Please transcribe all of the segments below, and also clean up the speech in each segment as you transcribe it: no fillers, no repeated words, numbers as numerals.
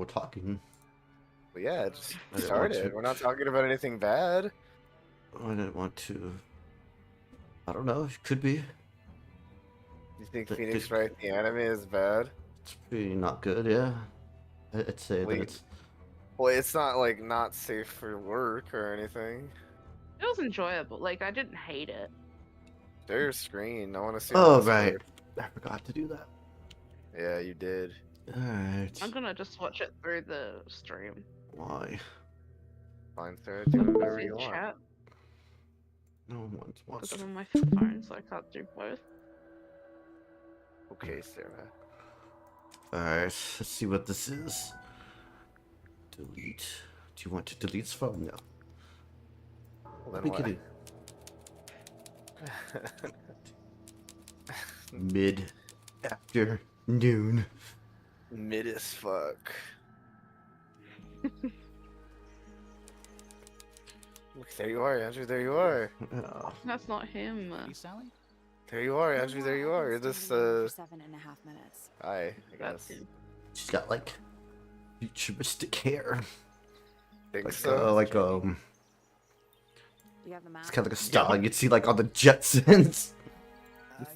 we're talking. But yeah, just I didn't start want it. to. We're not talking about anything bad. I didn't want to. I don't know. It could be. You think But Phoenix Wright the anime is bad? it's pretty not good. Yeah. I'd say that Wait, it's. well, it's not like not safe for work or anything. It was enjoyable. Like, I didn't hate it. Share your screen. I want to see Oh on right. Discord. I forgot to do that. Yeah, you did. All right. I'm gonna just watch it through the stream. Why? Fine, Sarah. Do whatever See you want. chat, No one wants. because I'm on my phone, so I can't do both. Okay, Sarah. Alright, let's see what this is. Delete. Do you want to delete this phone? No. Well, then We can what? do mid afternoon. Mid as fuck. Look, there you are, Andrew. There you are. Oh, That's not him. Hey, Sally? There you are, Andrew. There you are. You're just For 7.5 minutes. Hi, I That's guess. him. she's got like futuristic hair. Think Like so. Do you have the map? it's kind of like a style you'd see like on the Jetsons.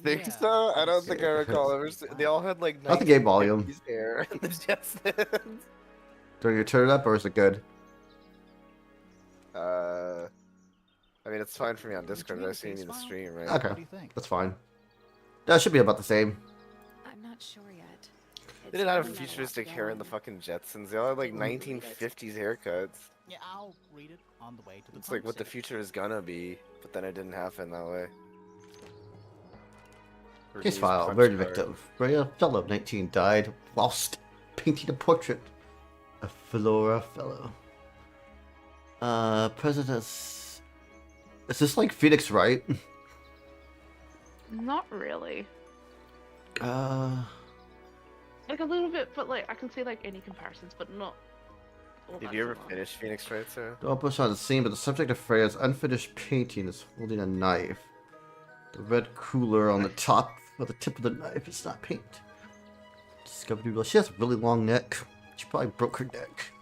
Think Yeah. so? I don't think I recall ever. They all had like. Not the game volume. 1950s hair in the Jetsons. Do you turn it up or is it good? I mean, it's fine for me on Discord, but I see you need to stream, right? Okay. What do you think? That's fine. That should be about the same. I'm not sure yet. They didn't have futuristic hair in the fucking Jetsons. They all had like 1950s haircuts. Yeah, I'll read it on the way to the It's like what the conversation. future is gonna be, but then it didn't happen that way. Case file. Murder victim. Rhea Fellow, 19, died whilst painting a portrait of Flora Fellow. President. Is this like Phoenix Wright? Not really. Uh. Like a little bit, but like I can see like any comparisons, but not. All Did that you ever similar. finish Phoenix Wright, sir? No push on the scene, but the subject of Freya's unfinished painting is holding a knife. The red cooler on the top of the tip of the knife is not paint. Discovered she has a really long neck. She probably broke her neck.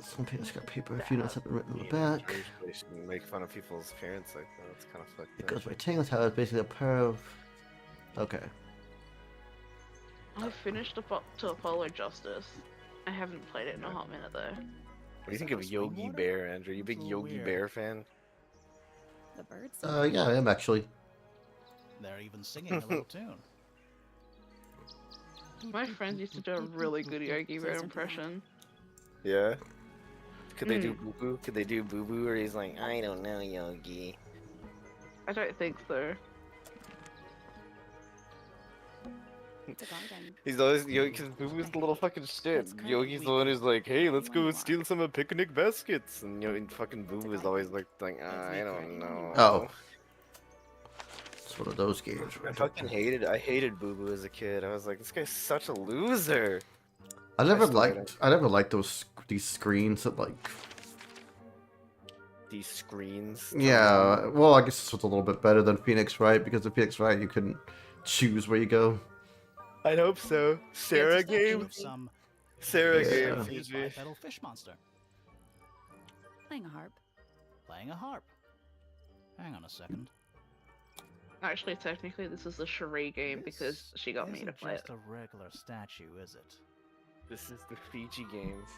Some paint's got paper. A few notes have been written on the back. They shouldn't make fun of people's appearance like that. It's kind of fucked It up. goes by Tangle Tower is basically a pair of. Okay. I finished to Apollo Justice. I haven't played it in a hot minute though. What do you think of Yogi Bear, Andrew? You big It's a Yogi weird- Bear fan? The birds. Yeah, I am actually. They're even singing a little tune. My friends used to do a really good Yogi Bear impression. Yeah. Could they do Boo Boo? Could they do Boo Boo? Or he's like, I don't know, Yogi. I don't think so. The garden. He's always Yogi, because Boo Boo's the little fucking shit. That's correct. Yogi's the one who's like, hey, let's go steal some of picnic baskets. And fucking Boo Boo is always like, I don't know. Oh. It's one of those games. I hated Boo Boo as a kid. I was like, this guy's such a loser. I never still hate liked these screens that like. These screens. Yeah, well, I guess this was a little bit better than Phoenix Wright because in Phoenix Wright you couldn't choose where you go. I'd hope so. Sarah It's a statue game? of some Sarah Yeah. game, phased PG. bipedal fish monster Playing a harp. playing a harp. Hang on a second. Actually, technically, this is the Cherie game because she got me to Isn't play it. just a regular statue, is it? This is the Fiji games.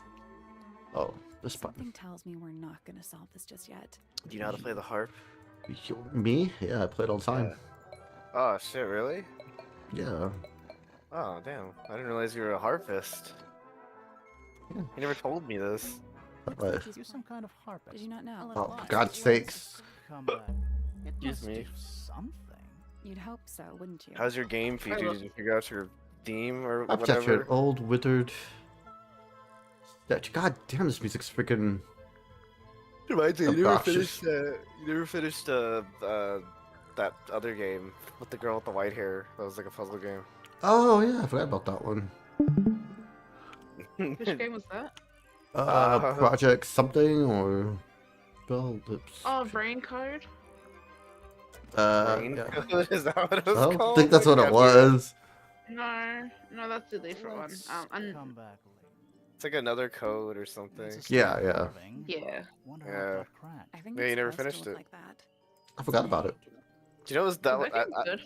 Oh, this button. Something tells me we're not gonna solve this just yet. Do you know how to play the harp? Me? Yeah, I play it all the time. Oh shit, really? Yeah. Oh damn, I didn't realize you were a harpist. Yeah. You never told me this. But, You're some kind of harpist. Did you not know? oh, for God's sakes. Come back. It Excuse must me. do something. You'd hope so, wouldn't you? How's your game, Fiji? Did you figure out your theme or I've got whatever? an old withered statue. God damn, this music's freaking. Reminds me, obnoxious. you never finished that other game with the girl with the white hair. That was like a puzzle game. Oh yeah, I forgot about that one. Which game was that? Project something or Bell Lips. Oh, Brain Code. Brain Yeah. Code? Is that what it was I called? don't think that's what it was. No, that's a different one. Let's And come back later. It's like another code or something. It's a Yeah, stone yeah. carving. Yeah. Wonder Yeah. how it got cracked. I think Yeah, it's you never supposed to finished look it. like that. I forgot about it. Do you know it was that? That game's good.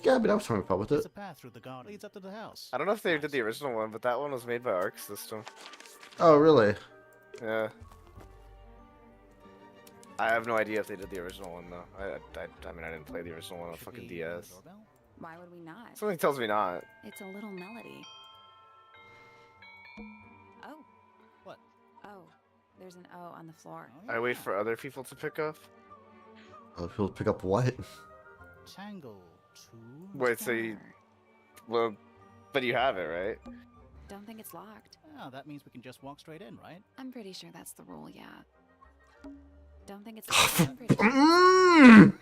Yeah, I mean, I was having fun with It's it. a path through the garden leads up to the house. I don't know if they did the original one, but that one was made by Arc System. Oh, really? Yeah. I have no idea if they did the original one though. I mean, I didn't play the original one on Should fucking we ring the DS. doorbell? Why would we not? Something tells me not. It's a little melody. Oh. What? Oh. There's an O on the floor. Oh, I wait yeah. for other people to pick up. Oh, people pick up what? Tangle Tower. Wait, so you, well, but you have it, right? Don't think it's locked. Oh, that means we can just walk straight in, right? I'm pretty sure that's the rule, yeah. Don't think it's locked. I'm pretty sure.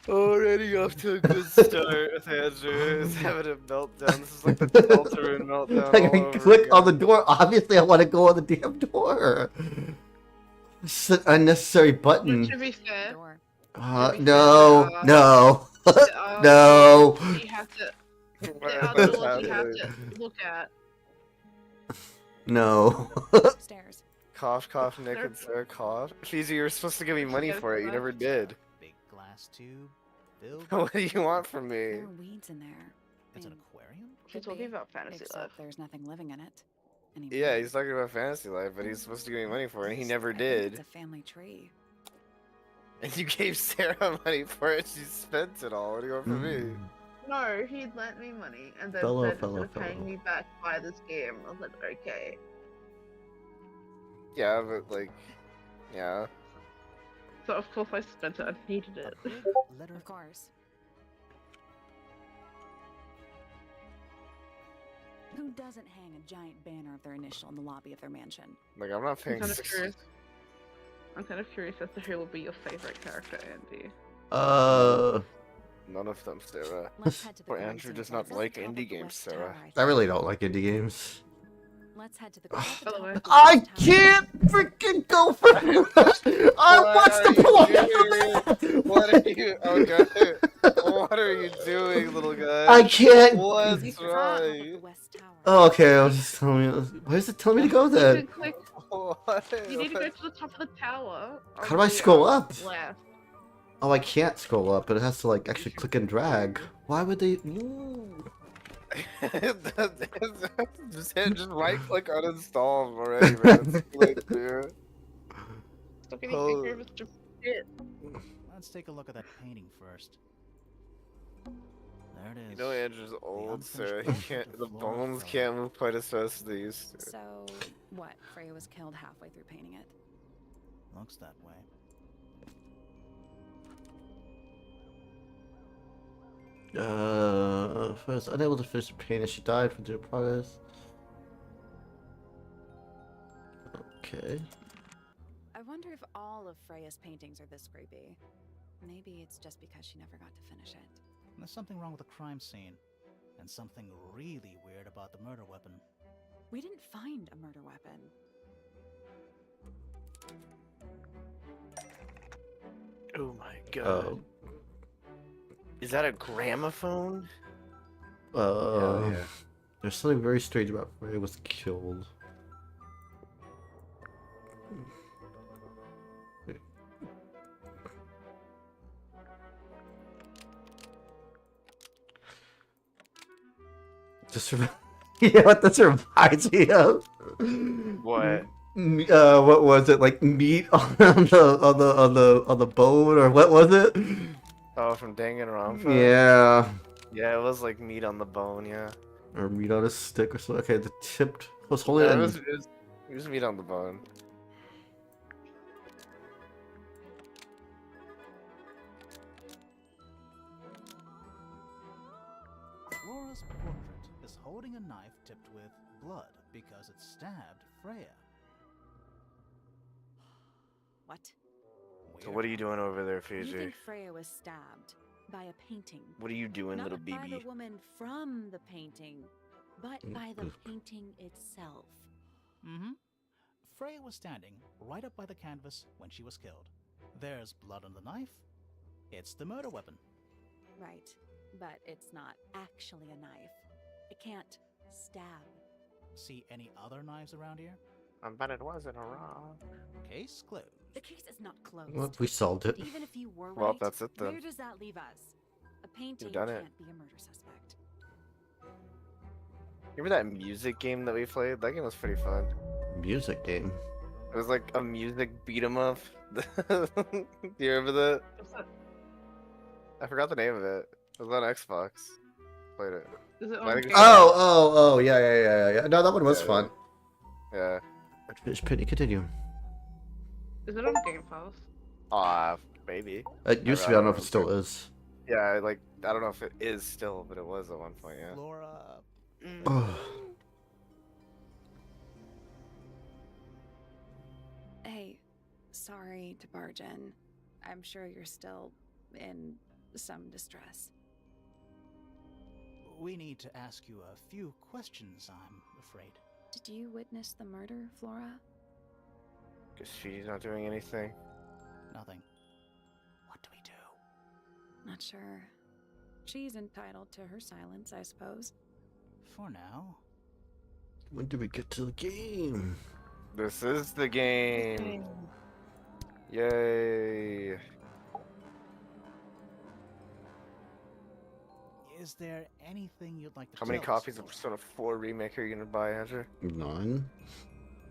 Already off to a good start with Andrew. He's having a meltdown. This is like the Deltarune meltdown. Like, all I over click on the again. door. Obviously, I want to go on the damn door. It's an unnecessary button. To be fair, Door. No, no, no. You have to. What The is other ones you have happening? to look at. No. Stairs. Cough, cough, Nick and Sarah cough. Feezy, you were supposed to give me money for it. You never did. Big glass tube. Filled. What do you want from me? There are weeds in there. It's an And aquarium. You're could talking be, about fantasy except life. there's nothing living in it. Anymore. Yeah, he's talking about Fantasy Life, but he's supposed to give me money for it, and he never I think did. It's a family tree. And you gave Sarah money for it. She spent it all. What do you want from me? No, he lent me money and then Fellow, said fellow, instead of paying fellow. me back by this game. I was like, okay. Yeah, but like, yeah. So of course I spent it. I needed A it. big letter Of course. Who doesn't hang a giant banner of their initial in the lobby of their mansion? Like, I'm not I'm paying kind of 60. curious. I'm kind of curious as to who will be your favorite character, Andy. None of them, Sarah. Let's head to the Or garden Andrew center does not place. like Top of indie the games, west Sarah. tower, I think. really don't like indie games. Let's head to the, By the way. I can't freaking go for it. I want to pull up. What are you? Oh god. What are you doing, little guy? I can't. What's Top of wrong? the west tower. Oh, okay. I was just telling me. Why is it telling me to go You then? can click. What? You need to go to the top of the tower. How do I scroll up? Left. Oh, I can't scroll up, but it has to like actually click and drag. Why would they? Ooh. just right click uninstall already, man. It's too late, dude. Stop getting Oh. angry with stupid shit. Let's take a look at that painting first. There it is. You know Andrew's old, unfinished Sarah. He portrait can't. of The Flora bones Fella. can't move quite as fast as they used to. So, what? Freya was killed halfway through painting it. Looks that way. First, unable to finish the painting, she died from due progress. Okay. I wonder if all of Freya's paintings are this creepy. Maybe it's just because she never got to finish it. There's something wrong with the crime scene. And something really weird about the murder weapon. We didn't find a murder weapon. Oh my god. Oh. Is that a gramophone? Yeah. There's something very strange about Freya was killed. Just yeah, what this reminds me of? What? What was it, like meat on the bone, or what was it? Oh, from Danganronpa? Yeah, Yeah, it was like meat on the bone, yeah. or meat on a stick or something. Okay, the tipped was holding Yeah, it. it was meat on the bone. Flora's portrait is holding a knife tipped with blood because it stabbed Freya. What? So what are you doing over there, You Fiji? think Freya was stabbed by a painting? What are you doing, Not little by baby? the woman from the painting, but by the painting itself. Mm-hmm. Freya was standing right up by the canvas when she was killed. There's blood on the knife. It's the murder weapon. Right, but it's not actually a knife. It can't stab See any other knives around here? But it wasn't wrong. Case closed. The case is not closed. Well, we solved it. Even if you were Well, right, that's it then. where does that leave us? A painting done can't it. be a murder suspect. Remember that music game that we played? That game was pretty fun. Music game. It was like a music beat 'em up. Do you remember that? What's that? I forgot the name of it. It was on Xbox. Played it. Is it I on think Game it's- Oh, yeah. No, that one was Yeah, fun. Yeah. Finish Penny, continue. Is it on Game Pass? Maybe. It used to be, I don't know if it still is. Yeah, like, I don't know if it is still, but it was at one point, yeah. Flora. Hey, sorry to barge in. I'm sure you're still in some distress. We need to ask you a few questions, I'm afraid. Did you witness the murder, Flora? Guess she's not doing anything. Nothing. What do we do? Not sure. She's entitled to her silence, I suppose. For now. When do we get to the game? This is the game. Yay. Is there anything you'd like to How many tell us, copies of Flora? Persona 4 Remake are you gonna buy, Andrew? None.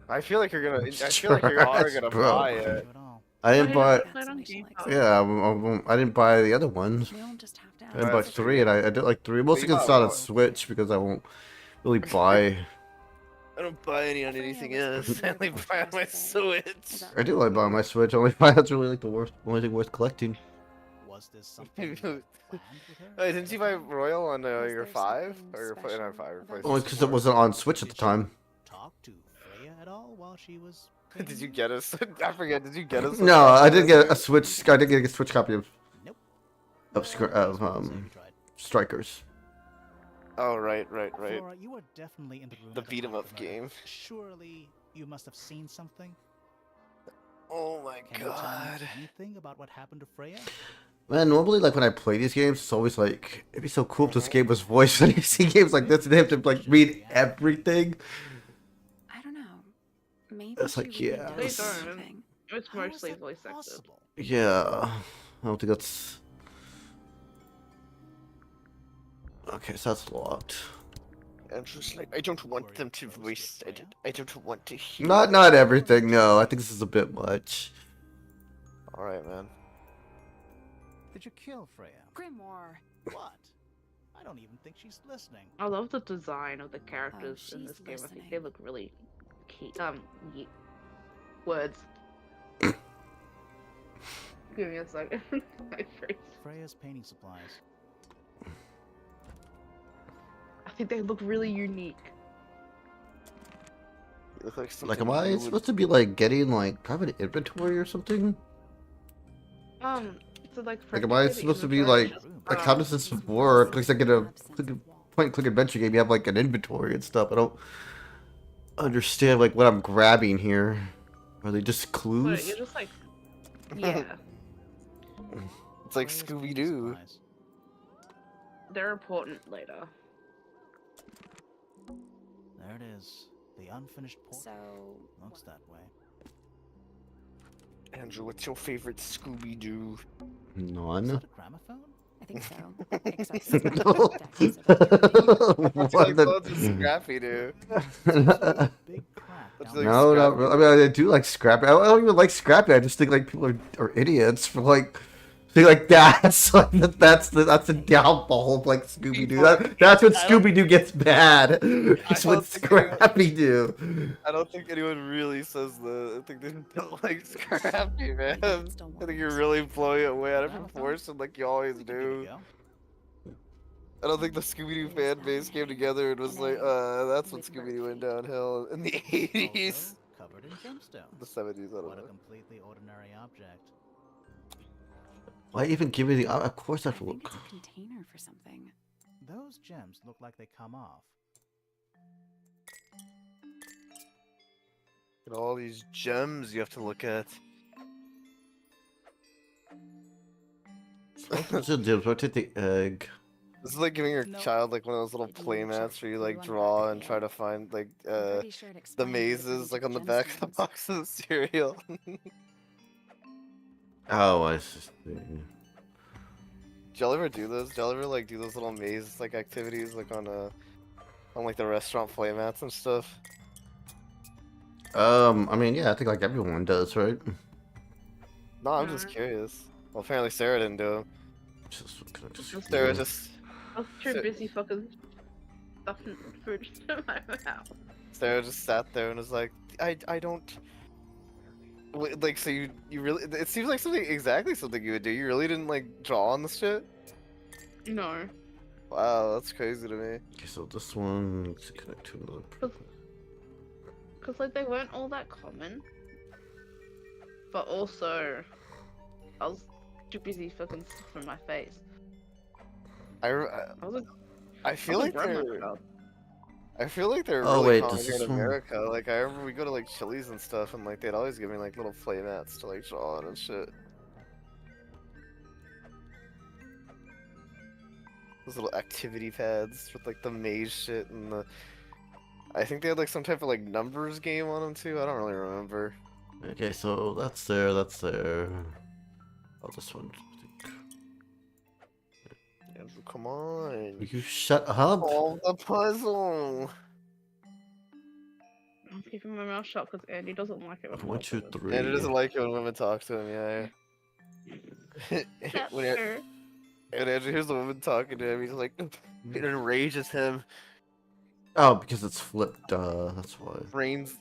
I feel like you're gonna. I feel like you are gonna Bro. buy Not it. at all. I didn't buy. Play it on Game Pass. Yeah, I didn't buy the other ones. We don't just have to I ask. didn't buy That's 3, and I did like 3. Mostly you because it's bought not a one. Switch, because I won't really buy. I don't buy any on Freya anything was else. I only beautiful buy on my yesterday. Switch. Is that I do like buying my Switch, only that's really like the only thing worth collecting. Was this something you had planned with her? Wait, didn't you buy Royal on Was your there 5? something Or you're putting on special 5? about Only this because it war? wasn't on Switch at the Did you time. talk to Freya at all while she was? Did you paying? get us? I forget. Did you get us? No, I did get a Switch. I did get a Switch copy of Nope. of Well, of so you tried. Strikers. Oh right. Flora, you were definitely in the room. The at the beat 'em time up of the murder. game. Surely you must have seen something. Oh my Can you tell god. me anything about what happened to Freya? Man, normally like when I play these games, it's always like it'd be so cool if this game was voiced. When you see games like this, and they have to like read everything. I don't know. Maybe It's she like, really yeah, does They this- don't. something. It's How is mostly that voice acted. possible? Yeah, I don't think that's okay. So that's locked. I'm just like, I don't want them to voice edit. I don't want to hear. Not everything. No, I think this is a bit much. All right, man. Did you kill Freya? Grimoire. What? I don't even think she's listening. I love the design of the characters in she's this game. I think listening. they look really key. Words. Give me a second. My face. Freya's painting supplies. I think they look really unique. You look like something. Like, am I you would- supposed to be like getting like private inventory or something? So like. Like, am I supposed to be like how does this work? Looks like in a point-and-click adventure game, you have like an inventory and stuff. I don't understand like what I'm grabbing here. Are they just But clues? you're just like. Yeah, It's like Freya's Scooby painting Doo. supplies. they're important later. There it is. The unfinished portrait. So, Looks that way. Andrew, what's your favorite Scooby Doo? Is None. that a gramophone? I think so. Except for No. decades of it. What's What like the- loads of Scrappy Doo? Big crack That's down like- No, not Scrappy. really. I mean, I do like Scrappy. I don't even like Scrappy. I just think like people are idiots for like think like that's like that's the downfall of like Scooby Doo. That's when I don't- Scooby Doo gets bad. It's don't what think anyone- Scrappy do. I don't think anyone really says that. I think they don't like Scrappy, man. I think you're really blowing it way out of proportion, like you always Give it a do. go. I don't think the Scooby Doo fan base came together and was like, that's when Scooby Doo went downhill in the 80s. Also covered in gemstones. The 70s, I don't What a know. completely ordinary object. Why even give me the? Of course I I have to think look. it's a container for something. Those gems look like they come off. And all these gems you have to look at. So rotate the egg. This is like giving your Nope. child like one of those little Didn't play check mats where you like through on draw that and bit try yet. to find like I'm pretty sure it the explains the mazes like on the back of the gemstones. box of the cereal. Oh, I see. Did y'all ever do those? Did y'all ever like do those little maze like activities like on like the restaurant play mats and stuff? I mean, yeah, I think like everyone does, right? No, I'm just No. curious. Well, apparently Sarah didn't do them. Just Sarah just I was too So- busy fucking stuffing food in my mouth. Sarah just sat there and was like, I don't. Wait, like, so you really? It seems like exactly something you would do. You really didn't like draw on the shit. No. Wow, that's crazy to me. Okay, so this one needs to connect to another. Because, like, they weren't all that common. But also, I was too busy fucking stuffing my face. I I was I feel like grandma they're. child. I feel like they're Oh, really wait, common does here in this one- America. Like I remember we go to like Chili's and stuff, and like they'd always give me like little play mats to like draw on and shit. Those little activity pads with like the maze shit and the. I think they had like some type of like numbers game on them too. I don't really remember. Okay, so that's there, that's there. Oh, this one. Andrew, come on. You shut up! Solve the puzzle. I'm keeping my mouth shut because Andy doesn't like it. when 1, I 2, talk to him. 3. Andrew doesn't like it when women talk to him. Yeah. That's when true. and Andrew hears the woman talking to him, he's like, it enrages him. Oh, because it's flipped, that's why.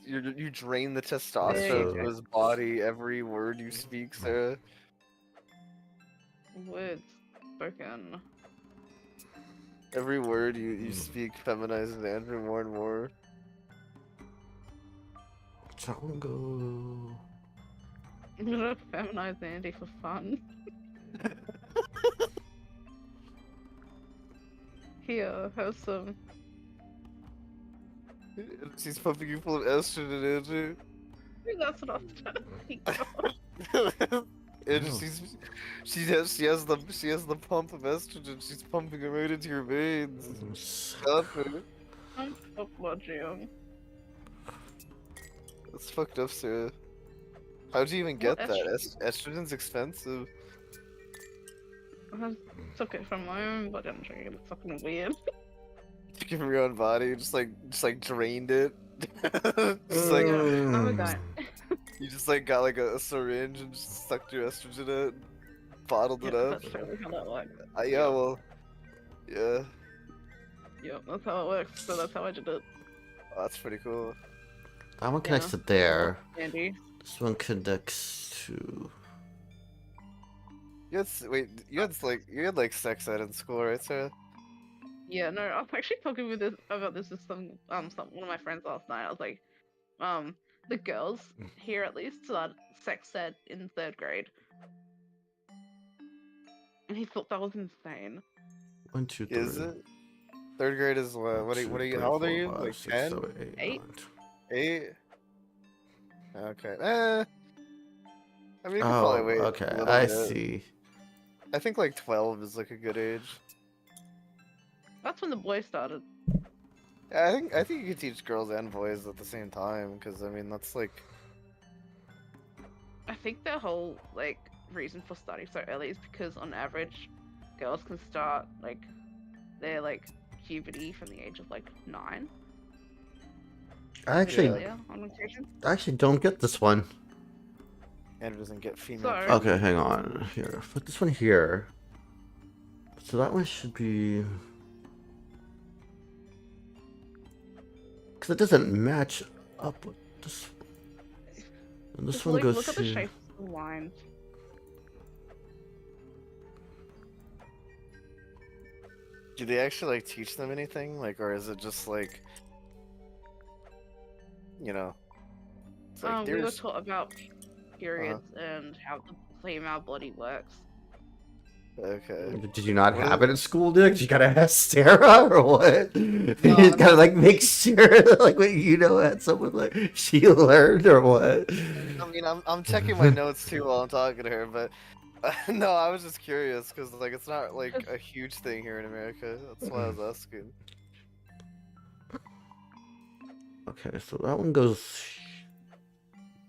You drain the There testosterone you from go. his body every word you speak, Sarah. Words spoken. Every word you speak feminizes Andrew more and more. Tango. I'm gonna feminize Andy for fun. Here, have some. She's pumping you full of estrogen, Andrew. That's what I was trying to think of. Andrew, Oh. she has the pump of estrogen. She's pumping it right into your veins. Stop it. I'm so bloody. That's fucked up, Sarah. How'd you even What get that? Estrogen's expensive. I took it from my own body. I'm sure it's fucking weird. Took it from your own body, just like drained it. Just like I'm a guy. you just like got like a syringe and just sucked your estrogen out, and bottled it up. That's totally how that works. Yeah, well, yeah, Yep, that's how it works. So that's how I did it. oh, that's pretty cool. That one connects Yeah. to there. Andy. This one connects to. You had like sex ed in school, right, Sarah? Yeah, no, I was actually talking about this with one of my friends last night. I was like, the girls here at least start sex ed in 3rd grade, and he thought that was insane. 1, 2, 3. Is it? 3rd grade is what? What are you? How old are you? Like 10? 8? 8? Okay. I mean, you can Oh, probably wait. okay, a little I bit. see. I think like 12 is like a good age. That's when the boys started. Yeah, I think you could teach girls and boys at the same time, because I mean that's like I think their whole like reason for starting so early is because on average, girls can start like their like puberty from the age of like 9. I actually, Earlier on occasion. I actually don't get this one. Andrew doesn't get female. Sorry. Okay, hang on. Here, put this one here. So that one should be. Because it doesn't match up with this. And this Just, one like, goes look at the here. shape of the lines. Do they actually like teach them anything, like, or is it just like, you know? It's like We were there's taught about periods and how the female body works. okay. Did you not What have is- it in school, Dick? You gotta ask Sarah or what? You just gotta like make sure, like, what you know, had someone like she learned or what? I mean, I'm checking my notes too while I'm talking to her, but No, I was just curious because like it's not like a huge thing here in America. That's why I was asking. Okay, so that one goes.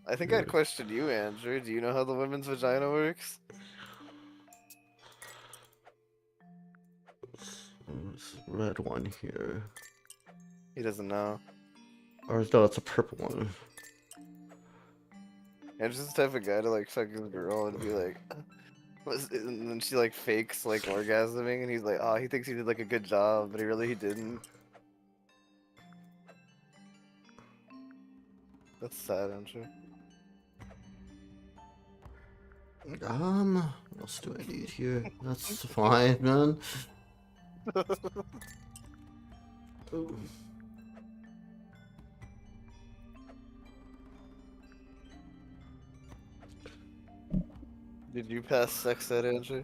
I think I'd question you, Andrew. Do you know how the women's vagina works? This red one here. He doesn't know. Or no, it's a purple one. Andrew's the type of guy to like fuck his girl and be like, and then she like fakes like orgasming, and he's like, oh, he thinks he did like a good job, but he didn't. That's sad, Andrew. What else do I need here? That's fine, man. Ooh. Did you pass sex ed, Andrew?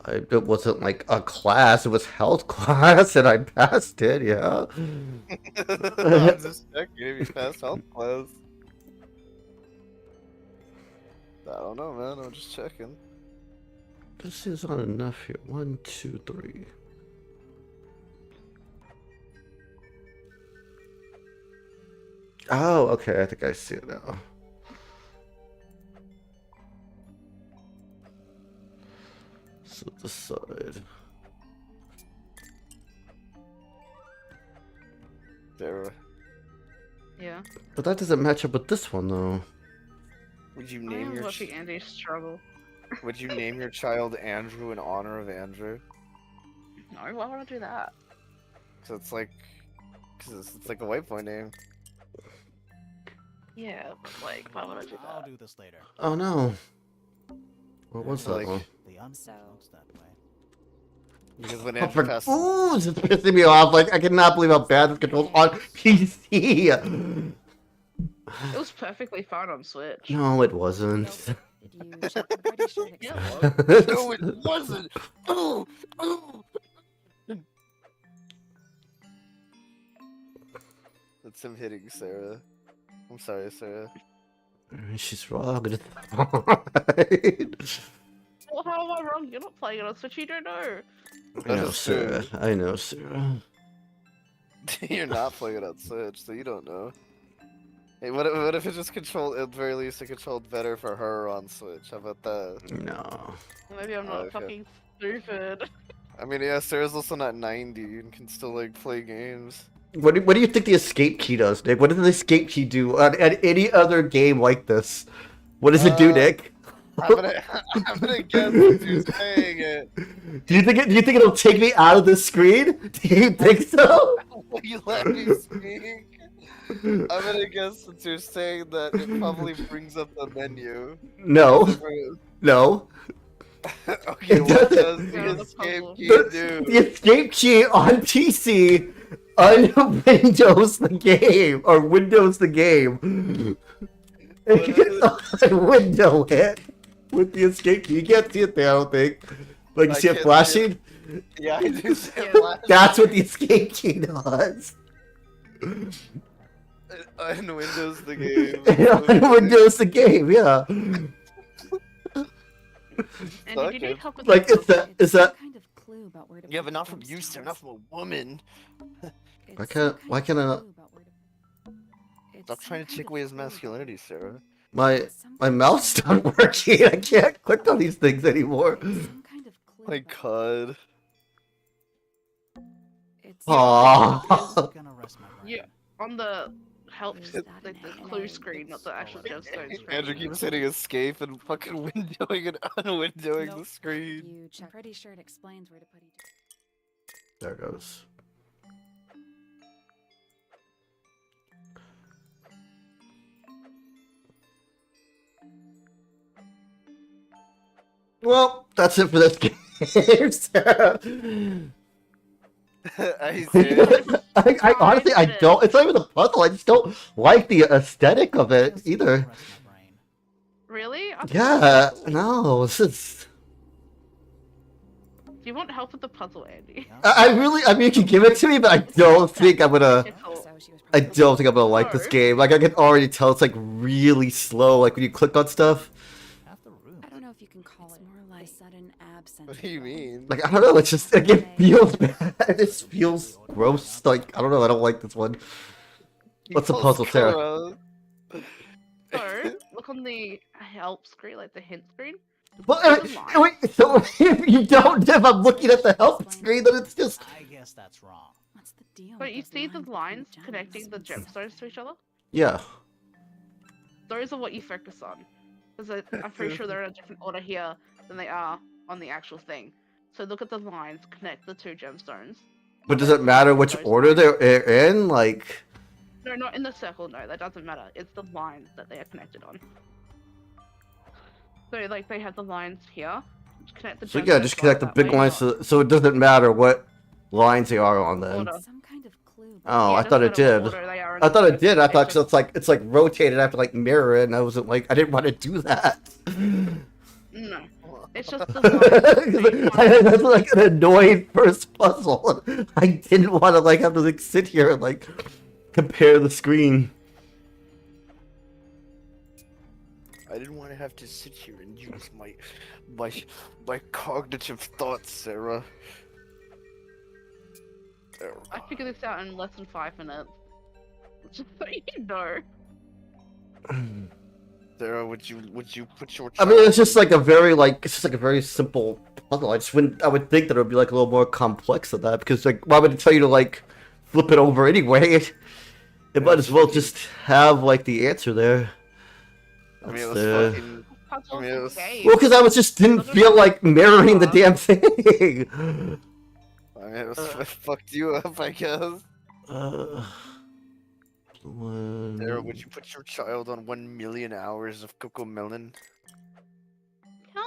It wasn't like a class, it was health class, and I passed it, yeah. I'm just checking if you passed health class. I don't know, man. I'm just checking. This is not enough here. 1, 2, 3. Oh, okay, I think I see it now. So this side. Sarah, Yeah. But that doesn't match up with this one, though. would you I name am your watching Andy struggle. would you name your child Andrew in honor of Andrew? No, why would I do that? So it's like, cause it's like a white boy name. Yeah, but like, why would I do I'll that? do this later. Oh no. What was that Like- one? The unfolds that way. Because when Oh, Andrew for passed, fools, it's pissing me off. Like, I cannot believe how bad this controls on PC. It was perfectly fine on Switch. No, it wasn't. Did you check the Pretty Shirt Yeah, explains? it was. no, it wasn't. Oh, oh. That's him hitting Sarah. I'm sorry, Sarah. She's wrong. It's fine. Well, how am I wrong? You're not playing it on Switch, you don't know. I know, That's Sarah. true. I know, Sarah. You're not playing it on Switch, so you don't know. Hey, what if it just controlled, at the very least, it controlled better for her on Switch? How about that? No. Maybe I'm not Okay. fucking stupid. I mean, yeah, Sarah's also not 90 and can still, like, play games. What do you think the escape key does, Nick? What does the escape key do on any other game like this? What does it do, Nick? I'm gonna guess that you're saying it. Do you think it'll take me out of the screen? Do you think so? Will you let me speak? I'm gonna guess that you're saying that it probably brings up the menu. No. No. Okay, It what doesn't. does Yeah, the the escape puzzle. key The do? escape key on PC un-windows the game, or windows the game. What You can unwindow it with the escape key. You can't see it there, I don't think. Like, you I see it can't see flashing? Yeah, I do say Yeah. flash. That's what the escape key does. Windows the game. Unwindows the game, yeah. And did you Okay. need help with Like, the it's that, It's is some that, kind of clue about where to Yeah, put but the not from you, sir, gemstones. not from a woman. It's Why some can't- kind why of can't I- clue about where to- It's Stop some trying to kind take of away his clue about masculinity, where to- Sarah. my it's some my kind of mouth's clue not working. I can't click on these things anymore. It's some kind of clue My about- god. It's Aww. I'm gonna rest my brain. Yeah. On the help, There's like that the man. clue screen, not the actual gemstone screen. Andrew keeps hitting escape and fucking windowing and unwindowing the Nope. screen. You check. Pretty Shirt explains where to put each. There it goes. Well, that's it for this game, Sarah. Are you serious? I honestly, I don't. It's not even the puzzle. I just don't like the aesthetic of it Just either. rest my brain. Really? I thought Yeah, it was cool. no, this is. Do you want help with the puzzle, Andy? Yeah. I really, I mean, you can give it to me, but I don't think I'm gonna. It's all- So she was I probably- don't think I'm gonna like this No. game. Like, I can already tell it's like really slow. Like when you click on stuff. Half the room. I don't know if you can call it. More absent. What do you mean? Like, I don't know, it's just, like, it feels bad. It just feels gross. Like, I don't know, I don't like this one. What's the puzzle, Sarah? Gross. So, look on the help screen, like the hint screen. Well, There's a line. wait, so if you don't, if I'm looking at the help screen, then it's just... I guess that's wrong. What's the deal? But with you those see the between lines gems? connecting the gemstones to each other? Yeah. Those are what you focus on. Because I'm pretty sure they're in a different order here than they are on the actual thing. So look at the lines, connect the two gemstones. But does it matter which Those order lines. they're in? Like... No, not in the circle, no, that doesn't matter. It's the lines that they are connected on. So, like, they have the lines here. Connect the So yeah, gemstones just connect the that big way, lines not so it doesn't matter what lines they are on then. order. Some kind of clue. Oh, Yeah, I doesn't thought it matter what did. order they are in I thought the it did. I circle, thought so it's like rotated. I have to like mirror it, and I wasn't like I didn't want to do that. No. It's just the lines. So you wanna- That's like an annoying first puzzle. I didn't want to like have to like sit here and like compare the screen. I didn't want to have to sit here and use my cognitive thoughts, Sarah. I figured this out in less than 5 minutes. Just so you know. Sarah, would you put your? I mean, it's child just like a very like it's just like a very simple puzzle. I would think that it would be like a little more complex than that because like why would it tell you to like flip it over anyway? It might as well just have like the answer there. I mean, it That's, was fucking. Puzzles mean, it was- game. Well, because I was just didn't feel like mirroring the damn thing. I mean, it was it fucked you up, I guess. Sarah, would you put your child on 1 million hours of Coco Melon? No.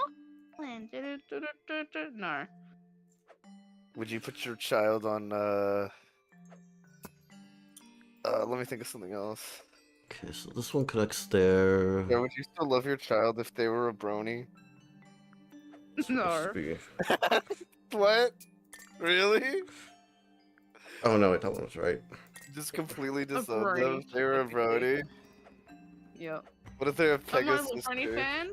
Would you put your child on let me think of something else. Okay, so this one connects there. Sarah, would you still love your child if they were a brony? No. What? Really? Oh no, wait, that one was right. Just completely disown them brony, if they were a brony? Yep. What if they're a I'm not a Pegasus? brony fan.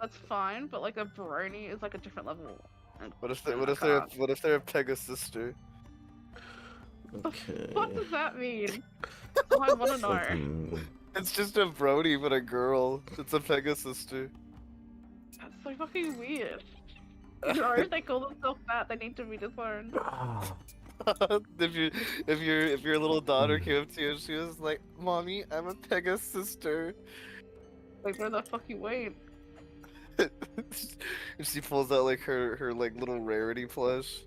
That's fine, but like a brony is like a different level. And What if I can't. they're a Pegasus sister? Okay. What does that mean? Oh, I want to know. Hmm. It's just a brony, but a girl. It's a Pegasus sister. That's so fucking weird. No, they call themselves that. They need to be disowned. Ah. if your little daughter came up to you and she was like, "Mommy, I'm a Pegasus sister," Like, where the fuck you wait? and she pulls out like her like little rarity plush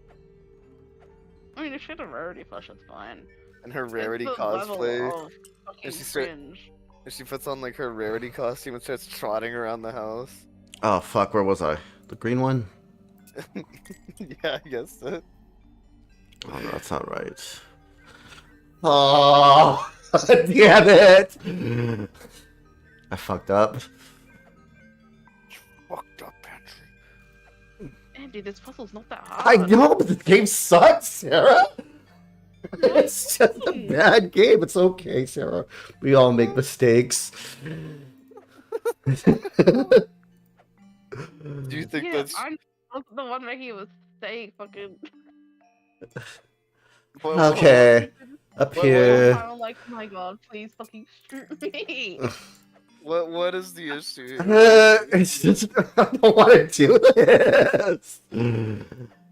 I mean, if she had a rarity plush, that's fine. and her It's rarity the level cosplay, of fucking And she start- cringe. and she puts on like her rarity costume and starts trotting around the house. Oh fuck, where was I? The green one? Yeah, I guess so. Oh no, that's not right. Oh, damn it! I fucked up. Fucked up, Patrick. Andy, this puzzle's not that I hard. know, but the game sucks, Sarah. It's just a bad game. It's okay, Sarah. We all make mistakes. Do you think Yeah, that's I'm the one making a mistake, fucking. Okay, up What- here. I'm like, oh my god, please fucking shoot me. what is the issue? It's just I don't want to do this.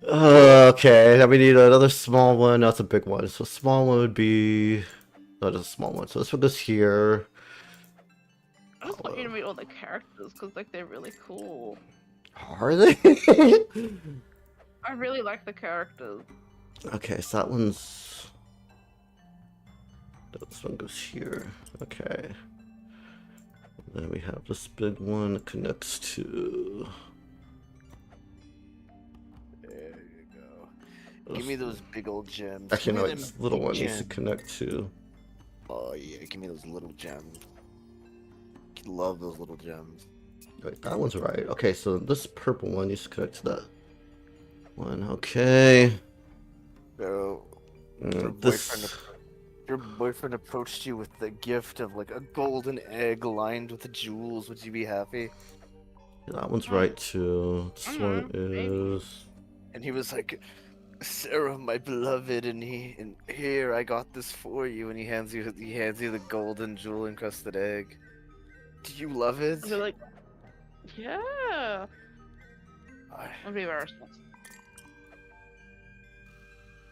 Okay, now we need another small one. That's a big one. So small one would be that is a small one. So this one goes here. I just want you to meet all the characters because like they're really cool. Are they? I really like the characters. Okay, so that one's. This one goes here. Okay. Then we have this big one that connects to. There you go. Give me those big old gems. Actually, Give no, me it's them little big one needs to gems. connect to. Oh yeah, give me those little gems. Love those little gems. Wait, that one's right. Okay, so this purple one needs to connect to that one. Okay. So, This. your boyfriend approached you with the gift of like a golden egg lined with jewels. Would you be happy? That one's right too. This one maybe. is. And he was like, Sarah, my beloved, and here I got this for you, and he hands you the golden jewel encrusted egg. Do you love it? I'll be like, yeah. I- I'll be very responsible.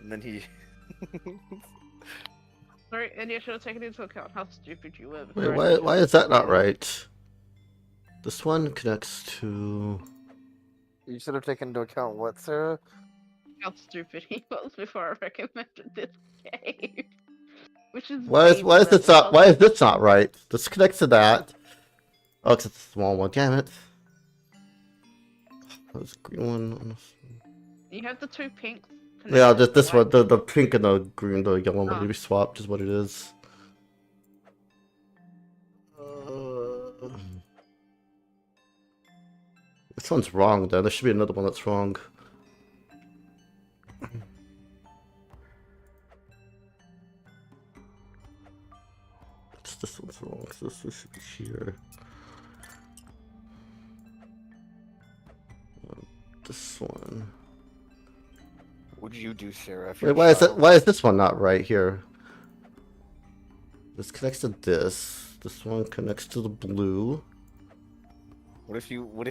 And then he. Sorry, and you should have taken into account how stupid you were. Wait, why is that not right? This one connects to. You should have taken into account what, Sarah? How stupid he was before I recommended this game. Which is Why is way this better. not? Why is this not right? This connects to that. Oh, it's a small one. Damn it. There's a green one. On this one. You have the two pinks. Yeah, connected, this the one, white the pink and the green, the yellow one Oh. need to be swapped, is what it is. This one's wrong, then. There should be another one that's wrong. This one's wrong, so this should be here. This one. What would you do, Sarah? If Wait, your why is that? child- Why is this one not right here? This connects to this. This one connects to the blue. What if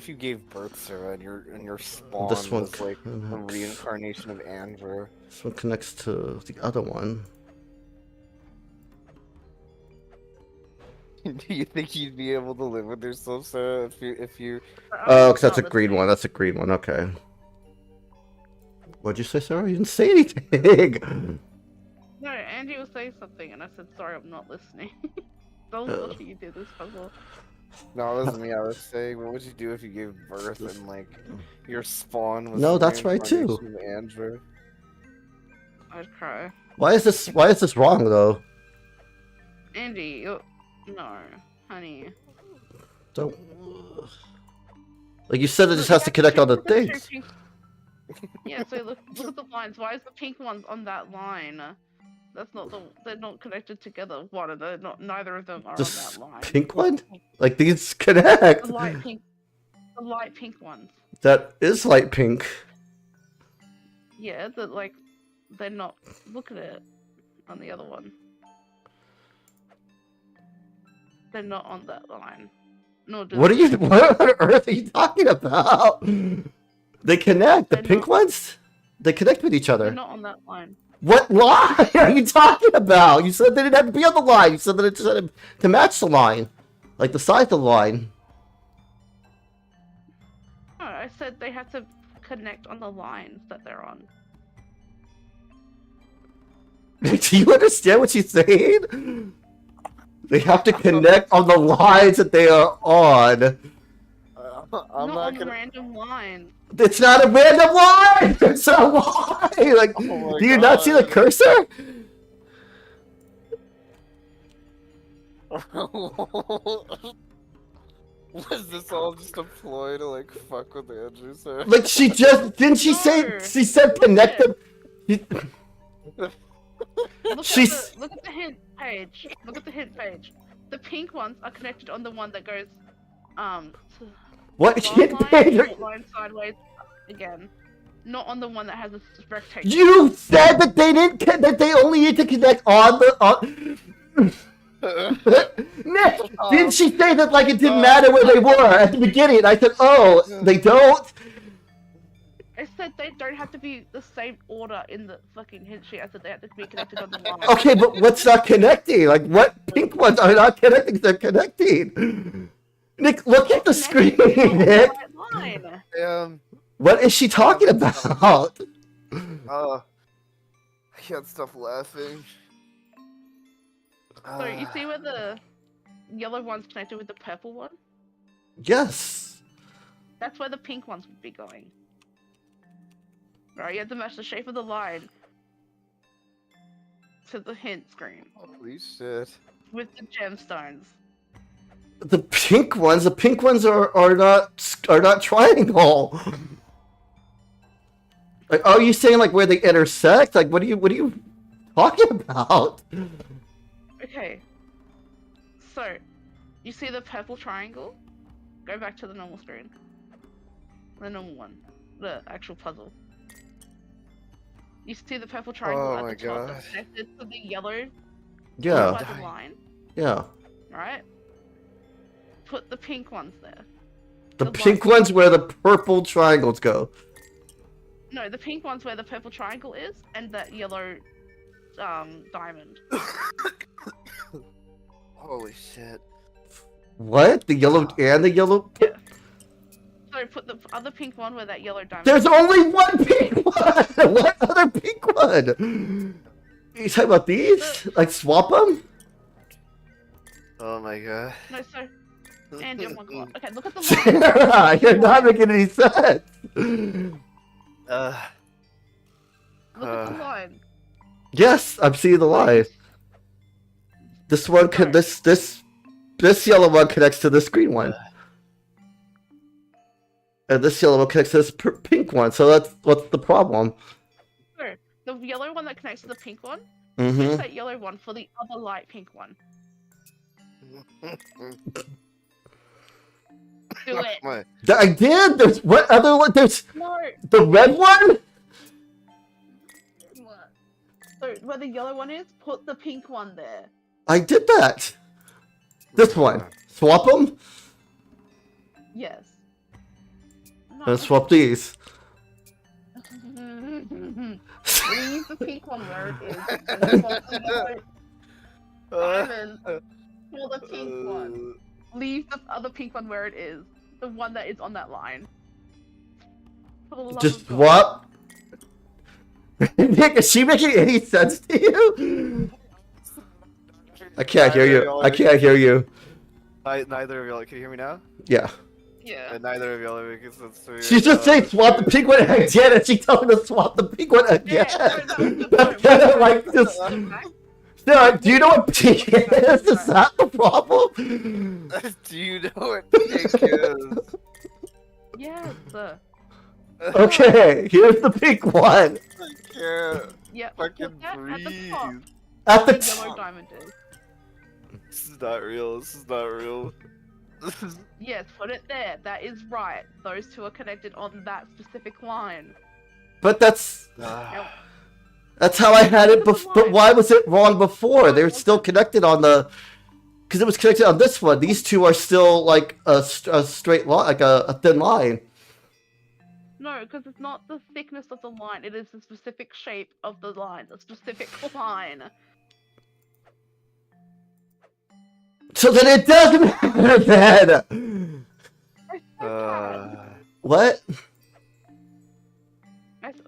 you gave birth, Sarah, and your spawn This one was like a connects. reincarnation of Andrew? This one connects to the other one. Do you think you'd be able to live with yourself, Sarah, if you? Oh, because that's a not green listening. one. That's a green one. Okay. What'd you say, Sarah? You didn't say anything. No, Angie was saying something, and I said, "Sorry, I'm not listening." That was what you did this puzzle. No, it wasn't me. I was saying, what would you do if you gave birth and like your spawn was? No, the that's right, too. reincarnation of Andrew. I'd cry. Why is this? Why is this wrong though? Andy, no, honey. Don't. Like you said, it just has to connect all the Look at two things. pink- Yeah, so look at the lines. Why is the pink ones on that line? That's not they're not connected together. What? They're not. Neither of them are This on that line. pink one? Like these connect. The light pink ones. That is light pink. Yeah, that like they're not. Look at it on the other one. They're not on that line. Nor do What are the you? pink What on earth are you talking about? They connect. The They're pink not- ones. They connect with each They're other. not on that line. What line are you talking about? You said they didn't have to be on the line. You said that it just had to match the line, like the size of the line. No, I said they have to connect on the lines that they're on. Do you understand what she's saying? They have to connect on the lines that they are on. I'm not not on the gonna. random line. It's not a random line. It's a line. Like, Oh my do you not see the God. cursor? Was this all just a ploy to like fuck with Andrew, Sarah? Like she just didn't she say? No. She said connect them. She's- Look at the hint page. Look at the hint page. The pink ones are connected on the one that goes to What long hit line, page? short line sideways again. Not on the one that has a rectangle. You said that they didn't. That they only need to connect on the. On... Nick, didn't she say that like it didn't matter where they were at the beginning? I said, oh, they don't. I said they don't have to be the same order in the fucking hint sheet. I said they have to be connected on the line. Okay, but what's not connecting? Like what pink ones are not connecting? They're connecting. Nick, look at the screen, Nick. Line. What is she talking about? I can't stop laughing. So you see where the yellow one's connected with the purple one? Yes. That's where the pink ones would be going. Right, you have to match the shape of the line to the hint screen Holy shit. with the gemstones. The pink ones are not triangle. Like, are you saying like where they intersect? Like, what are you talking about? Okay. So, you see the purple triangle? Go back to the normal screen. The normal one. The actual puzzle. You see the purple triangle Oh at my the top God. that's connected to the yellow Yeah. by the line, Yeah. right? Put the pink ones there. The The pink last- one's where the purple triangles go. No, the pink one's where the purple triangle is, and that yellow diamond. Holy shit. What? The yellow and the yellow? Yeah. So put the other pink one where that yellow diamond There's is. only one pink one! What other pink one? You talking about these? Like swap them? Oh my god. No, so... And oh my god. Okay, look at the line. Sarah, you're not making any sense. Uh, Look at the line. Yes, I'm seeing the line. This one could this yellow one connects to this green one. And this yellow one connects to this pink one. So what's the problem? So, the yellow one that connects to the pink one, Mm-hmm. use that yellow one for the other light pink one. Do it. my, I did. There's what other one? There's No. the red one. What? So where the yellow one is, put the pink one there. I did that. This one. Swap them. Yes. No. And swap these. Leave the pink one where it is. And swap the yellow diamond for the pink one. Leave the other pink one where it is. The one that is on that line. For the love Just of God. swap. Nick, is she making any sense to you? I can't hear you. I can't hear you. Neither of y'all can you hear me now? Yeah. Yeah. And neither of y'all are making sense to me. She's just saying swap the pink one again, and she told me to swap the pink one again. That's kind of like this. Sarah, do you know what pink is? Is that the problem? Do you know what pink is? Yes. Okay, here's the pink one. I can't Yeah. fucking Put that at the breathe. top. At the The yellow top. diamond is. This is not real. This is not real. This is... Yes, put it there. That is right. Those two are connected on that specific line. But that's Yep. that's how I had it before. But why was it wrong before? They were still connected on the, because it was connected on this one. These two are still like a straight line, like a thin line. No, because it's not the thickness of the line. It is the specific shape of the line. The specific line. So then it doesn't matter then. I said that. What?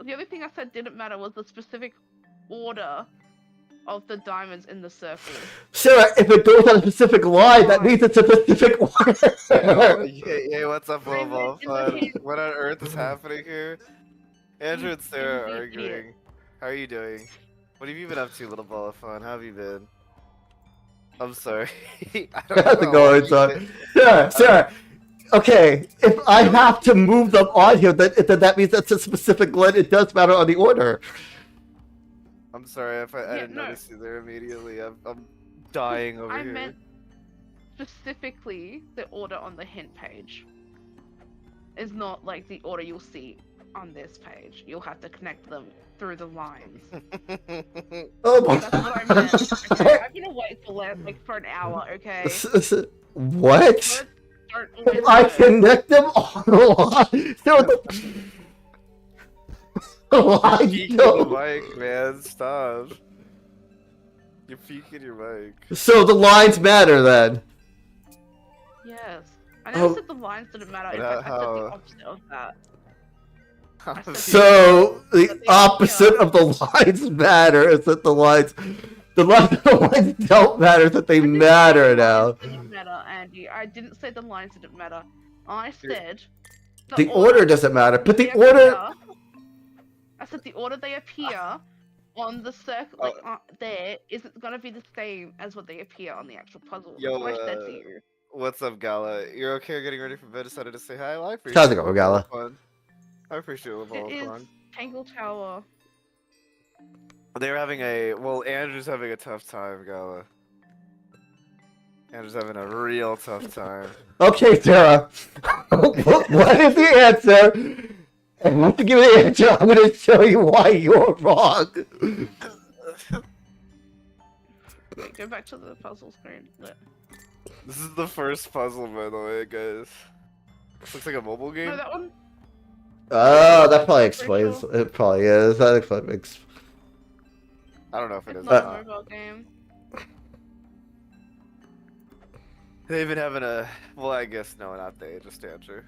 The only thing I said didn't matter was the specific order of the diamonds in the circle. Sarah, if it goes on a specific line, that means it's a specific order. Hey, what's up, Raven, Lil in the hand. What on earth is happening here? Andrew and Sarah are You arguing. idiot. How are you doing? What have you been up to, little ball of fun? How have you been? I'm sorry. I don't How's it know going, why son? you- Sarah. Okay, if I have to move them on here, then that means that's a specific line. It does matter on the order. I'm sorry if I Yeah, didn't no. notice you there immediately. I'm dying over I here. meant specifically the order on the hint page. Is not like the order you'll see on this page. You'll have to connect them through the lines. Oh my That's what I meant. Okay, I've been awake for an hour. Okay. What? Words don't always If I work. connect them on the line, so the line Peeking go- the mic, man. Stop. You're peeking your mic. So the lines matter then. Yes. I never Oh. said the lines didn't matter. In But fact, I said the how- opposite of that. So the opposite of the lines matter is that the lines don't matter, that they I didn't matter say the now. lines didn't matter, Andy. I didn't say the lines didn't matter. I said The order doesn't matter, but the they order. appear- I said the order they appear on the circle, like there, isn't gonna be the same as what they appear on the actual puzzle. That's Yo, what I said to you. What's up, Gala? You're okay getting ready for bed? Decided to say hi. Well, I appreciate How's it going, Gala? Fun. I appreciate it. It is Tangle Tower. They're having Andrew's having a tough time, Gala. Andrew's having a real tough time. Okay, Sarah. What is the answer? And once you give me the answer, I'm gonna show you why you're wrong. Wait, go back to the puzzle screen. Look. This is the first puzzle, by the way, guys. This looks like a mobile game. No, that one. Oh, that probably explains. It probably is. That probably makes. I don't know if it It's is. not or a not. mobile game. They've been having a. Well, I guess no, not they. Just Andrew.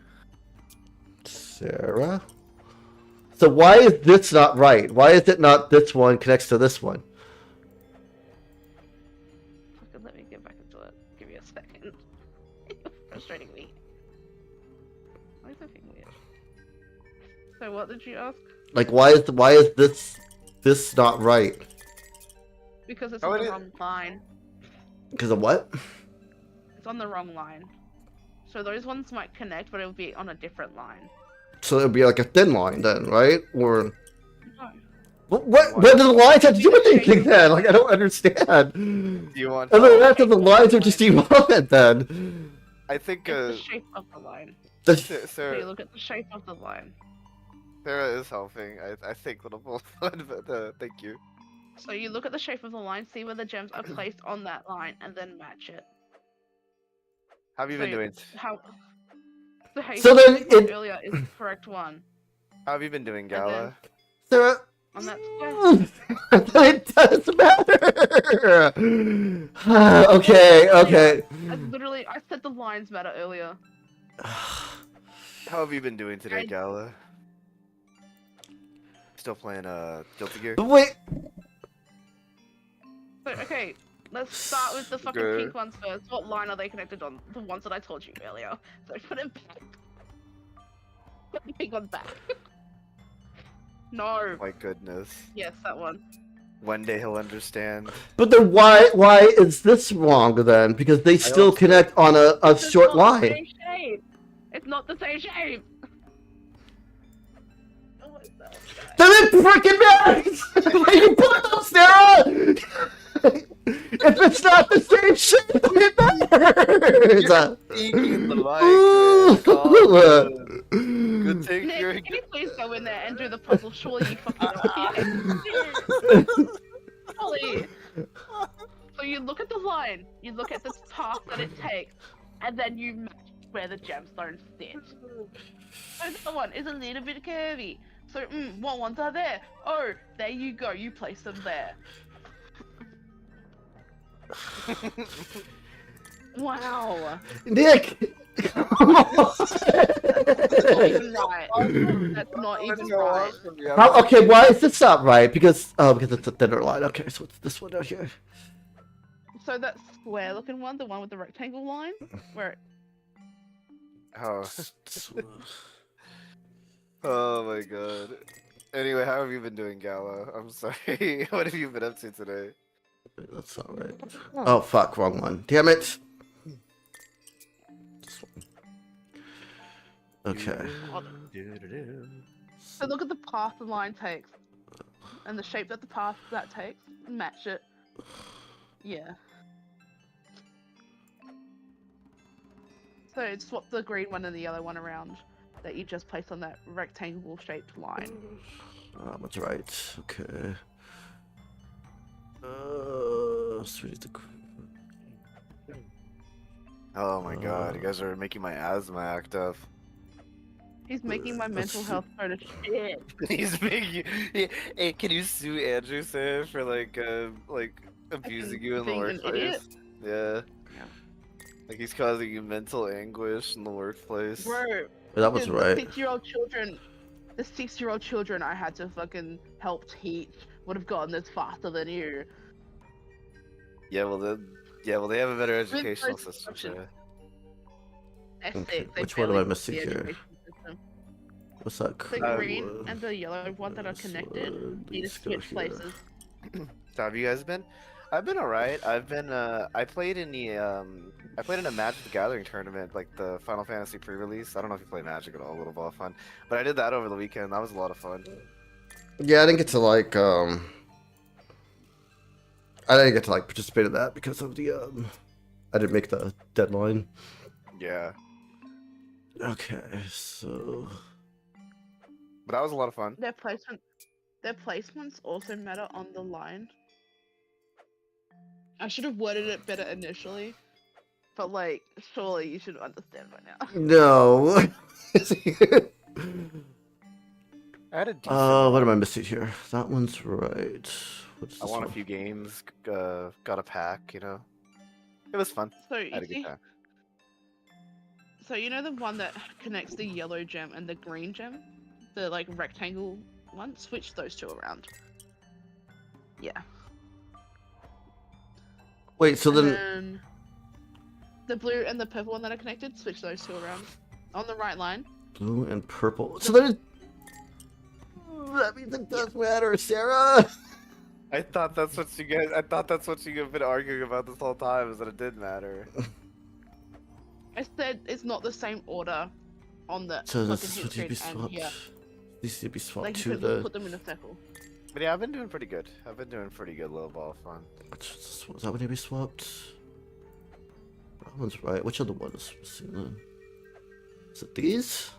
Sarah. So why is this not right? Why is it not this one connects to this one? Fucking let me get back into it. Give me a second. Frustrating me. Why is that thing weird? So what did you ask? Like why is this not right? Because it's Oh, on it the is. wrong line. Because of what? It's on the wrong line. So those ones might connect, but it'll be on a different line. So it'd be like a thin line then, right? Or No. what do the lines have to do with anything then? Like I don't understand. Do you want? And then help? after the lines are just irrelevant then. I think It's the shape of the line. The- So you Sarah, look at the shape of the line. Sarah is helping. I think little both, but thank you. So you look at the shape of the line, see where the gems are placed on that line, and then match it. How have you been So doing? How? The So then H it- earlier is the correct one. How have you been doing, then- Gala? Sarah. On that square. It doesn't matter. Okay, okay. I said the lines matter earlier. How have you been doing today, I- Gala? Still playing Guilty Gear? But wait. So, okay, let's start with the fucking Good. pink ones first. What line are they connected on? The ones that I told you earlier. So put it back. Put the pink ones back. No. My goodness. Yes, that one. One day he'll understand. But then why is this wrong then? Because they still also- connect on a It's short not the line. same shape. It's not the same shape. Oh, it's that guy. Then it freaking matters! Where you put them, Sarah! If it's not the same shape, then it matters! Speaking the mic, Ooh. man. Calm down. Good take. Nick, You're can you please go in there and do the puzzle? Surely you fucking Surely. So you look at the line, you look at the path that it takes, and then you match where the gemstones sit. So that one is a little bit curvy. So, what ones are there? Oh, there you go, you place them there. Wow. Nick! Come on! That's not even right. That's not even right. How, okay, why is this not right? Because it's a thinner line. Okay, so it's this one down here. So that square looking one, the one with the rectangle line, where Oh. Oh my god. Anyway, how have you been doing, Gala? I'm sorry. What have you been up to today? That's not right. Oh fuck, wrong one. Damn it. This one. Okay. so look at the path the line takes, and the shape that the path that takes, and match it. Yeah. So swap the green one and the yellow one around that you just placed on that rectangle shaped line. That's right. Okay. Sweet. Oh my god, you guys are making my asthma act up. He's making my mental health go to shit. He's making. Hey, can you sue Andrew, Sam, for like abusing you in the being an idiot? workplace? Yeah. Like he's causing you mental anguish in the workplace. Bro, That was the right. 6-year-old children I had to fucking help teach would have gotten this faster than you. Yeah, well they have a better With educational those system. options. Yeah. S6, Okay, they which one am I barely missing the here? education system. What's that? The green and the yellow one that are connected need to switch places. So have you guys been? I've been alright. I've been I played in a Magic the Gathering tournament, like the Final Fantasy pre-release. I don't know if you play Magic at all, a little bit of fun. But I did that over the weekend. That was a lot of fun. Yeah, I didn't get to like participate in that because of the I didn't make the deadline. Yeah. Okay, so But that was a lot of fun. Their placements also matter on the line. I should have worded it better initially, but like, surely you should understand by now. no. I had a decent What am I run. missing here? That one's right. What's this I won one? a few games, got a pack, you know. It was fun. So I you had a good see, time. so you know the one that connects the yellow gem and the green gem, the like rectangle one. Switch those two around. Yeah. Wait, so And then then the blue and the purple one that are connected. Switch those two around on the right line. blue and purple. So then that means it does matter, Sarah. I thought that's what you guys. I thought that's what you've been arguing about this whole time. Is that it did matter. I said it's not the same order on the So fucking this hit would be screen and swapped. here. These need to be swapped Like you to could the. put them in a circle. But yeah, I've been doing pretty good. I've been doing pretty good low ball fun. Is that what need to be swapped? That one's right. Which other one is missing then? Is it these?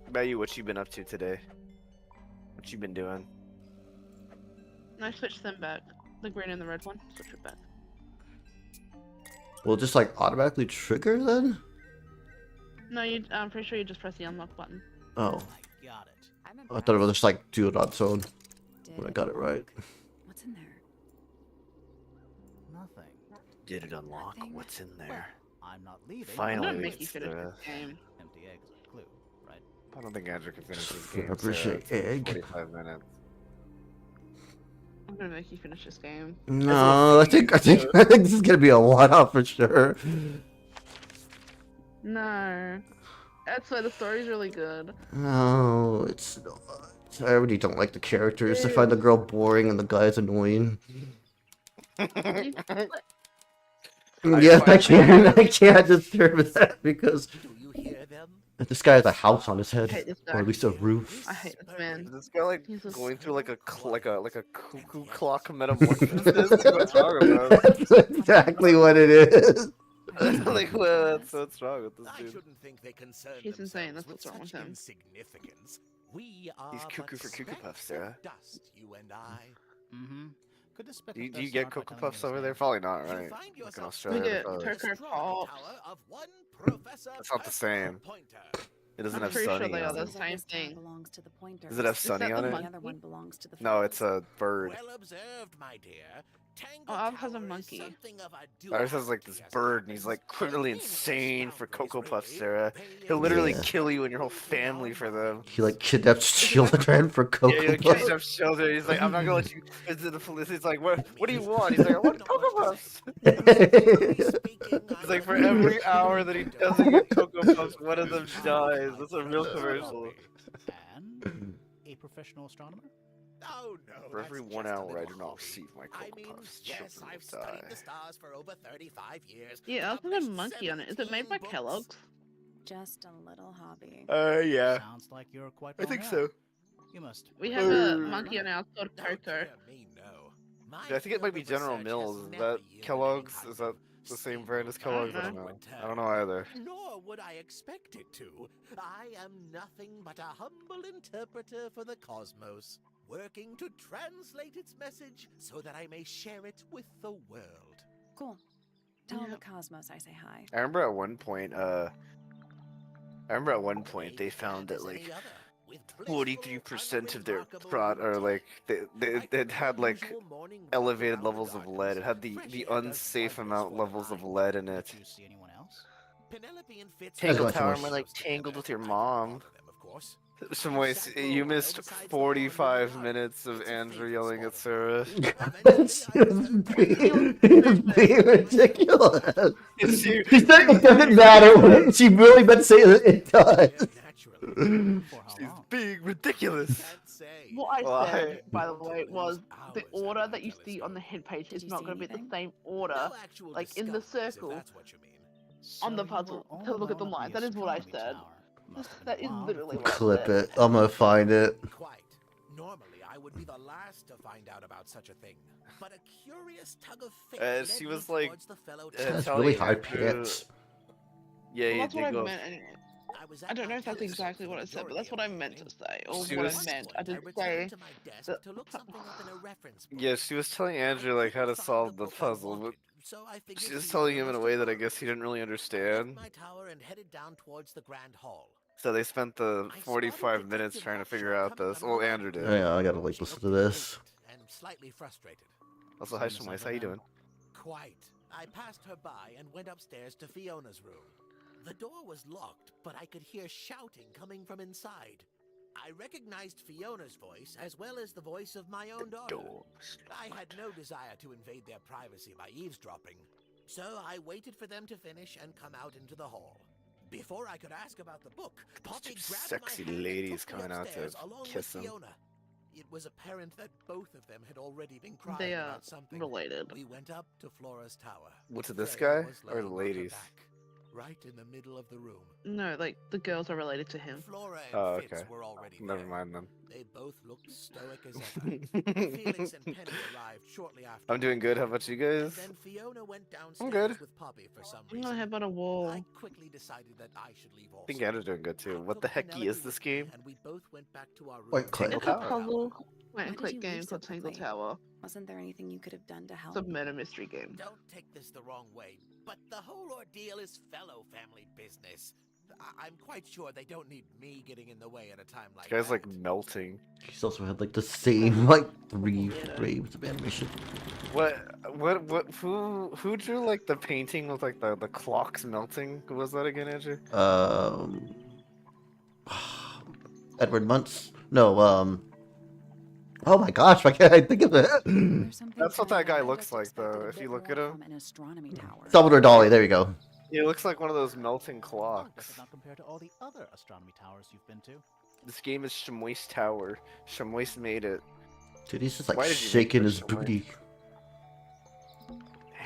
What about you? What you been up to today? What you been doing? No, switch them back. The green and the red one. Switch it back. Will it just like automatically trigger then? No, I'm pretty sure you just press the unlock button. Oh, I got it. I'm I thought it was just like do it on its own when I Did got it right. What's in there? Nothing. Did it unlock? Nothing. What's in Well, there? I'm not leaving. I'm Finally. gonna make you it's finish the- this game. Empty eggs are a clue, right? I don't think Andrew can finish this I game. appreciate Sarah. egg. 45 minutes. I'm gonna make you finish this game. No, I think this is gonna be a one-off for sure. No. That's why the story's really good. No, it's not. I already don't like the characters. I find the girl boring and the guy's annoying. Yeah, I can't disturb that because Do you hear them? this guy has a house on his I head, hate this or guy. at least a roof. I hate this man. Is this guy like He's a going through like a cuckoo clock metamorphosis? What's wrong with That's exactly what it is. him? Like what's wrong with this I dude? shouldn't think they concern He's insane, themselves that's what's wrong with such him. insignificance. We are He's cuckoo but for Cuckoo specks Puffs, of Sarah. Dust, you and I. Mm-hmm. Could the spit Do of you dust get start by Cocoa telling Puffs me over his there? name? Probably not, You right? find Like in yourself Australia. get probably Cocoa is. strong Pops. tower of one Professor That's not the Pepper same. Pointer. It doesn't I'm have pretty sure Sunny they are on the it. Seems like same this tower thing. belongs to the pointers. Does it have Is Sunny that on the it? The monkey? other one belongs to the No, it's Furs. a bird. Well observed, my dear. Tangle Oh, ours has a Tower is monkey. something of a Ours has like this duopoly, bird, and he's like criminally Famous insane for boundaries, Cocoa Puffs, really. Sarah. They He'll literally Yeah. kill you and your whole family for them. He like kidnaps children for Yeah, Cocoa you're Puffs. kidnap children. He's like, I'm not gonna let you visit the police. He's like, what do you want? He's like, I want Cocoa Puffs. He's like, for every hour that he doesn't get Cocoa Puffs, one of them dies. That's a real commercial. And a professional astronomer? Oh no. For every that's 1 just a hour I little do not hobby. receive my I Cocoa mean, Puffs, yes, children I've will studied die. the stars for over 35 years. Yeah, ours has a published monkey on it. Is it made by 17 Kellogg's? books. Just a little hobby. Yeah. Sounds like you're quite I well think read. so. You must. We have a Uh, monkey on ours called Don't Coco. hear me, no. My Yeah, I think it might be field of General research Mills. has Is never that yielded Kellogg's? any Is that kind the of same brand as stable Kellogg's? I don't know. know. I don't know either. Nor would I expect it to. I am nothing but a humble interpreter for the cosmos, working to translate its message so that I may share it with the world. Cool. Tell Yeah. the cosmos I say hi. I remember at one point, they found that like 43% of their prod or like they had like elevated levels of lead. It had the unsafe amount levels of lead in it. Did you see anyone else? Penelope and Fitz Tangle Tangle Tower, Tower. am I like tangled with your I mom? follow them, of course. Some ways you missed 45 minutes of Andrew yelling at Sarah. It's being ridiculous. She- She said it doesn't matter when she really meant to say that it does. Naturally. For how She's long? being ridiculous. Can't say. What I Why? said, by the way, was the Hours order at that you the see on the head page Did is you not see going to be the anything? same order No actual like, in the discoveries, if circle that's what you mean. on the So you were puzzle all to look at the alone lines. the That is what I astronomy said. tower. Must have That been is wild. literally what I Clip said. it. I'm gonna find it. Quite. Normally, I would be the last to find out about such a thing. But a curious tug of fate led she me was like, towards the fellow That's telling really high Andrew- pants. Yeah, Well, you that's what did I go. meant anyway. was I at don't know my if that's telescope exactly for what I the said, but majority that's what of I the meant to evening. say, or She what I was- meant. I did returned say to my desk that. to look something up in a reference book. Yeah, she was telling Andrew like how to solve the puzzle, but so I figured she was Fiona telling him in a must way have that I gone. guess he didn't really I left understand. my tower and headed down towards the grand hall. So they spent the I spotted 45 minutes Detective trying to figure Hawkshaw out coming this. on Well, her Andrew own. did. Yeah, I gotta like She listen looked to this. impatient and slightly frustrated. Also, hi, Seen this Shmois. ever How you then? doing? Quite. I passed her by and went upstairs to Fiona's room. The door was locked, but I could hear shouting coming from inside. I recognized Fiona's voice as well as the voice of my own daughter. I had no desire to invade their privacy by eavesdropping, so I waited for them to finish and come out into the hall. Before I could ask about the book, Poppy Two grabbed sexy my hand ladies and took me coming out to upstairs along kiss with him. Fiona. It was apparent that both of them had already been crying They are about something. related. We went up to Flora's tower. What's it, this Freya guy was or the laying on her ladies? back, right in the middle of the room. No, like the girls are related to him. Flora and Oh, Fitz okay. were already Never there. mind then. They both looked stoic as ever. Felix and Penny arrived shortly after. I'm doing good. How about you And guys? then Fiona went downstairs good. with Poppy for some I'm reason. gonna headbutt a wall. I quickly decided that I should leave also. I think Andrew's doing good too. I What the took hecky Penelope is this with me, game? And we both went back to our room. Wait, click. It's a Tower. puzzle point Why and did click you game leave called so Tangle quickly? Tower. Wasn't there anything you could have done to help? It's a murder mystery game. Don't take this the wrong way, but the whole ordeal is fellow family business. I'm quite sure they don't need me getting in the way at a time like This guy's that. like melting. He's also had like the same like 3 Yeah. frames of animation. Who drew like the painting with like the clocks melting? Who was that again, Andrew? Edward Muntz. No, oh my gosh, why can't I think of it? There's something That's what that telling me guy I looks just like, expected though, a if bit you look more at him. from an astronomy tower. Salvador Dali, there you go. He looks like one of those melting Well, clocks. does it not compare to all the other astronomy towers you've been to? This game is Shmois Tower. Shmois made it. Dude, he's just like Why did you make shaking this his so much? booty.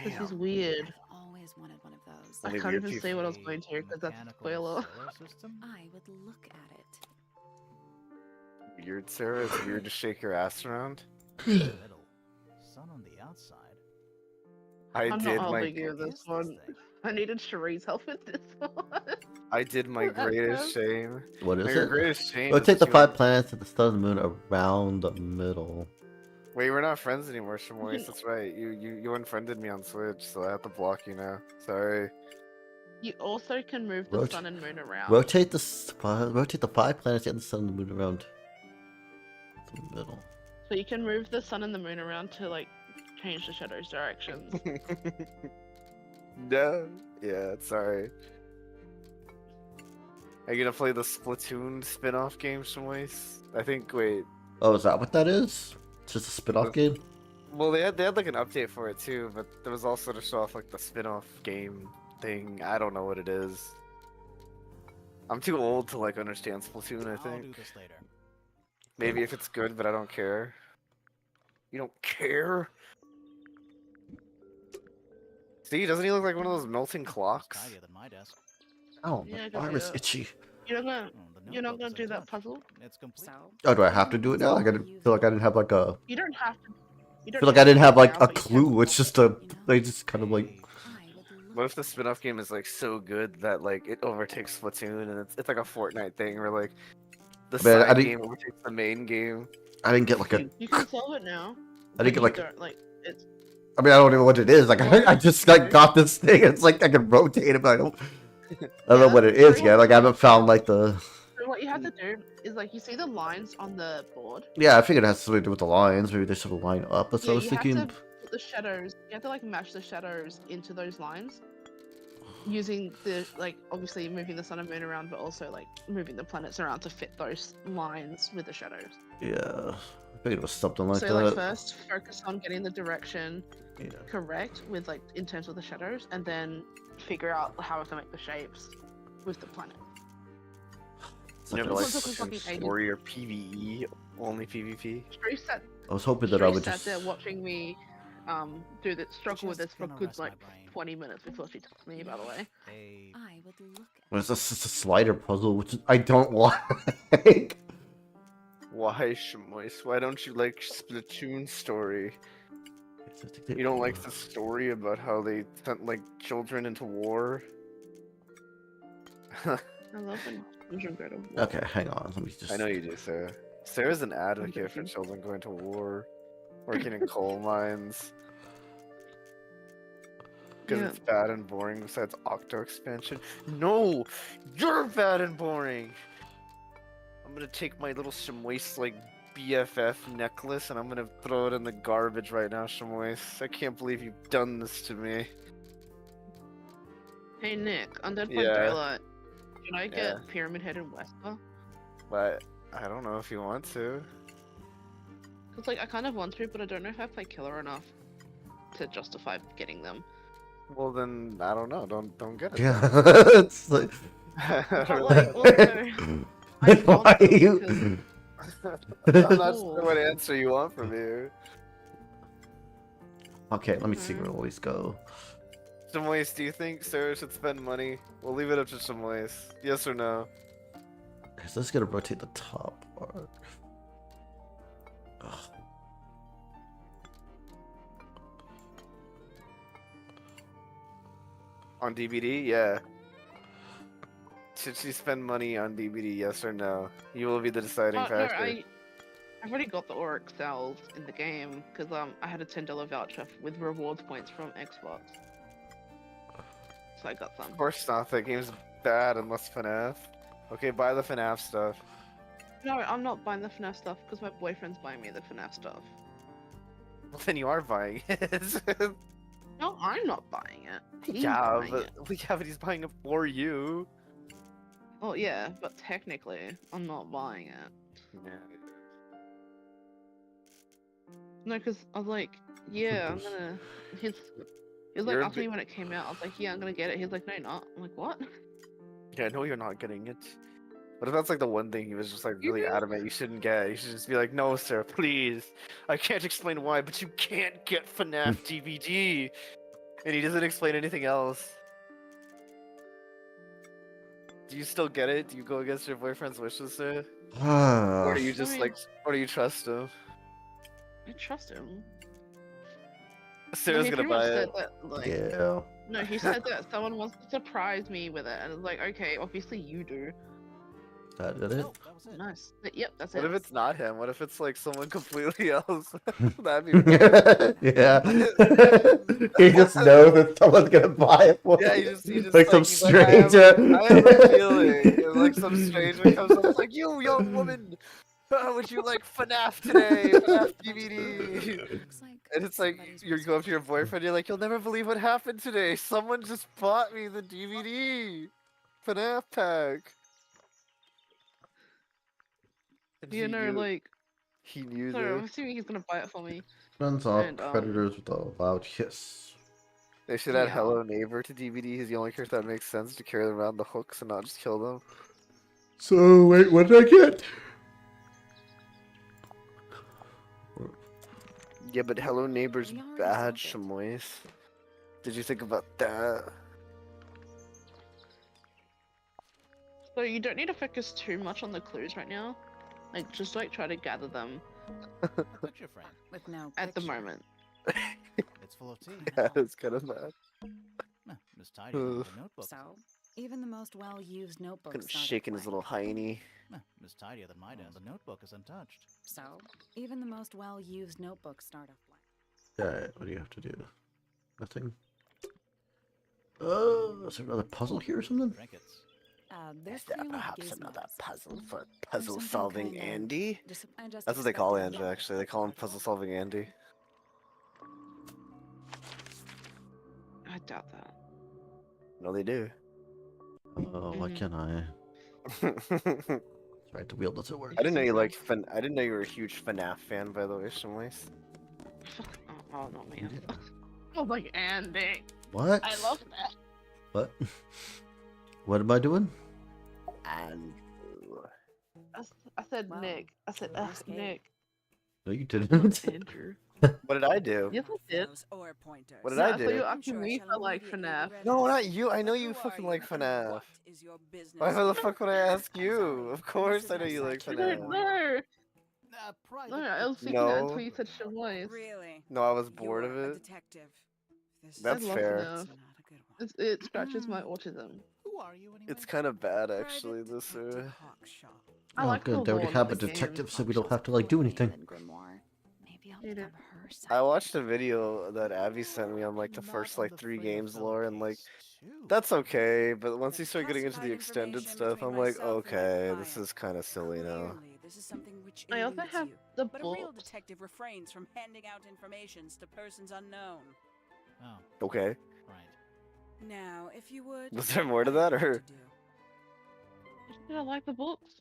This is Damn. weird. I've always wanted one of those. I Only can't weird even people- say what I was going to because that's a Mechanical spoiler. solar system? I would look at it. Weird, Sarah. It's weird to shake your ass around. Middle. Sun on the outside. I I'm did not my helping you with What this is one. thing? I needed Cherie's help with this one. I did my That greatest sounds- shame. What is My it? greatest shame. Rotate is the to- 5 planets and the sun and moon around the middle. Wait, we're not friends anymore, Shmois. That's right. You unfriended me on Switch, so I have to block you now. Sorry. You also can move the Rot- sun and moon around. Rotate the 5 planets and the sun and the moon around the middle. So you can move the sun and the moon around to like change the shadow's directions. No. Yeah, sorry. Are you gonna play the Splatoon spin-off game, Shmois? I think. Wait. Oh, is that what that is? It's just a spin-off game? Well, they had like an update for it too, but there was also to show off like the spin-off game thing. I don't know what it is. I'm too old to like understand Splatoon. I I'll think do this later. maybe if it's good, but I don't care. You don't care? See, doesn't he look like one of those melting It's clocks? tidier than my desk. Oh, Yeah, I my can arm see is that. itchy. You're not gonna, Oh, the you're not notebook gonna is do that untouched. puzzle. It's complete. So, Oh, do I have to do it now? I didn't feel like I didn't have like a. You don't have to. You I don't feel like I didn't to have do it like now, a but you can. clue. It's just a. They just kind of like. Hey, I would look What if the spin-off game is like so good that like it overtakes Splatoon and it's like a Fortnite thing where like the Man, I side didn't- game overtakes the main game? I didn't get like a. You can solve it now. I didn't get but like. you don't, like it's. I mean, I don't know what it is. Like, I just like got this thing. It's like I can rotate it, but I don't. I don't know what it is yet. Like, I haven't found like the. So what you have to do is like you see the lines on the board. Yeah, I figured it has something to do with the lines. Maybe they should line up. That's what I was you thinking. have to put the shadows. You have to like match the shadows into those lines. Using the like obviously moving the sun and moon around, but also like moving the planets around to fit those lines with the shadows. Yeah, I figured it was something like so that. like first focus on getting the direction Yeah. correct with like in terms of the shadows, and then figure out how to make the shapes with the planet. Such Never a- like This one took fucking ages. story or PVE, only PvP. Shree sat, I was hoping that I Shree would sat just. there watching me do the struggle with this Just for a gonna good rest my like brain. 20 minutes before she told me. By the way, Hey, I would look at Well, it's just a slider puzzle, which I don't like. Why, Shmois? Why don't you like Splatoon story? You don't like the story about how they sent like children into war? I love when children go to war. Okay, hang on. Let me just. I know you do, Sarah. Sarah's an advocate for children going to war, working in coal mines. Because Yeah. it's bad and boring besides Octo expansion. No! You're bad and boring! I'm gonna take my little Chamois like BFF necklace and I'm gonna throw it in the garbage right now, Chamois. I can't believe you've done this to me. Hey Nick, on Dead Yeah. Daylight, should I get Yeah. Pyramid Head and Wesker? But I don't know if you want to. Cause like I kind of want to, but I don't know if I play killer enough to justify getting them. Well then, I don't know. Don't get it. Yeah, it's like. But like, also, I want Why them you? because I'm not sure what answer you want from you. Okay, let me see where all these go. Chamois, do you think Sarah should spend money? We'll leave it up to Chamois. Yes or no? Is this gonna rotate the top part? Ugh. On DVD? Yeah. Should she spend money on DVD? Yes or no? You will be the deciding no, factor. I've already got the Auric cells in the game because I had a $10 voucher with rewards points from Xbox, so I got some. Of course not. That game's bad unless FNAF. Okay, buy the FNAF stuff. No, I'm not buying the FNAF stuff because my boyfriend's buying me the FNAF stuff. Well, then you are buying it. No, I'm not buying it. He's yeah, buying it. but he's buying it for you. Well, yeah, but technically, I'm not buying it. Yeah. No, because I was like, yeah, I'm gonna. He was like, You're a asking me when it came out. I was like, yeah, I'm gonna get it. He's like, no, you're not. I'm like, what? Yeah, no, you're not getting it. What if that's like the one thing he was just like really adamant you shouldn't get? You should just be like, no, sir, please. I can't explain why, but you can't get FNAF DVD. And he doesn't explain anything else. Do you still get it? Do you go against your boyfriend's wishes, sir? Or do you just I mean- like, or do you trust him? I trust him. Sarah's he gonna pretty much buy it. said that, like, Yeah. no, he said that someone wants to surprise me with it, and it's like, okay, obviously you do. That did it? Nope, that was it. Nice. Yep, that's What it. if it's not him? What if it's like someone completely else? That'd be weird. Yeah. He just knows that someone's gonna buy it for Yeah, him. he just Like some he's like, I have stranger. a feeling. And, like some stranger comes up, it's like, you young woman, would you like FNAF today? FNAF DVD. Looks like And it's like somebody's you go up to your boyfriend, you're like, you'll never believe what happened today. Someone just bought me the DVD FNAF pack. And You he know, knew- like, he knew sorry, I'm this. assuming he's gonna buy it for me. Runs off And, predators with a loud hiss. They should add Yeah. Hello Neighbor to DVD. He's the only character that makes sense to carry around the hooks and not just kill them. So wait, what did I get? Yeah, but Hello Neighbor's We already bad, solved Chamois. Did you think about that? So you don't need to focus too much on the clues right now. Like, just like try to gather them Picture frame. with no at the picture. moment. It's full of tea. Yeah, it's kind of bad. Miss Tidy with a notebook. So, even the most well-used notebooks Kind of start a shaking his flame. little hiney. Miss Tidier than mine is. The notebook is untouched. So, even the most well-used notebooks start a flame. Alright, what do you have to do? Nothing? Is there another puzzle here or something? Trinkets. There's Is there three little perhaps another gizmos. puzzle for There's puzzle something solving kinda Andy? I just That's what they call expected Andrew, actually. They call him puzzle solving Andy. I doubt that. No, they do. Oh, why Mhm. can't I? I That's right, the wheel doesn't work. didn't know you liked I didn't know you were a huge FNAF fan, by the way, Chamois. Oh, not me. I was like, Andy. What? I love that. What? What am I doing? And I said Wow. Nick. I said, Where's Gabe? Nick. No, you didn't. Andrew. what did I do? Yes, I did. Or pointers. What did No, I I thought do? you were I'm asking sure I me shall for like immediately FNAF. regret No, it. not you. I know you Who fucking are like you and FNAF. what is your business? Why the fuck would I ask I'm you? sorry. Of course This I is know you my like side. I don't FNAF. know. Private. No, I was thinking that No. until you said Chamois. Really? No, I was bored of You're a it. detective. This That's is fair. enough. not a good one. It scratches my autism. Who Who are you anyway? It's kind of bad actually. Private This Detective Hawkshaw. I Oh, like good. the They already lore have a of the game. detective, so we don't Hawkshaw's have to like do cool anything. name and grimoire. Maybe I'll You become know. her I sidekick. watched a video that Abby sent me on like the Not first on like the 3 Freya games Fell lore, and like case, too. that's okay. But once you That's start getting into the classified extended information stuff, between I'm like, myself and my okay, this client. is kind of silly now. Clearly, this is something which I also eludes have you. the But a real books. detective refrains from handing out informations to persons unknown. Oh, Okay. right. Now, if you would, Was there more to I that, have work or? to do. I like the books.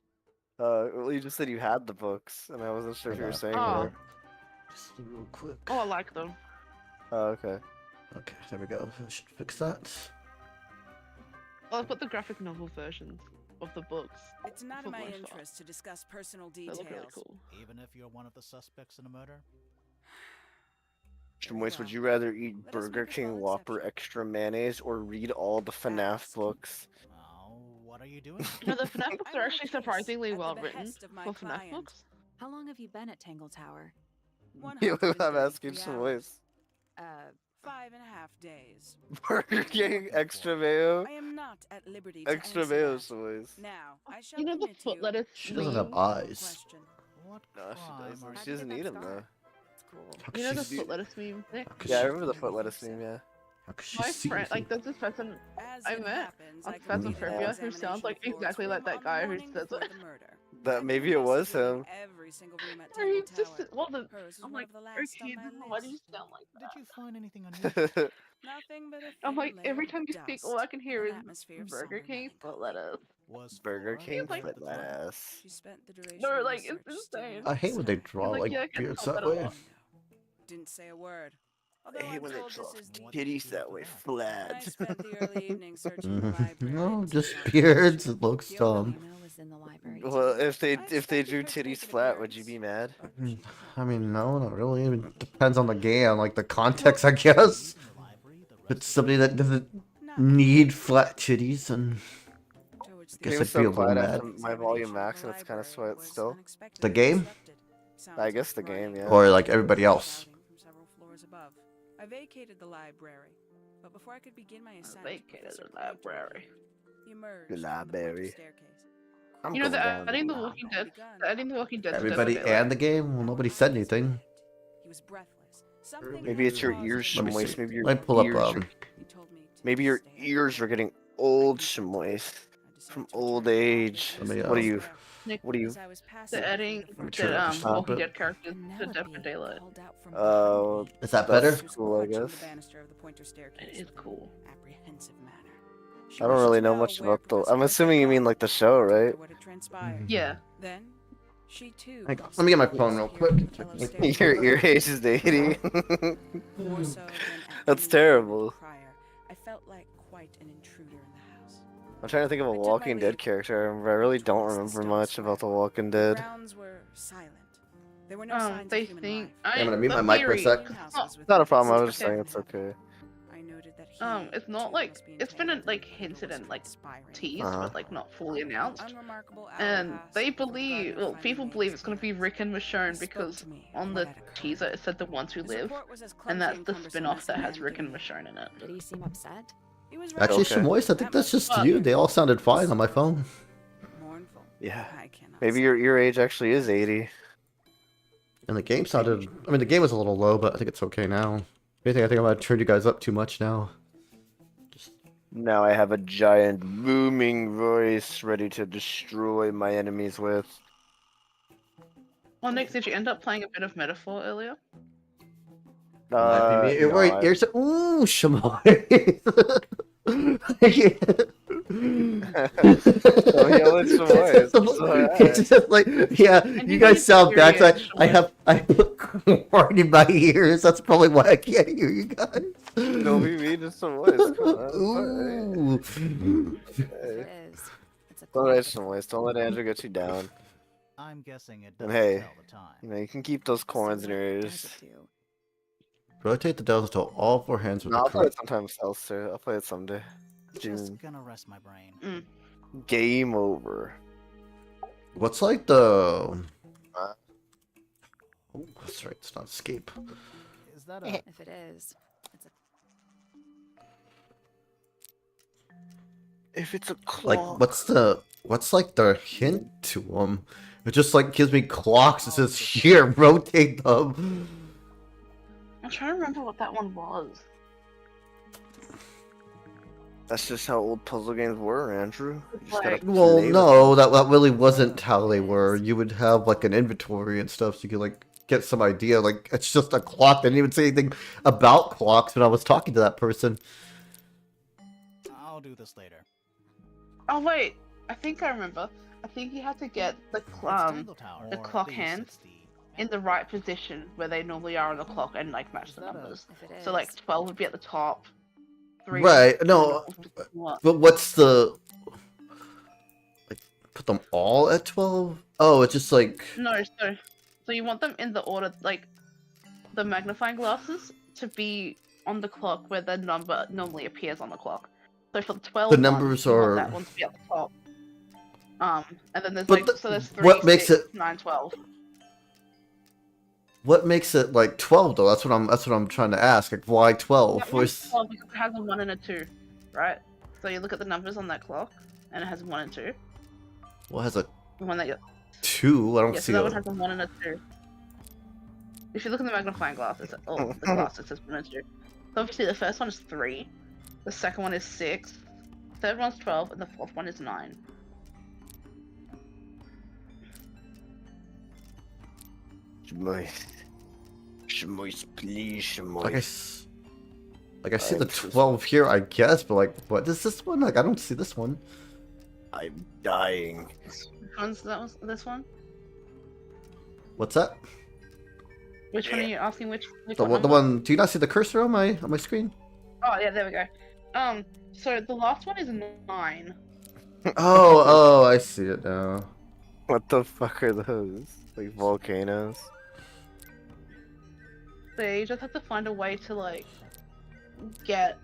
Well, you just said you had the books, and I wasn't sure if you were saying Oh. more. Just real quick. Oh, I like them. Oh, okay. Okay, there we go. I should fix that. Well, I put the graphic novel versions of the books. It's not For in my the most part. interest to discuss personal They details. look really cool. Even if you're one of the suspects in a murder? Moist, would Well, you rather eat let us Burger make a King small Whopper exception. extra mayonnaise or read all the FNAF Ask. books? Oh, what are you doing? No, the FNAF books I'm are on a actually case surprisingly at the well written behest of my for FNAF client. books. How long have you been at Tangle Tower? You 133 I'm asking hours. Moist. 5.5 days. Burger King extra mayo? I am not at liberty to Extra answer mayo, that. Moist. Now, I shall You know the commit foot you lettuce She doesn't have meme? eyes. question. What No, crime she are doesn't. you She doesn't How'd need you them get that though. scar? It's cool. How could You know she the see? foot lettuce meme? Nick? How could Yeah, I she, remember the You foot think lettuce so? meme. Yeah. how could she My see? friend, like, there's this person As I it met happens, on I completed Phasmophobia an who sounds like examination of exactly Flora's like that room on guy the who morning says before it. the murder. That I've maybe been it was investigating him. every single room at Or Tangle he's just Tower. well, the Hers was I'm one like, of the very last on cute. my Why do you list. sound like Did that? you find anything unusual? Nothing but a I'm thin like, layer every of time you speak, all dust I can hear and is an atmosphere of Burger somber King foot melancholy. lettuce. Was Burger Flora King there like- at foot the time? lettuce. She spent the duration No, of like, the it's search insane. studying I hate when they outside. draw He's like, like yeah, I can beards tell that better way. off. Didn't say a word. I Although hate I'm when they told draw this is the What did you titties do that after way that? I flat. spent the early evening searching the library. No, to just see all the beards. information. It looks The only dumb. email was in the library Well, too. if they I drew expected her to make titties an flat, would you be appearance, mad? but she did I not. mean, no, not really. It depends on the game, like the context, I guess. In the library the If rest it's of the somebody that doesn't Not need flat titties, and to which the guess It was I'd be so a little quiet mad. after my volume max, and it's kind of sweat still. The game? I guess the game, yeah. Or like everybody else. From several floors above. I vacated the library, but before I could begin my ascent, vacated Professor the Pointer library. appeared. He emerged The from the pointer library. staircase. I'm You know, going they're down. adding the now. Walking Dead. They're adding the Walking Dead to Everybody Dead by and the game? Well, nobody said anything. He was breathless. Something Maybe had it's your caused ears, Let him me to Shamois. see. Maybe your Let me pull up, ears. He told me to Maybe your stay out of ears the are way. getting I old, considered Shamois. I decided From to old return to age. the Let me, What are you? Nick, What are you? As I was passing they're adding through the I'm first sure the I can floor, stop Walking it. Dead characters to Penelope Dead by Daylight. called out from Oh, behind me. Is that that's better? She was cool, I clutching guess. the banister of the pointer staircase It is with an cool. apprehensive manner. She I don't wished really to know much where about the. Professor I'm Pointer assuming you had mean gone, like the show, after right? what had transpired. Yeah. Then she too. Hang on, let me get my suddenly phone real disappeared quick. from the fellow staircase. Your age is dating. More so than at That's any terrible. moment prior, I felt like quite an intruder in the house. I'm trying to think of a I took my Walking Dead leave. character I remember. I really don't Towards the remember stone much square. about The Walking The Dead. grounds were silent. There were no signs They of human think life. I'm gonna mute the my mic for a theory- sec. Greenhouse Oh, was Not a within problem. I was just Okay. saying it's okay. I noted that he, It's not too, like must be it's been entangled like in hinted whatever and was like transpiring. teased, Uh-huh. but like not fully announced. Unremarkable hour And passed they before the believe, gardener well, finally people made believe his it's gonna be appearance. Rick and He Michonne spoke because to me on of the what had occurred. teaser it said The Ones Who His Live, report was as and clumsy that's and the cumbersome spin-off as that a has man Rick and could make Michonne in it. Did he seem upset? He was Actually, Okay. Shamois, I think that's just you. They all sounded fine on my phone. Mournful. Yeah. I cannot Maybe say. your age actually is 80. And the game sounded... I mean, the game was a little low, but I think it's okay now. If anything, I think I'm gonna turn you guys up too much now. Now I have a giant booming voice ready to destroy my enemies with. Well, Nick, did you end up playing a bit of Metaphor earlier? Might be me. No, Right, I- here's a... Ooh, Shamois! Oh, yell at Shamois. It's alright. It's just like, yeah, And you you guys need sound to bad. 'cause hear I put corn in my ears. That's probably why I can't hear you guys. Don't be mean to Shamois. Come on. Ooh. If Hey. it is, it's a Don't cool let Shamois. Don't let Andrew get you down. I'm guessing it And doesn't hey, tell the time. You know, you can keep those corns in your What ears. does it do? Rotate the dials until all four hands with No, the I'll play it correct... sometimes else, sir. I'll play it someday. Just June. gonna rest my brain. Game over. What's like the... Huh? Oh, that's right, it's not escape. Is that a... If it is, it's a If it's a Like, clock. what's like the hint to them? It just like gives me clocks. It says here, rotate them. I'm trying to remember what that one was. That's just how old puzzle games were, Andrew. You just gotta Well, play with no, them. that really wasn't how they were. You would have like an inventory and stuff, so you could like get some idea. Like, it's just a clock. They didn't even say anything about clocks when I was talking to that person. I'll do this later. Oh wait, I think I remember. I think you have to get the It's Tangle Tower, the or at clock least hands it's the in the right position where they normally are on the clock and like match the numbers. If it So like is. 12 would be at the top. 3 Right, would be no, what? but what's the like? Put them all at 12? Oh, it's just like No, so you want them in the order, like the magnifying glasses to be on the clock where the number normally appears on the clock. So for the 12 the one, numbers you want are. that one to be at the top. And then there's But like so there's 3, what makes 6, it? 9, 12. What makes it like 12 though? That's what I'm trying to ask. Like, why 12? That one's 12 because it has a 1 and a 2, right? So you look at the numbers on that clock, and it has a 1 and 2. What has a The one that you 2? I don't yeah, so see that a. one has a 1 and a 2. If you look in the magnifying glass, it's the glass it says 1 and 2. So obviously the first one is 3, the second one is 6, the third one's 12, and the fourth one is 9. Like I see the 12 here, I guess, but like, what is this one? Like, I don't see this one. I'm dying. Which one's this one? What's that? Which one are you asking? Which The one? one. Do you not see the cursor on my screen? Oh yeah, there we go. So the last one is 9. Oh, I see it now. What the fuck are those? Like volcanoes? So you just have to find a way to like get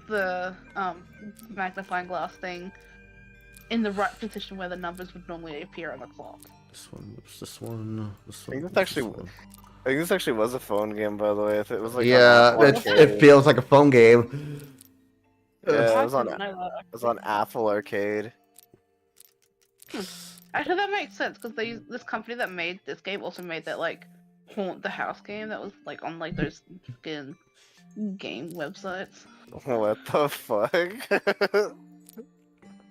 the magnifying glass thing in the right position where the numbers would normally appear on the clock. This one. What's this one? This I think one. this actually, I think this actually was a phone game, by the way. It was like Yeah, on Apple it Arcade. feels like a phone game. Yeah, I it was on didn't know that. it was on Apple Arcade. Actually, that makes sense because this company that made this game also made that like haunt the house game that was like on like those fucking game websites. What the fuck?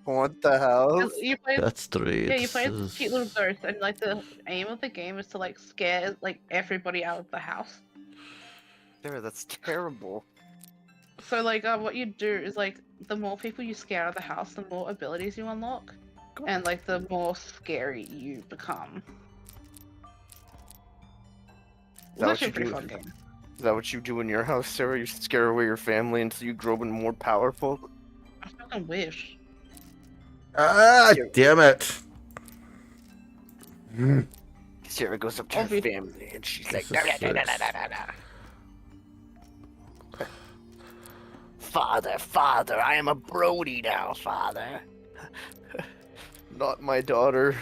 What the hell? 'Cause you play, That's 3. yeah, you play as a cute little ghost, and like the aim of the game is to like scare like everybody out of the house. There, that's terrible. So like what you do is like the more people you scare out of the house, the more abilities you unlock, and like the more scary you become. It's That what actually a you pretty do? fun game. Is that what you do in your house, Sarah? You scare away your family until you grow in more powerful? I fucking wish. Ah, damn it. Sarah goes up to her Obvi- family and she's like, This is Father, I am a Brody now, Father. Not my daughter.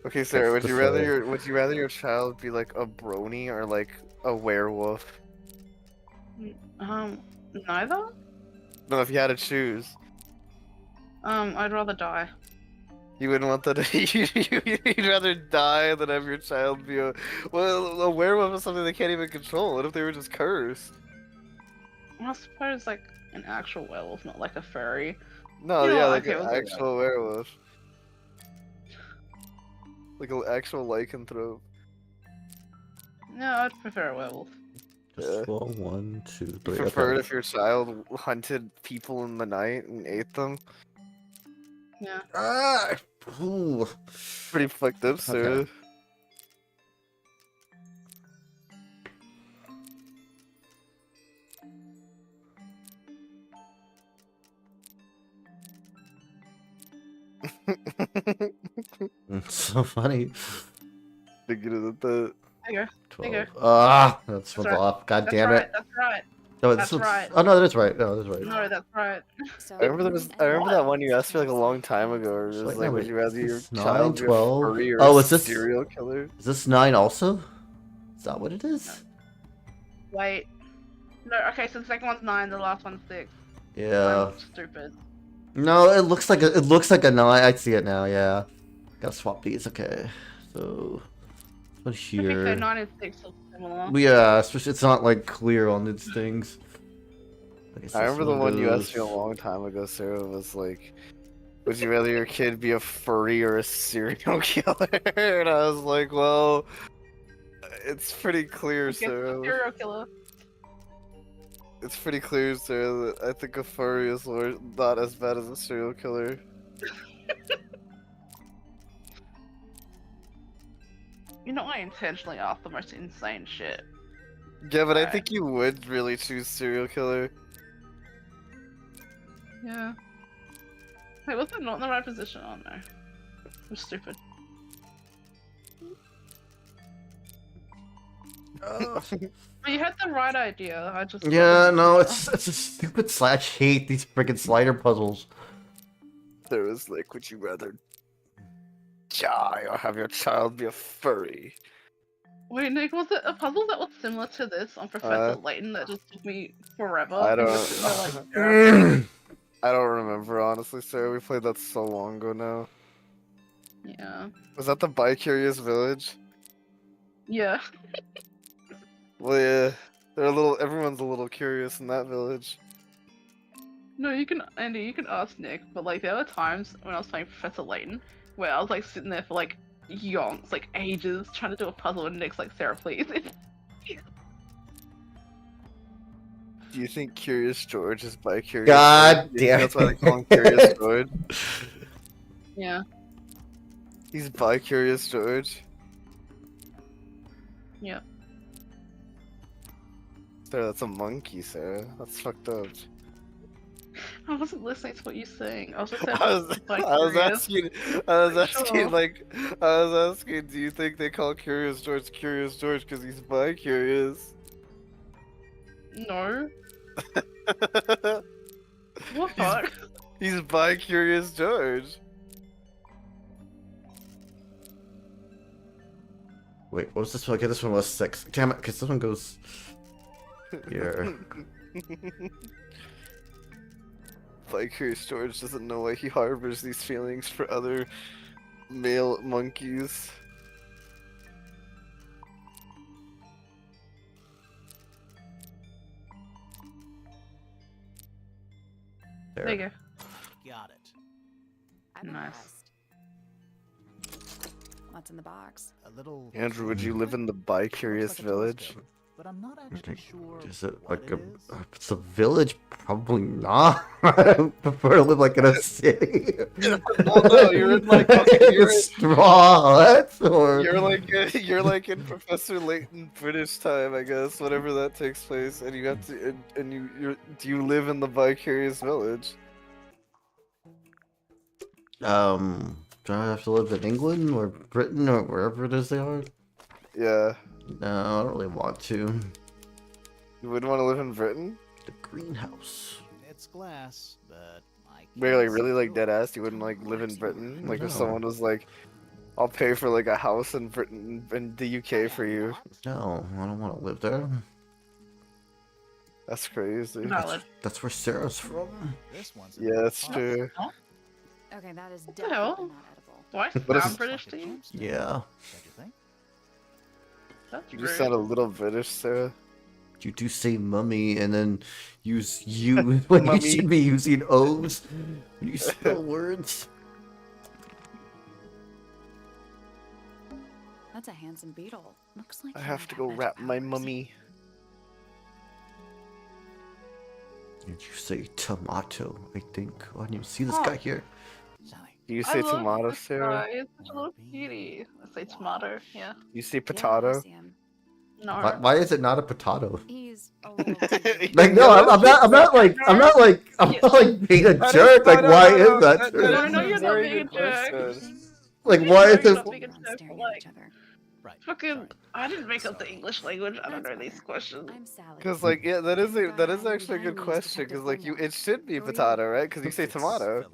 Okay, Sarah, That's would you the rather fight. would you rather your child be like a brony or like a werewolf? Neither. No, if you had to choose, I'd rather die. you wouldn't want that. You'd rather die than have your child be a. Well, a werewolf is something they can't even control. What if they were just cursed? I suppose like an actual werewolf, not like a furry. No, You know yeah, what, like okay, an we'll do that. actual werewolf. Like an actual lycanthrope. No, I'd prefer a werewolf. Just roll 1, 2, 3. Preferred Okay. if your child hunted people in the night and ate them. Yeah. Ah, ooh. Pretty fucked up, Sarah. Okay. It's so funny. Thinking of the. There you go. There you 12. Ah, that's right. off. God That's damn right. it. That's right. No, this That's one's. right. Oh no, that's right. No, that's right. No, that's right. So, I remember I remember that one you asked me like a long time ago. It was Wait, like, no, would wait, you rather your it's 9, child be a 12? furry or Oh, a is this- serial killer? Is this 9 also? Is that what it is? Wait. No, okay, so the second one's 9, the last one's 6. Yeah. I'm stupid. No, it looks like a 9. I see it now. Yeah. Gotta swap these. Okay. So, what I think so, here? 9 and 6 are similar. Yeah, especially it's not like clear on these things. Okay, so I this remember the one you asked me a goes- long time ago, Sarah, was like, would you rather your kid be a furry or a serial killer? And I was like, well, it's pretty clear, I guess Sarah. serial killer. It's pretty clear, Sarah, that I think a furry is not as bad as a serial killer. You know, I intentionally asked the most insane shit. Yeah, but I Alright. think you would really choose serial killer. Yeah. Wait, was that not in the right position? Oh no. I'm stupid. But you had the right idea, I just... Yeah, no, it's a stupid slash hate these freaking slider puzzles. There was like, would you rather die or have your child be a furry? Wait, Nick, was it a puzzle that was similar to this on Professor Layton that just took me forever? I And you were don't- sitting there like, I don't remember, honestly, Sarah. We played that so long ago now. yeah. Was that the Bi-Curious Village? Yeah. Well, yeah. They're a little. Everyone's a little curious in that village. No, you can, Andy, you can ask Nick, but like there were times when I was playing Professor Layton where I was like sitting there for like yonks, like ages, trying to do a puzzle, and Nick's like, Sarah, please. Do you think Curious George is Bi-Curious? God Do you think damn that's why they call him Curious George. Yeah. He's Bi-Curious George. Yeah. Sarah, that's a monkey, Sarah. That's fucked up. I wasn't listening to what you're saying. I was just saying, I was asking, do you think they call Curious George because he's bi-curious? No. What fuck? He's bi-curious George. Wait, what was this one? Okay, this one was 6. Damn it, because this one goes here. Bi-curious George doesn't know why he harbors these feelings for other male monkeys. There you go. Got it. I'm Nice. impressed. What's in the box? A little. Andrew, would you live in the bi-curious Looks like a village? telescope, but I'm not actually sure. Is it what like it a... is. If it's a village, probably not. I prefer to live like in a city. Well, no, you're in like a straw hut, or... you're like in Professor Layton British time, I guess, whenever that takes place, and you have to do you live in the bi-curious village? Do I have to live in England or Britain or wherever it is they are? Yeah. No, I don't really want to. You wouldn't want to live in Britain? The greenhouse. It's glass, but I Wait, like can't really see like through dead it. ass, you wouldn't like live in Britain? Like if No. someone was like, I'll pay for like a house in Britain in the UK for you. No, I don't want to live there. That's crazy. Valid. That's where Sarah's from. This one's Yeah, that's Oh, true. Okay, that is the definitely hell? not edible. Do I What is- sound British to you? gemstone, Yeah. don't you think? That's You rude. sound a little British, Sarah. You do say mummy and then use you when you Mummy. should be using O's when you spell words. That's a handsome beetle. Looks like I you have might to go magic wrap my powers. mummy. Did you say tomato? I think. Oh, I didn't even see this Oh. guy here. Sally. Do you I say love tomato, this Sarah? guy. He's such a little cutie. I say tomato, yeah. You say Yeah, I potato? see him. No. Why is it not a potato? He's a little. Like no, I'm not like being a jerk. Like why is that? No, true? no, you're not Very being a good jerk. question. Like You're why is very it? not being a jerk, Staring but, at like, each other. Right. fucking, sorry. I didn't make up the So- English language. I don't That's know these fine. questions. I'm Sally. Cause like yeah, that is actually a good Behind me is question. Cause Detective like you, Gilmore. it should be Who are you? potato, right? Cause you say tomato.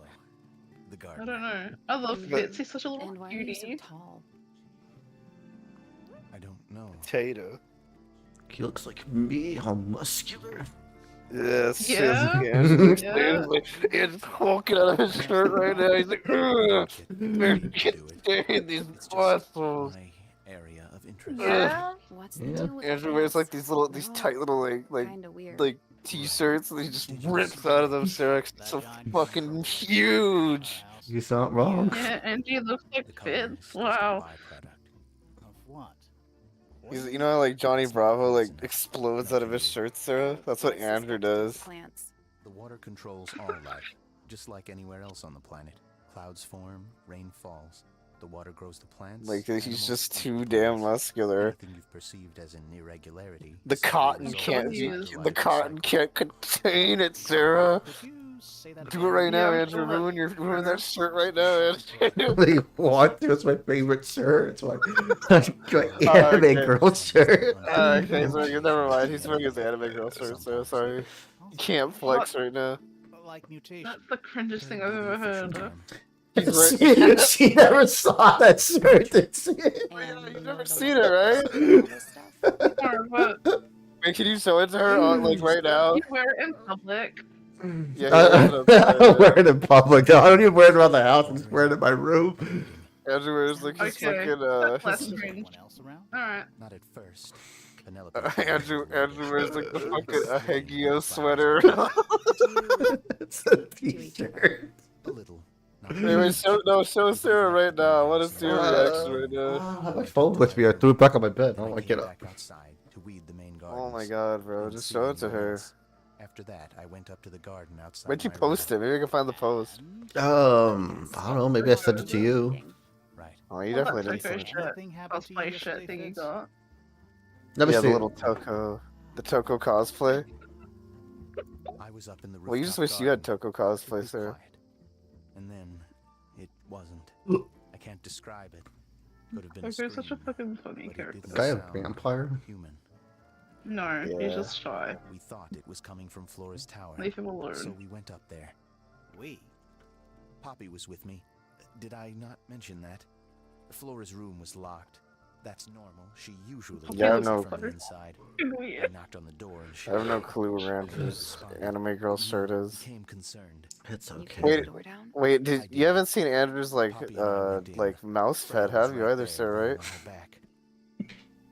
I don't know. I love But- Fitz. He's such a little And why are you so cutie. tall? I don't know. Potato. He looks like me, all muscular. Yes. Yeah? Yes. Yeah. It's hulking out of his shirt right now. He's like, ugh. Get I paid to can't do it. stand these It's just muscles. my area of interest. Yeah. What's the Yeah. deal with Andrew wears like pants? these They're tight little kinda weird. like t-shirts and he just rips out of them, Sarah. It's so fucking huge. He's not wrong. Yeah, Angie looks like The coloring Fitz. is just a Wow. byproduct. Of what? You know how like Johnny Bravo like explodes out of his shirt, Sarah? That's what What's Andrew suspected with does. Plants. The water controls all life, just like anywhere else on the planet. Clouds form, rain falls. The water grows the plants. Like animals he's just eat too the damn plants. muscular. Anything you've perceived as an irregularity. The is the cotton result can't of be- a the psychological cotton cycle. can't contain it, Sarah. Could you say that Do it again? right now, Yeah, I'm Andrew. sure Ruin that shirt right now, Andrew. They want to. It's my favorite shirt. It's my anime okay. girl shirt. Okay, so never mind. He's wearing his anime girl shirt, so sorry. You can't flex right now. Like mutation. That's the cringest thing I've ever heard. He's wearing. She never saw that shirt, did she? You've never seen it, right? But Wait, can you show it to her on like right now? you wear it in public. Yeah, I he don't wear it in public. though. I don't even wear it around the house. I'm just wearing it in my room. Andrew wears like his Okay, fucking that's less his, cringe. Anyone else around? Alright. Not at first. Penelope. Andrew wears like the fucking Ahegio sweater. It's a t-shirt. A little. Anyway, show Sarah right now. I want to see her reaction right now. I have my phone with me. I threw it back on my bed. I don't want to get up. Back outside to weed the main Oh my gardens. god, bro! Didn't Just see show it to anyone her. else. After that, I went up to the garden outside. Where'd you my post it? room. Maybe I can find the post. I don't know. Maybe I sent it to you. Right. Oh, you Oh, definitely that's didn't send okay, it. sure. Anything happened to you Cosplay shit yesterday, thing you Fitz? got. Let me Yeah, see. the little Toko cosplay. I was up in the Well, you just rooftop wish you had garden. Toko It cosplay, was Sarah. quiet. And then it wasn't. I can't describe it. Could have been a Okay, such a scream, fucking funny but it character. didn't Guy a sound vampire? Human. No, Yeah. he's just shy. We thought it was coming from Flora's tower. Leave him So alone. we went up there. We. Poppy was with me. Did I not mention that? Flora's room was locked. That's normal. She usually Yeah, I locks it know. from the inside. I Weird. knocked on the door and she I have no clue where Andrew's anime girl shirt is. became concerned. It's You okay. kicked Wait. the door down? Wait, I you haven't seen Andrew's Poppy and I went in. like mouse Freya pad, was have you right either, there, Sarah? laying Right? on her back.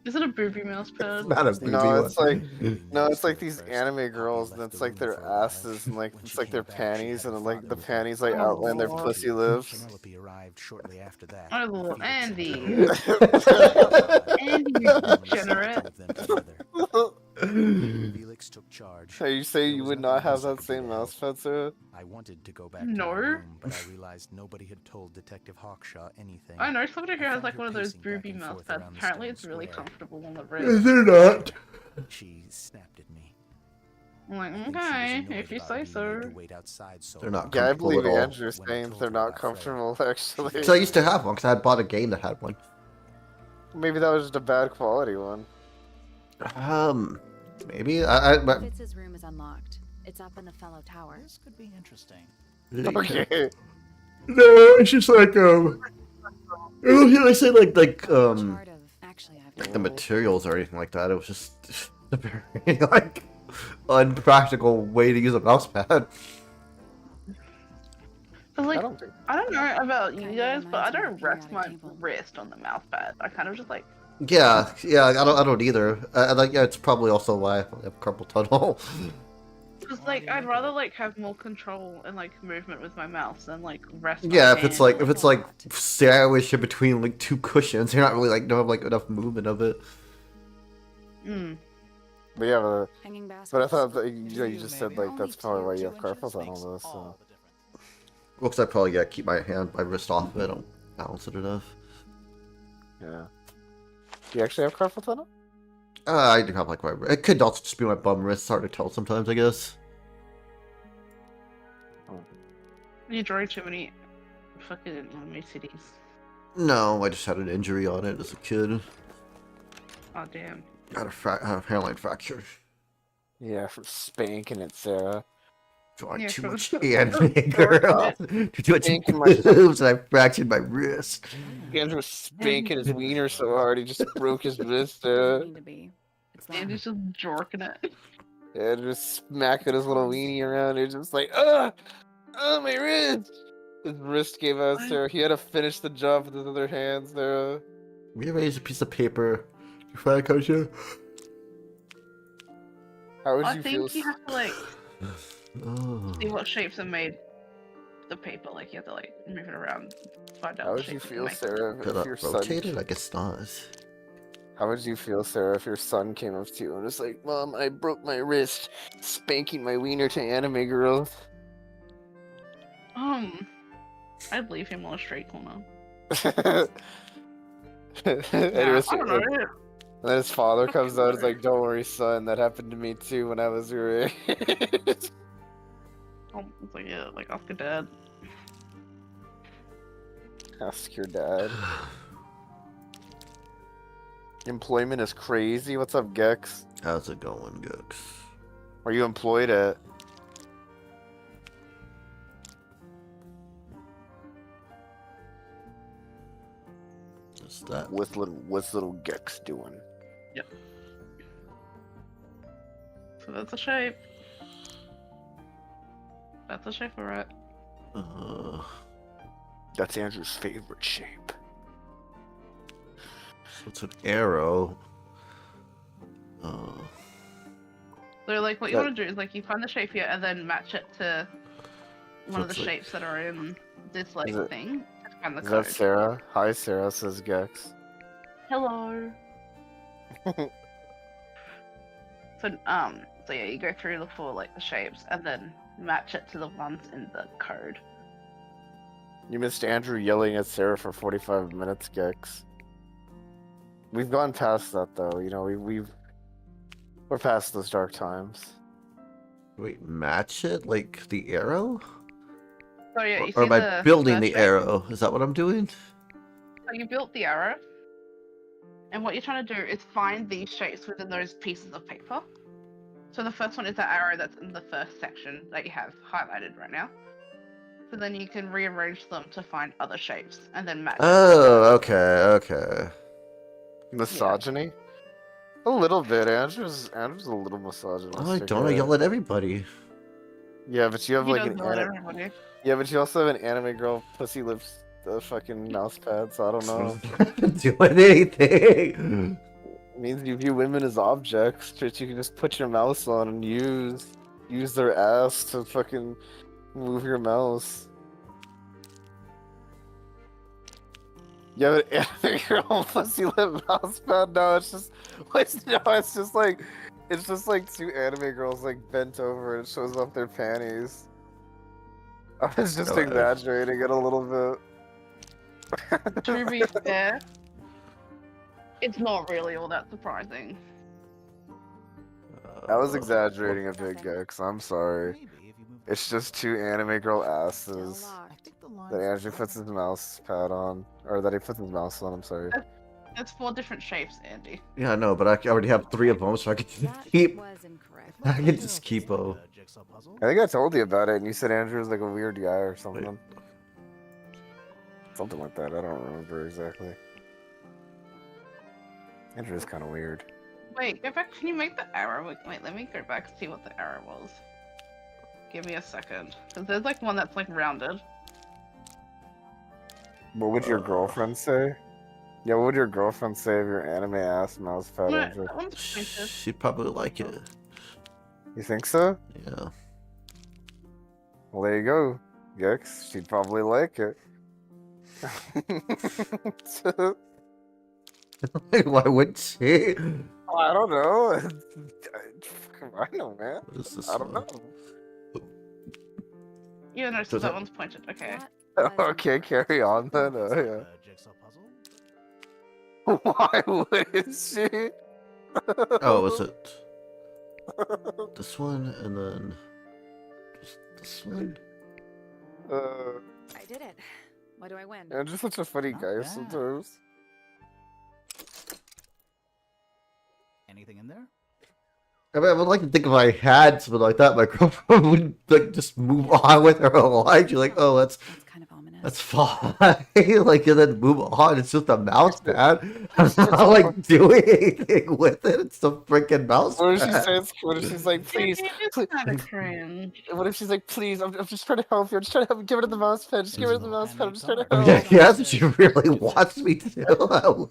Is it a booby mouse pad? It's not a booby No, it's one. like no, it's like these anime girls, and it's like their asses and like When it's she like their came back, she panties, had and her like father the with her. panties like Oh. outline their pussy lips. Penelope arrived shortly after that. Oh, little Felix Andy. and Andy, I you promised degenerate. to them together. Felix took charge. Hey, you say There you was would nothing not have else I that could do same to mouse help. pad, Sarah? I wanted to go back to No. my room, but I realized nobody had told Detective Hawkshaw anything. I know somebody here I has found like her one of those pacing back booby and mouse forth pads. around the Apparently stone it's really square. comfortable on the Is wrist. there not? She snapped at me. I'm like, I think she was okay, annoyed if you about say being so. made to wait outside so They're not long. Yeah, I comfortable believe at all. Andrew When I saying told they're her not about Freya, comfortable. Actually, So I used to have one because I had bought a game that had one. maybe that was just a bad quality one. Maybe but Fitz's room is unlocked. It's up in the fellow tower. This could be interesting. Okay. No, it's just like I don't hear I say like Chart of actually I've the materials or anything like that. It was just a very like unpractical way to use a mouse pad. 'Cause, like, I don't think. I don't know about you Kinda guys, but I reminds me of don't a rest my periodic table. wrist on the mouse pad. I kind of just like, Yeah, I don't either. Like yeah, it's probably also why I have carpal tunnel. cause like I'd rather like have more control and like movement with my mouse than like rest. my Yeah, if it's hand. like sandwiched in between like two cushions, you're not really like don't have like enough movement of it. Mm. But yeah, hanging baskets. but I thought that you You just said maybe. like that's probably why you have carpal tunnel. Makes Though, so. all the difference. Well, 'cause I probably gotta keep my wrist off of it. I don't balance it enough. Yeah. Do you actually have carpal tunnel? I do have like my. It could also just be my bum wrist. It's hard to tell sometimes, I guess. You draw too many fucking anime cities. No, I just had an injury on it as a kid. Oh damn. Got a hairline fracture. Yeah, from spanking it, Sarah. Drawing Yeah, too sure. much anime, Sure. girl. Too much Spanking my- boobs, and I fractured my wrist. Andrew was spanking his wiener so hard he just broke his wrist. Doesn't mean to be. It's not. Andy's just jorking it. Andrew was smacking his little weenie around. He's just like, my wrist. His wrist gave out, Sarah. He had to finish the job with his other hands there. Rearrange a piece of paper. You find a culture? How would I you feel? think you have to like Oh. see what shapes are made the paper. Like you have to like move it around, find out How what would you shapes it feel, makes. Sarah, Could if I your rotate son? it? I guess not. How would you feel, Sarah, if your son came up to you and was like, "Mom, I broke my wrist spanking my wiener to anime girls"? I'd leave him on a straight corner. Anyways, I don't know. and then his father comes out and is like, "Don't worry, son. That happened to me too when I was your age." It's like yeah, like ask your dad. Ask your dad. Employment is crazy. What's up, Gex? How's it going, Gex? Are you employed at? What's that? What's little Gex doing? So that's a shape. That's a shape for it. That's Andrew's favorite shape. So it's an arrow. So like what you That- want to do is like you find the shape here and then match it to one of the it's like- shapes that are in this like Is it- thing. To find the Is code. that Sarah? Hi, Sarah, says Gex. Hello. So yeah, you go through the four like the shapes and then match it to the ones in the code. You missed Andrew yelling at Sarah for 45 minutes, Gex. We've gone past that though, you know, we're past those dark times. Wait, match it? Like the arrow? So yeah, you Or see am I the building first the shape? arrow? Is that what I'm doing? So you built the arrow, and what you're trying to do is find these shapes within those pieces of paper. So the first one is the arrow that's in the first section that you have highlighted right now. So then you can rearrange them to find other shapes and then match. Oh, okay. Misogyny? A little bit. Andrew's a little misogynistic. Oh, I don't. I yell at everybody. Yeah, but you have He like does an not anime. everybody. Yeah, but you also have an anime girl pussy lips fucking mouse pad, so I don't know. Doing anything. It means you view women as objects that you can just put your mouse on and use their ass to fucking move your mouse. You have an anime girl pussy lip mouse pad? No, it's just like two anime girls like bent over and it shows off their panties. I was just Oh, exaggerating it a little bit. To be fair, it's not really all that surprising. I was exaggerating a bit, Gex. I'm sorry. Maybe if you move It's just two anime girl Still asses I locked. think the lines that Andrew puts his mouse pad on, or that he puts his mouse on. I'm sorry. It's 4 different shapes, Andy. Yeah, I know, but I already have 3 of them, so I can That keep. was incorrect. I can just keep a. jigsaw puzzle. I think I told you about it, and you said Andrew was like a weird guy or something. Something like that. I don't remember exactly. Andrew's kind of weird. Wait, go back. Can you make the arrow? Wait, let me go back and see what the arrow was. Give me a second. Because there's like one that's like rounded. What would your girlfriend say? Yeah, what would your girlfriend say of your anime ass mouse pad, No, Andrew? that one's pointed. She'd probably like it. You think so? Yeah. Well, there you go, Gex. She'd probably like it. Why would she? I don't know. I know, man. What is this I don't one? know. Yeah, no, so Does that it- one's pointed. Okay. That was Okay, incorrect. carry on then. Yeah. Jigsaw puzzle. Why wouldn't she? Oh, was it this one and then this one? I did it. What do I win? I'm just such a funny Not guy bad. sometimes. Anything in there? I mean, I would like to think if I had something like that, my girlfriend would like just move on with her whole life. She's like, oh, That's kind of ominous. that's fine. Like, and then move on. It's just a mouse pad. I'm not like doing anything with it. It's a freaking mouse What if she pad. says? What if she's like, please? It's kind of cringe. What if she's like, please? I'm just trying to help you. I'm just trying to help you. Give her the mouse pad. Just give her the mouse pad. I'm just trying to I mean, help. yeah, if she really wants me to, I will.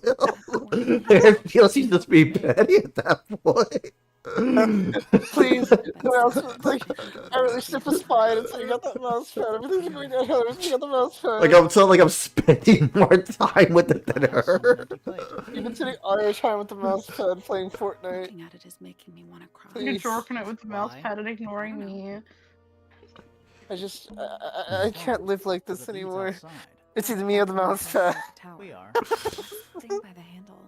I feel she's just being petty at that point. Please, mouse, like, our relationship is fine until you got that mouse pad. Everything's going downhill until you got the mouse pad. Like I'm so like I'm spending more time with it than her. You've been spending all your time with the mouse pad playing Fortnite. Looking at it is making me want to cry. Please. You're jerking it with the mouse Why? pad and ignoring me. I can't live like this anymore. It's either me or the mouse pad. We are. Sting by the handle.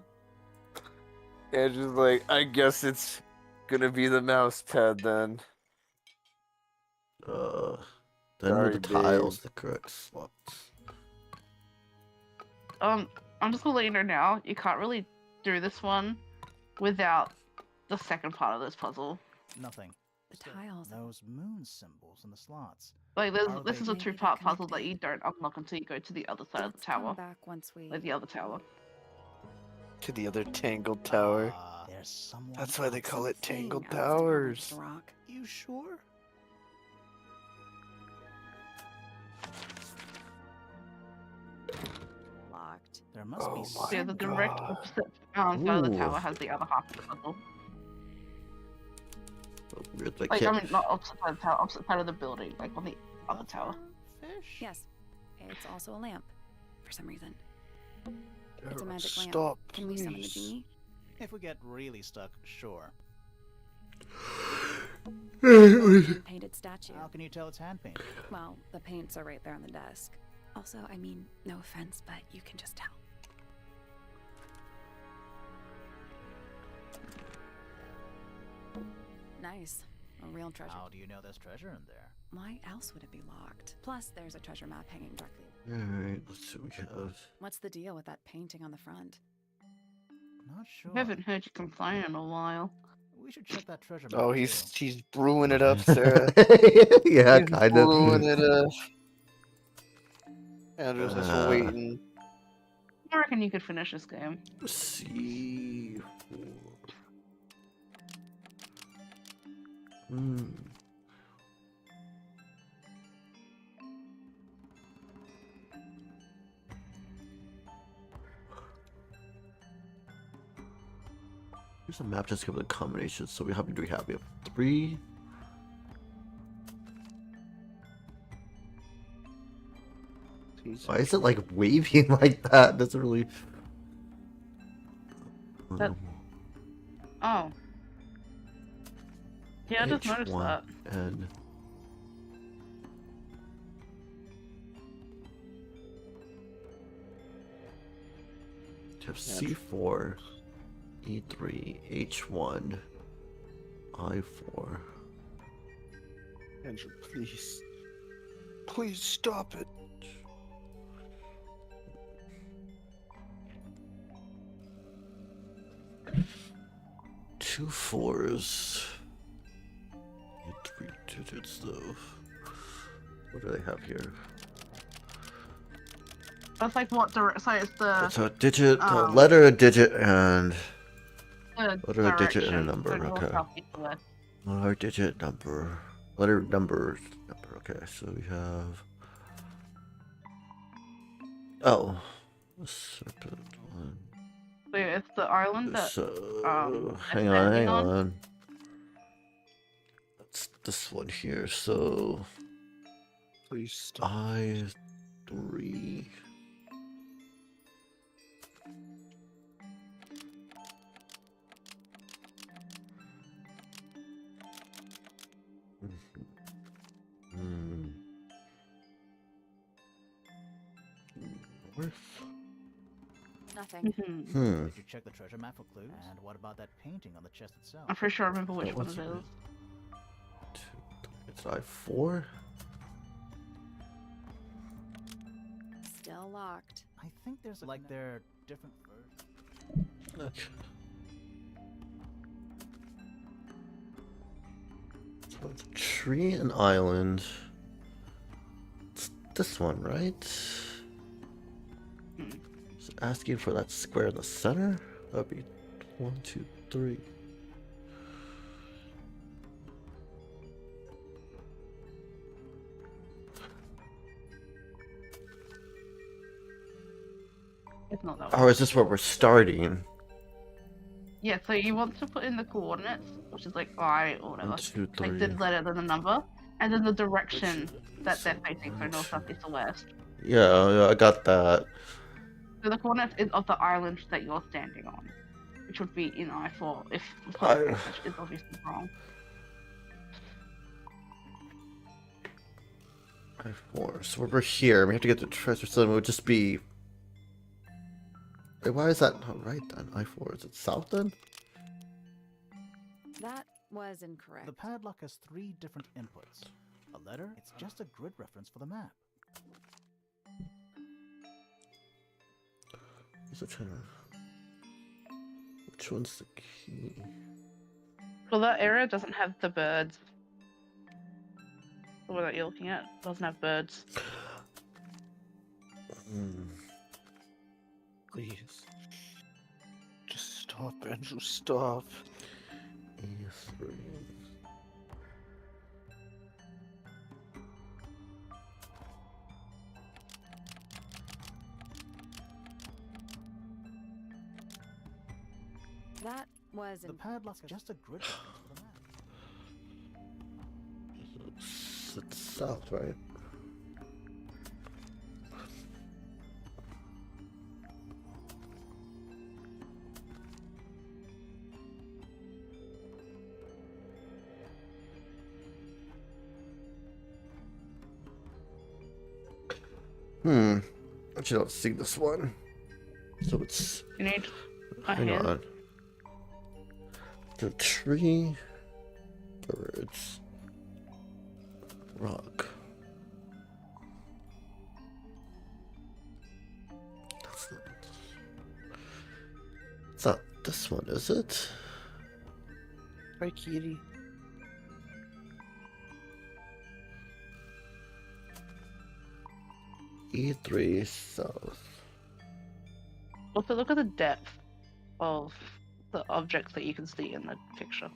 And just like, I guess it's gonna be the mouse pad then. Then Sorry, with the tiles, babe. the correct slots. I'm just gonna let you know now, you can't really do this one without the second part of this puzzle. Nothing. The tiles. Those moon symbols in the slots. Like, Are this they is a maybe two-part they're puzzle that you don't unlock until you go to the other side of the Let's come tower. back once we. Like the other tower. To the other Tangled Tower. There's someone That's why they call it Thing Tangled outside of Towers. the rock. You sure? Locked. There must be Oh my Yeah, the some direct God. opposite side of the Ooh. tower has the other half of the puzzle. So weird, I Like, I can't. mean, not opposite side of the tower, opposite side of the building, like on the other tower. fish. Yes. It's also a lamp. For some reason. It's a magic lamp. Stop, Can we summon the please. genie? If we get really stuck, sure. Painted statue. How can you tell it's hand painted? Well, the paints are right there on the desk. Also, I mean, no offense, but you can just tell. Nice. A real treasure. How do you know there's treasure in there? Why else would it be locked? Plus, there's a treasure map hanging directly. Alright, let's see what we have. What's the deal with that painting on the front? Not sure. I haven't heard you complain in a while. We should check that treasure map. Oh, too. he's brewing it up, Sarah. Yeah, He's kind brewing of. it up. Andrew's just Uh, waiting. I reckon you could finish this game. C4. Hmm. Here's a map just given the combinations. So how many do we have? We have 3. Why is it like waving like that? Doesn't really. That- Oh. Yeah, I just noticed H1 that. and you have C4, E3, H1, I4. Andrew, please. Please stop it. Two 4s. And 3 digits though. What do they have here? That's like what direct. So it's the It's a digit, a um, letter, a digit, and the letter, a digit, and a direction, number. so north, Okay. south, east, west. Letter, digit, number. Letter, number, number. Okay, so we have. Oh. A serpent one. So it's the island that. So, it's hang on, hang landing on? on. That's this one here. So, Please stop. I3. Hmm. North? Nothing. Mhm. Hmm. Did you check the treasure map for clues? And what about that painting on the chest itself? I'm pretty sure I remember which Oh, one what's it it? is. It's I4. Still locked. I think there's like there are different versions. Okay. So it's a tree and island. It's this one, right? It's asking for that square in the center. That'd be 1, 2, 3. It's not that Oh, one. is this where we're starting? Yeah, so you want to put in the coordinates, which is like I or whatever. 1, 2, Like 3. the letter, then the number, and then the direction that they're facing, so north, south, east, or west. Yeah, I got that. So the coordinates is of the island that you're standing on, which would be in I4 if I- which is obviously wrong. I4. So we're here. We have to get to treasure. So it would just be. Wait, why is that not right then? I4. Is it south then? That was incorrect. The padlock has 3 different inputs. A letter, it's just a grid reference for the map. What's it trying to... Which one's the key? Well, that area doesn't have the birds. The one that you're looking at doesn't have birds. Please. Just stop, Andrew, stop. E3. That was The padlock is just a grid reference for the map. It's south, right? Actually, don't see this one. So it's. You need a Hang hint. on. The tree, birds, rock. That's not. It's not this one, is it? Hi, kitty. E3 south. Also, look at the depth of the objects that you can see in the picture.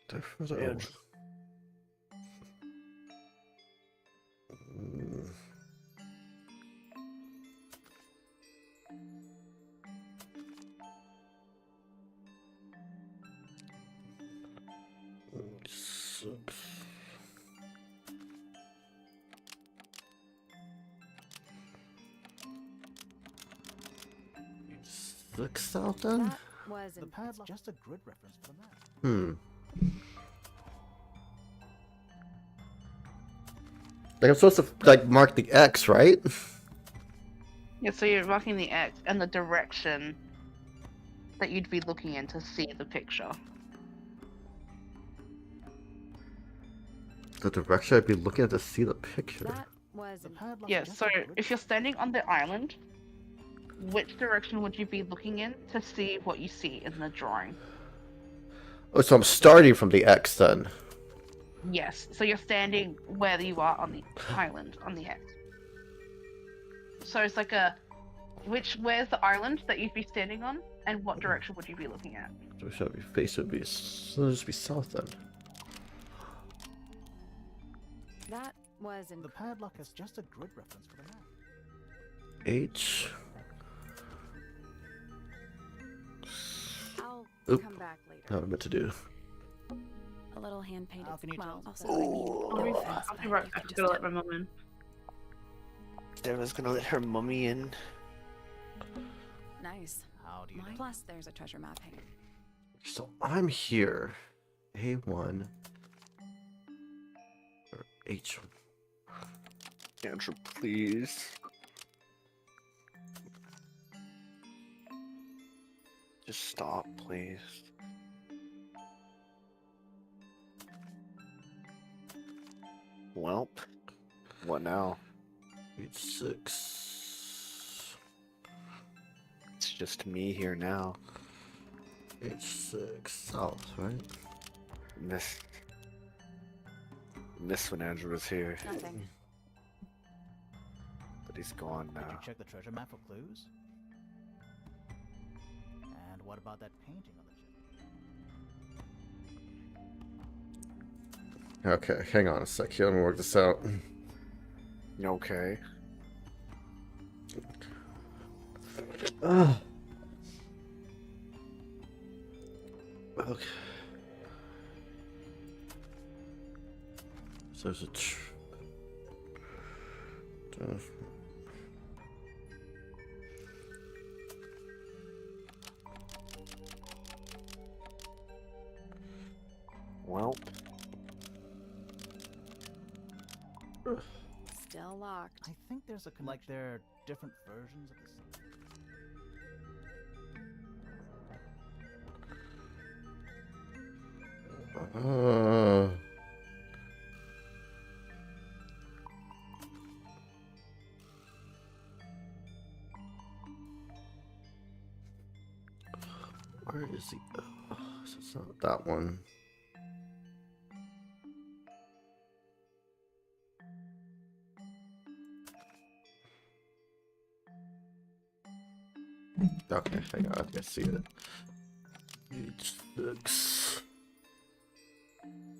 They're further Yeah. away. Mm. Six. Six south then? That was The padlock is just a grid reference for the map. Like I'm supposed to like mark the X, right? Yeah, so you're marking the X and the direction that you'd be looking in to see the picture. The direction I'd be looking at to see the picture. That was The padlock Yeah, is just so a grid if you're standing on the island, which direction would you be looking in to see what you see in the drawing? Oh, so I'm starting from the X then. Yes, so you're standing where you are on the island, on the X. So it's like a, where's the island that you'd be standing on, and what direction would you be looking at? So should I be face would be so just be south then. That was The padlock is just a grid reference for the map. H. I'll Oop. come back later. Not what I meant to do. A little hand painted. How can you Well, tell? also, I mean, no offense, I'll be but right you back. could I'm just gonna do let my mum in. Sarah's gonna let her mummy in. nice. How do you know? Plus, there's a treasure map hanging. So I'm here. A1 or H1. Andrew, please. Just stop, please. Welp. What now? H6. just me here now. H6 south, right? Miss when Andrew was here, Nothing. but he's gone Did you now. check the treasure map for clues? And what about that painting on the chip? Okay, hang on a sec here. Let me work this out. Okay. Okay. So there's a Well, Still locked. I think there's a connection. Like there are different versions of this. where is he? So it's not that one. Okay, hang on, I think I see it. H6.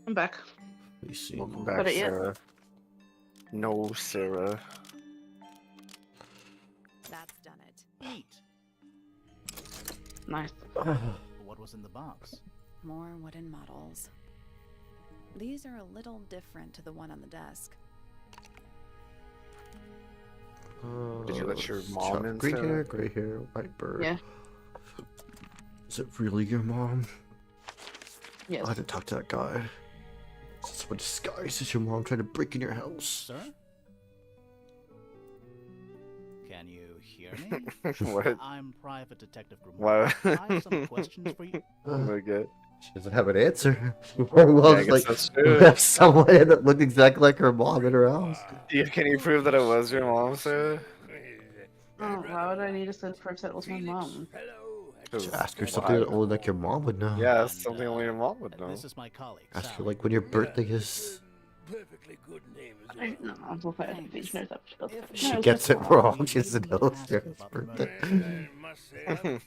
I'm back. We see. welcome back, Got it yet? Sarah. No, Sarah. That's done it. Neat. Nice. What was in the box? More wooden models. These are a little different to the one on the desk. Did you let your let's mom chop in, green Sarah? hair, gray hair, white bird. Yeah. Is it really your mom? Yes. I had to talk to that guy. Is what disguise is your mom trying to break in your house? Sir? Can you hear me? What? I'm Private Detective Wow. Grimoire. I have some questions for you. Oh my god. She doesn't have an answer. Well, I it's guess like that's we true. have someone that looked exactly like her mom in her house. Can you prove that it was your mom, Sarah? Oh, why would I need to send proof that it was my mom? Just ask her something that only like your mom would know. Yeah, And, something only your mom would know. This is my colleague. Ask her Sally. like when your birthday is. Perfectly good name as I, no, I'm looking at the knows that she does. She No, gets it it's wrong. She doesn't know it's your birthday. I must say, I'm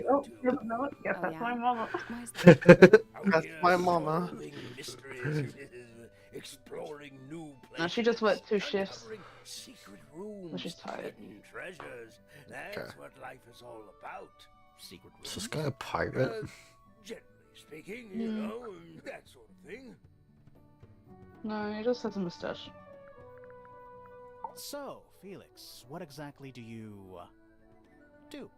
Oh, you don't know it? Yes, Oh, that's yeah. my mama. Why is that? That's my mama. Solving mysteries, exploring new places, No, she just worked 2 shifts. uncovering secret rooms, So she's tired. hidden treasures. That's Okay. what life is all about. Secret Is this room? guy a pirate? Generally speaking, you know, and that sort of thing. No, he just has a mustache. So, Felix, what exactly do you do?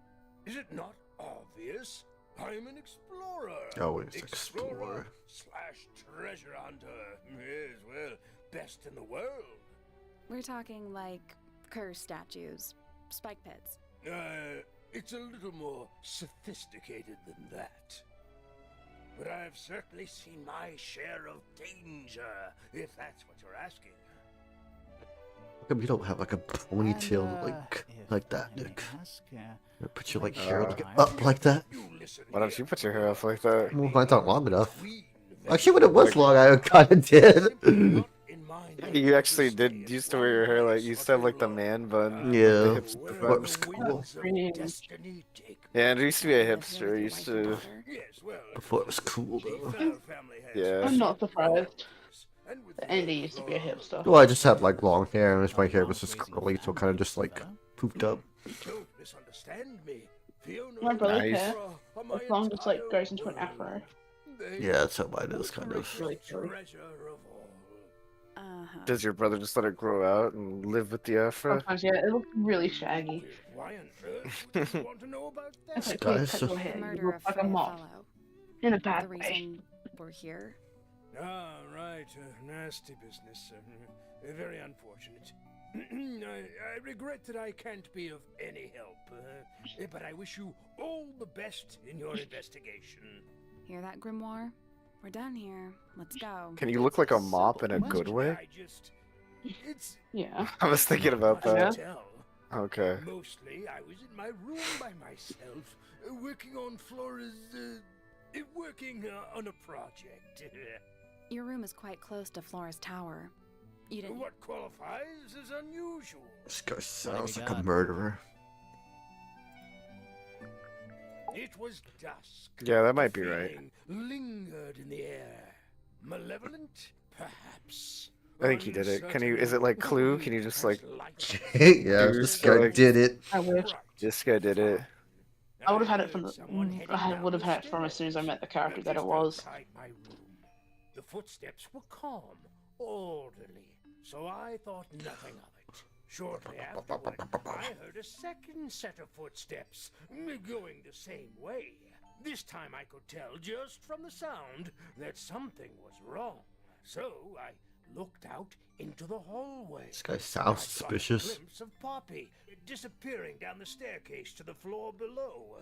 Is it not obvious? I'm an explorer. Oh, he's an explorer. Slash treasure hunter. Yes, well, best in the world. We're talking like curse statues, spike pits. It's a little more sophisticated than that. But I've certainly seen my share of danger, if that's what you're asking. How come you don't have like a ponytail And, like if that, I may Nick? ask, Put your like Uh, hair like up like that. You listen Why don't you put your hair up like that? Well, mine's not long enough. Queen Actually, when it was long, I kind of did. simply not in mind. You actually did used to wear your hair like you used to have like the man bun. Yeah. The hips Where What was the cool. winds of Green. destiny take me. Yeah, Andrew used to be a Live here hipster. with He your used wife and to. daughter. Yes, well, Before it was cool the though. Thurs family has Yeah. I'm not surprised. And with Andy the used to be a hipster. Well, I just had like long hair, and my hair was just curly, so kind of just like poofed up. Don't misunderstand me. Fiona My brother's Nice. hair, are my as long as like entire goes into an afro. world. They Yeah, that's how mine is, kind are of. Really curly. treasure of all. Uh-huh. Does your brother just let it grow out and live with the afro? Sometimes, yeah, it looks really shaggy. Why on earth would you want to know about It's that? like, Guys, please cut so- your The hair. You murder look of like a Freya moth. Fellow. In a The bad way. reason we're here. Ah, right. Nasty business. Very unfortunate. I regret that I can't be of any help, but I wish you all the best in your investigation. Hear that, Grimoire? We're done here. Let's go. Can you look like a mop in a good way? It's Yeah. I was thinking about hard that. to tell. Okay. Mostly, I was in my room by myself, working on Flora's, on a project. Your room is quite close to Flora's tower. You didn't. What qualifies as unusual? This guy What sounds do we like a got? murderer. It was dusk. Yeah, that might The be right. feeling lingered in the air. Malevolent, perhaps. I think he did it. Can you? Is it like Clue? Can you just like? Yeah, Dude, this so, guy like- did it. I wish. This guy did it. I would have had it from the. I would have had it from as soon as I met the character that it was. My room. The footsteps were calm, orderly, so I thought nothing of it. Shortly afterward, I heard a second set of footsteps, going the same way. This time I could tell just from the sound that something was wrong. So I looked out into the hallway. This guy I sounds got suspicious. a glimpse of Poppy disappearing down the staircase to the floor below.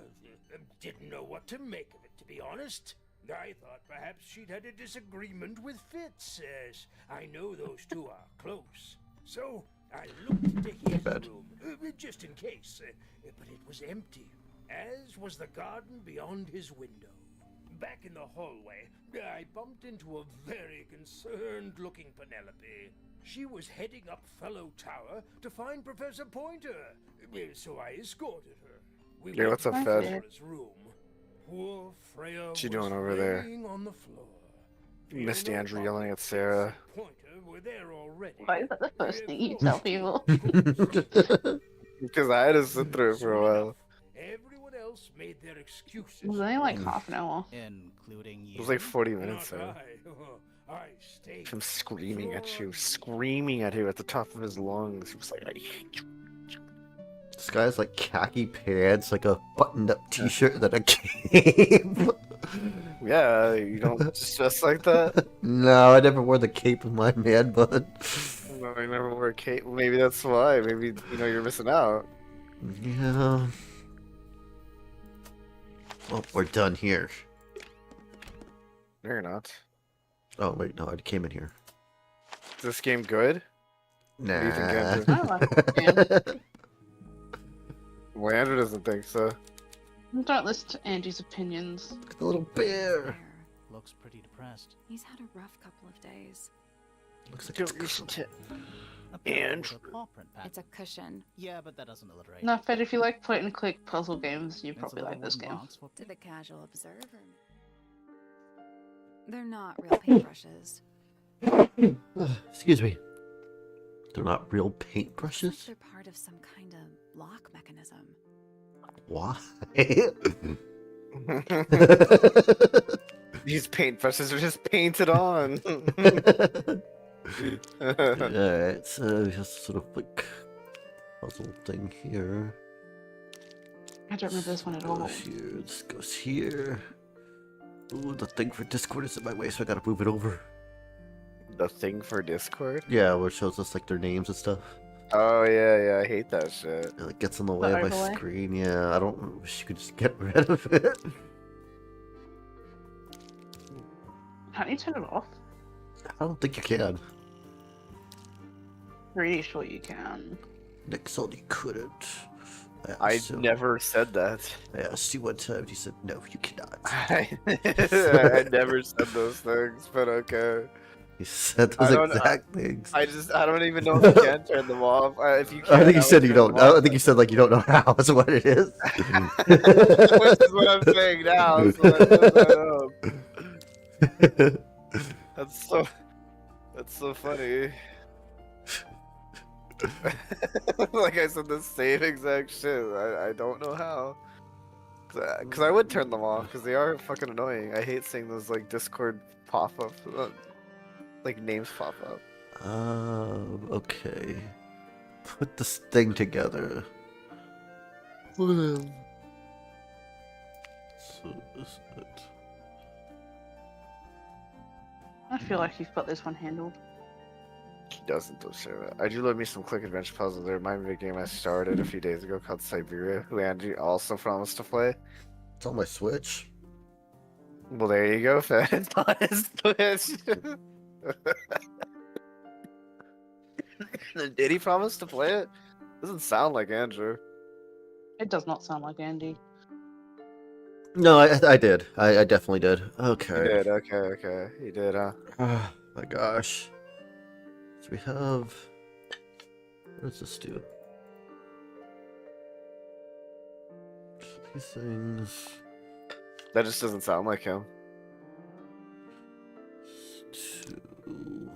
Didn't know what to make of it, to be honest. I thought perhaps she'd had a disagreement with Fitz, as I know those two are close. So I looked into his Bad. room, just in case, but it was empty, as was the garden beyond his window. Back in the hallway, I bumped into a very concerned-looking Penelope. She was heading up Fellow Tower to find Professor Pointer, so I escorted her. We Yeah, went what's up, to Fed? Flora's room. Poor Freya What you was doing over there? laying on the floor. Misty Fiona, Andrew Poppy, yelling at Fitz, Sarah. and Pointer were there already. Why is that the first thing you tell people? Because I had to sit through it for a while. Everyone else made their excuses. It was only like half an hour. Including you. It was like 40 minutes Not though. I stayed. Him screaming at you at the top of his lungs. He was like, I hate you. This guy has like khaki pants, like a buttoned-up T-shirt, and then a cape. Yeah, you don't just like that? No, I never wore the cape with my man bun. No, I never wore a cape. Maybe that's why. Maybe, you're missing out. Yeah. Well, we're done here. No, you're not. Oh wait, no, I came in here. Is this game good? Nah. do you think, Andrew? I like it, man. Well, Andrew doesn't think so. Don't listen to Angie's opinions. Look at the little bear. There. Looks pretty depressed. He's had a rough couple of days. Looks like Dude, it's you should t- A pillow And- with a paw print pattern. It's a cushion. Yeah, but that doesn't alliterate. No, Fed, if you like point and click puzzle games, you It's a probably little like this wooden game. box for To the casual observer. They're not real paintbrushes. Excuse me. They're not real It's like paintbrushes? they're part of some kind of lock mechanism. Why? These paintbrushes are just painted on. Alright, so just sort of like puzzle thing here. I don't remember this one at all. Goes here, this goes here. Ooh, the thing for Discord is in my way, so I gotta move it over. The thing for Discord? Yeah, where it shows us like their names and stuff. Oh, yeah, I hate that shit. It like, gets in the way of my overlay? screen. Yeah, I don't wish you could just get rid of it. Can't you turn it off? I don't think you can. Pretty sure you can. Nick said you couldn't. I asked him- never said that. I asked you one time, he said, no, you cannot. I never said those things, but okay. He said I those don't- exact things. I don't even know if you can turn them off. If you can, I think you would said you turn don't. them off. I think you said like you don't know how. Is what it is. Which is what I'm saying now. So I looked that up. That's so funny. Like I said the same exact shit. I don't know how. Cause I would turn them off because they are fucking annoying. I hate seeing those like Discord pop up, like names pop up. Okay. Put this thing together. So is it? I feel like you've got this one handled. He doesn't though, Sarah. I do love me some click adventure puzzles. They remind me of a game I started a few days ago called Siberia, who Angie also promised to play. It's on my Switch. Well, there you go, Fed. It's on his Switch. Did he promise to play it? Doesn't sound like Andrew. It does not sound like Andy. No, I did. I definitely did. You Okay. did, okay. You did, huh? Oh my gosh. So we have. What does this do? These things. That just doesn't sound like him. Two.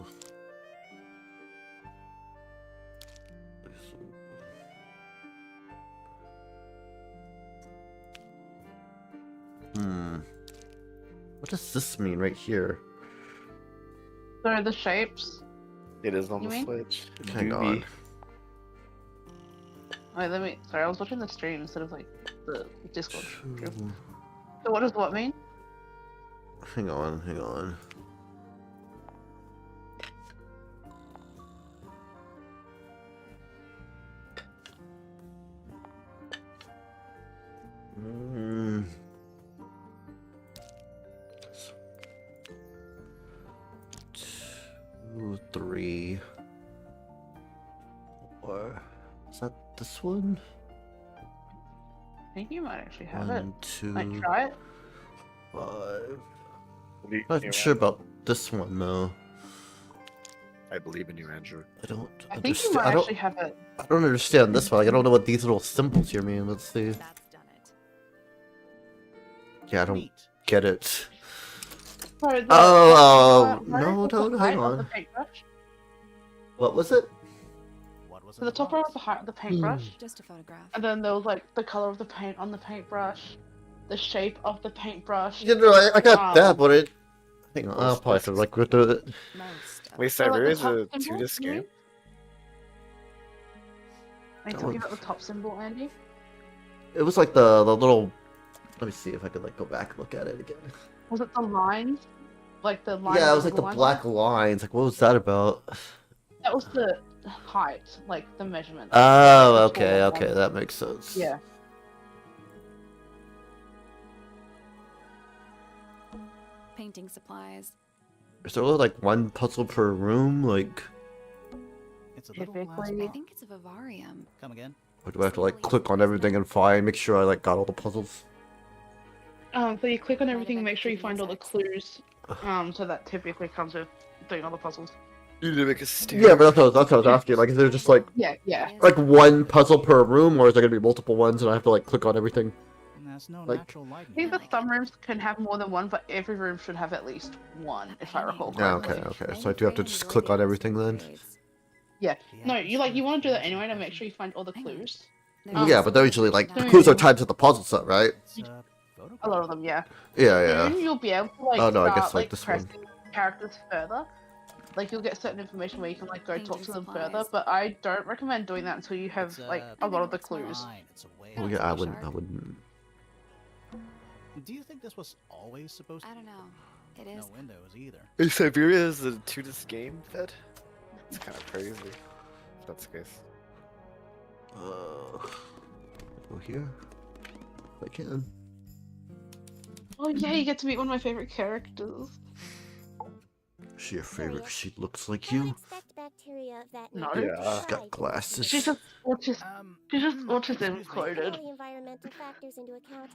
What does this mean right here? So the shapes. It is on You the mean? Switch. Hang Doobie. on. Wait, let me. Sorry, I was watching the stream instead of like the Discord. Two. So what does what mean? Hang on. Two, three. Or is that this one? I think you might actually have it. One, two, Like try it. 5. You- Not you- sure about this one though. I believe in you, Andrew. I don't I think you understand. might I don't. actually have it. I don't understand this one. Like, I don't know what these little symbols here mean. Let's see. That's done it. Yeah, I don't Neat. get it. Sorry, the, Oh, right no, above the hang height of on. The paintbrush. What was it? What was So the top row of the height of the paintbrush, Just a photograph. and then there was like the color of the paint on the paintbrush, the shape of the paintbrush. You know, I got Um, that, but it. Hang on, I'll probably have to like go through it. Most of Wait, So, like, Cyber the is top a symbol, 2-disc you mean? game? Are you That talking one- about the top symbol, Andy? It was like the little. Let me see if I could like go back and look at it again. Was it the lines? Like the lines? Yeah, it of was like the lines? black lines. Like, what was that about? That was the height, like the measurement. Oh, Like, the okay, taller okay, one. that makes sense. Yeah. painting supplies. Is there only like one puzzle per room? Like, It's a little glass Typically- I box. think it's a vivarium. Come again? or do I have to like click on everything and find, make sure I like got all the puzzles? So you click on Might everything, have make sure you activated find all the insects. clues. So that typically comes with doing all the puzzles. You need to make a steer. Yeah, but that's what I was asking. Like, is there just like Yeah. It is like one puzzle per room, or is there gonna be multiple ones and I have to like click on everything? And there's no Like- natural light I in think here. that some rooms can have more than one, but every room should have at least one, if I recall Yeah, correctly. okay. So I do have to just click on everything then. Yeah. The No, you want to do that atmosphere anyway to is make sure you find all the Hang on. clues. There's Yeah, but they're usually like Hmm. clues are tied to the puzzle set, right? It's a A lot of them, yeah. Yeah. Soon you'll be able to like Oh, no, I start guess, like, like this one. pressing characters further. Like you'll get certain information where you can like go talk Painting to them supplies. further, but I don't recommend doing that until you have It's, like a lot of the it's not. clues. Fine, it's a way Oh out. yeah, I Pretty wouldn't. sharp. I wouldn't. Do you think this was always supposed to I don't know. It be? is. No windows either. Hey, Siberia is a 2-disc game, Fed? It's kind of crazy. If that's the case. Go here. If I can. Oh yeah, you get to meet one of my favorite characters. Is she your favorite? 'Cause she looks like I would you. expect bacteria of that No. nature Yeah. to She's got thrive glasses. She's just she's just autism excuse me. included. Taking all the environmental factors into account,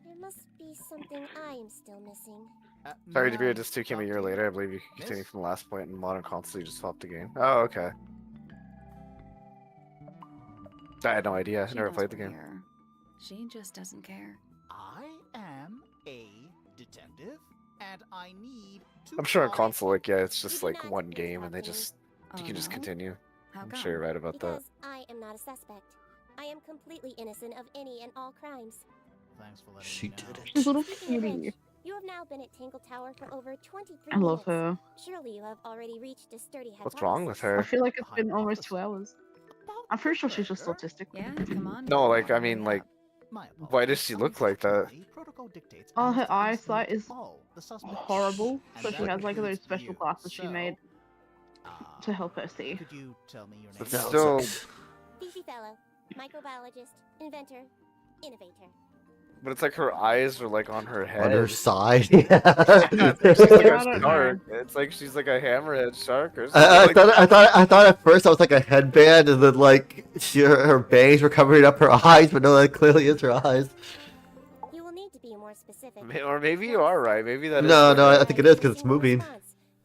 there must be something I am still missing. Sorry, may Siberia I just 2 came a talk year to you? later. I believe you can continue Miss? from the last point in modern console. You just swapped the game. Oh, okay. I had no idea. I She never knows played the we're game. here. She just doesn't care. I am a detective, and I need to. I'm sure on find- console, like, yeah, it's You just do like not one appear to game have and they any. just. You Oh, can just no? continue. How I'm come? sure you're right about that. Because I am not a suspect. I am completely innocent of any and all crimes. Thanks for letting She me know. did it. She's a little Speaking of cutie. which, you have now been at Tangle Tower for over 23 I love minutes. her. Surely you have already reached a sturdy hypothesis. What's wrong with I her? feel like it's been almost 2 hours. About I'm pretty the sure she's just murder? autistic. Yeah, come on. No, like, I hurry mean, like, up. My why does apologies. she look like that? Unfortunately, protocol dictates Oh, I her must investigate eyesight is all the suspects. horrible, And so she that has like includes those special you. glasses she So, made to help her see. Could you tell me your name? But That still- was Beefy fellow, microbiologist, inventor, innovator. But it's like her eyes are like on her head. On her side. Yeah, it's like Yeah, a I don't shark. It's like she's like a hammerhead shark or something. I thought at first that was like a headband, and then like her bangs were covering up her eyes, but no, that clearly is her eyes. You will need to be more specific. Or maybe you are right. Maybe that is. No, the- I think it is because it's moving.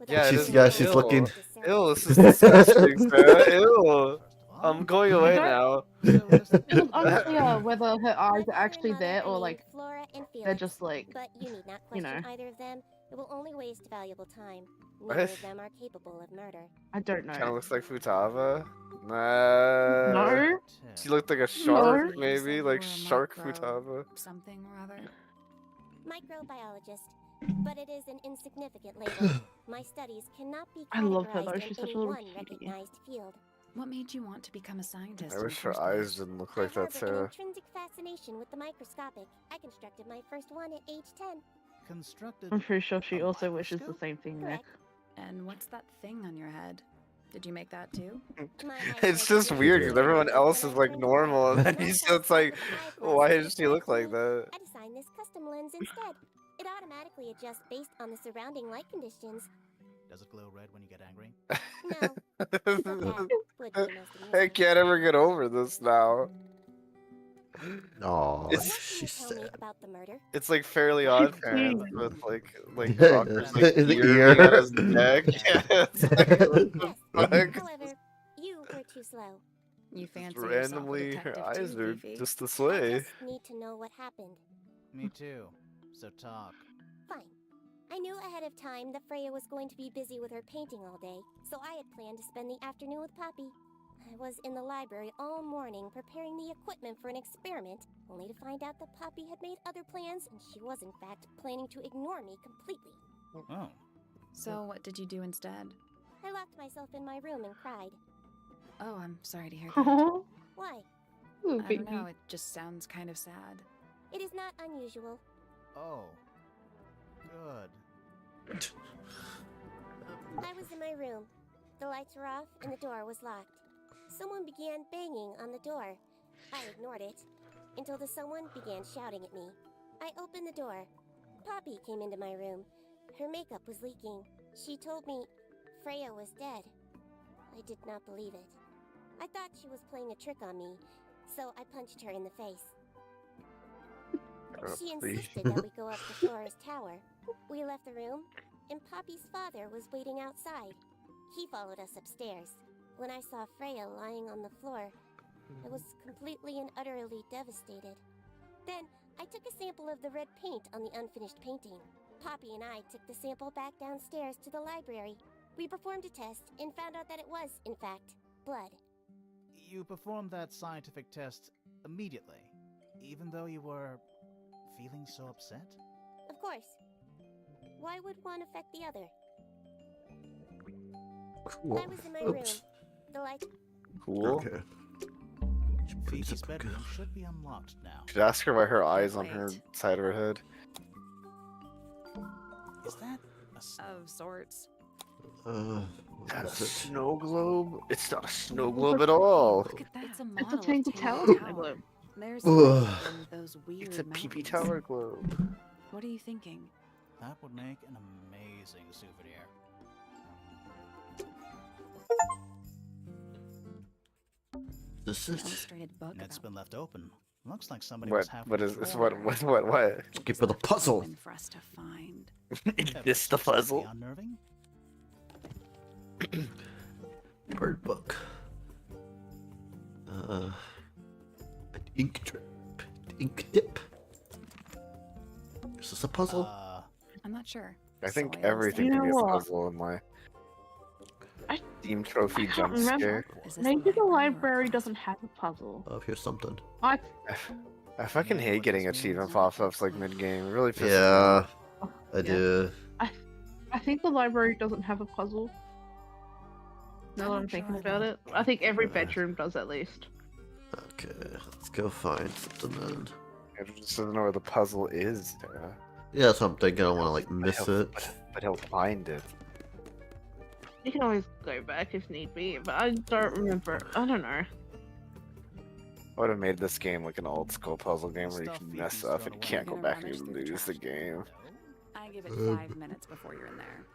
Yeah, she's looking. Ew, this is disgusting, Sarah. Ew. I'm going away now. It's unclear whether her eyes are actually there or like they're just like, But you need not you question know. either of them. It will only waste valuable time. What? Neither of them are capable of murder. I don't know. Kind of looks like Futaba. Nah. No. She looked like a shark, No. maybe like Or a shark micro- Futaba. Something or other. Microbiologist. But it is an insignificant label. My studies cannot be I love her, though. categorized She's in such any a little one cutie. recognized field. What made you want to become a scientist? I in wish the her first eyes place? didn't look I like that, harbor an Sarah. intrinsic fascination with the microscopic. I constructed my first one at age 10. Constructed. I'm pretty sure she a also wishes the microscope? same thing, Nick. Correct. And what's that thing on your head? Did you make that too? My It's eyesight just is weird really because everyone good, else but is I like turned normal, and around. then My he's just like, eyeglasses why are does she look like that? I designed this custom lens instead. It automatically adjusts based on the surrounding light conditions. Does it glow red when you get angry? No, but that would be most I amusing. can't ever get over this now. Oh, What It's- can she's you tell me sad. about the murder? It's like Fairly Odd She's Parents cute. with like Yeah, Rocker's the- like the ear ear. being on his neck. Yeah, it's like, what the Yes. fuck? However, you were too slow. You Just fancy yourself a randomly, her detective eyes too, are Fifi? just I this way. just need to know what happened. Me too. So talk. Fine. I knew ahead of time that Freya was going to be busy with her painting all day, so I had planned to spend the afternoon with Poppy. I was in the library all morning preparing the equipment for an experiment, only to find out that Poppy had made other plans and she was in fact planning to ignore me completely. Oh. So what did you do instead? I locked myself in my room and cried. Oh, I'm sorry to hear that. Oh, Why? ooh, I baby. don't know, it just sounds kind of sad. It is not unusual. Oh. Good. I was in my room. The lights were off and the door was locked. Someone began banging on the door. I ignored it until the someone began shouting at me. I opened the door. Poppy came into my room. Her makeup was leaking. She told me Freya was dead. I did not believe it. I thought she was playing a trick on me, so I punched her in the face. She insisted that we go up to Flora's tower. We left the room, and Poppy's father was waiting outside. He followed us upstairs. When I saw Freya lying on the floor, I was completely and utterly devastated. Then, I took a sample of the red paint on the unfinished painting. Poppy and I took the sample back downstairs to the library. We performed a test and found out that it was, in fact, blood. You performed that scientific test immediately, even though you were feeling so upset? Of course. Why would one affect the other? Cool. I was in my room. Oops. The light. Cool. Okay. Phoebe's bedroom should be unlocked now. Should ask her why her eyes on her Wait. side of her head. Is that a Of sorts. What That is it? snow globe? It's not a snow globe at all. Look at that. It's It's a a model of Tangle Tangle Tower globe. There's Ugh. those weird It's a PP mountains. Tower globe. What are you thinking? That would make an amazing souvenir. This An is illustrated book And it's about been left open. Looks like somebody was halfway What is through this? it. What? looking for the puzzle. open for us to find. Is this the puzzle? Unnerving? Bird book. An ink drip. Ink dip. Is this a puzzle? I'm not sure. I think Soils. everything You can be a know what? puzzle in my I- Steam Trophy I can't jump remember. scare. Is this Maybe the or a library puzzle? doesn't have a puzzle. Oh, here's something. I I fucking hate getting achievement pop-ups like mid-game. It really pisses me Yeah, off. I do. I think the library doesn't have a puzzle. Now that I'm not sure thinking I about know. it, I think every bedroom does at least. Okay, let's go find something then. I just don't know where the puzzle is. Sarah. Yeah, that's what I'm thinking. I don't want to like But miss he'll- it. But he'll find it. You can always go back if need be, but I don't remember. I don't know. I would have made this game like an old school puzzle game where you Stuff can Fifi's mess up thrown and you away. can't go Gonna back and rummage you through the lose the trash game. can? I give it 5 minutes before you're in there.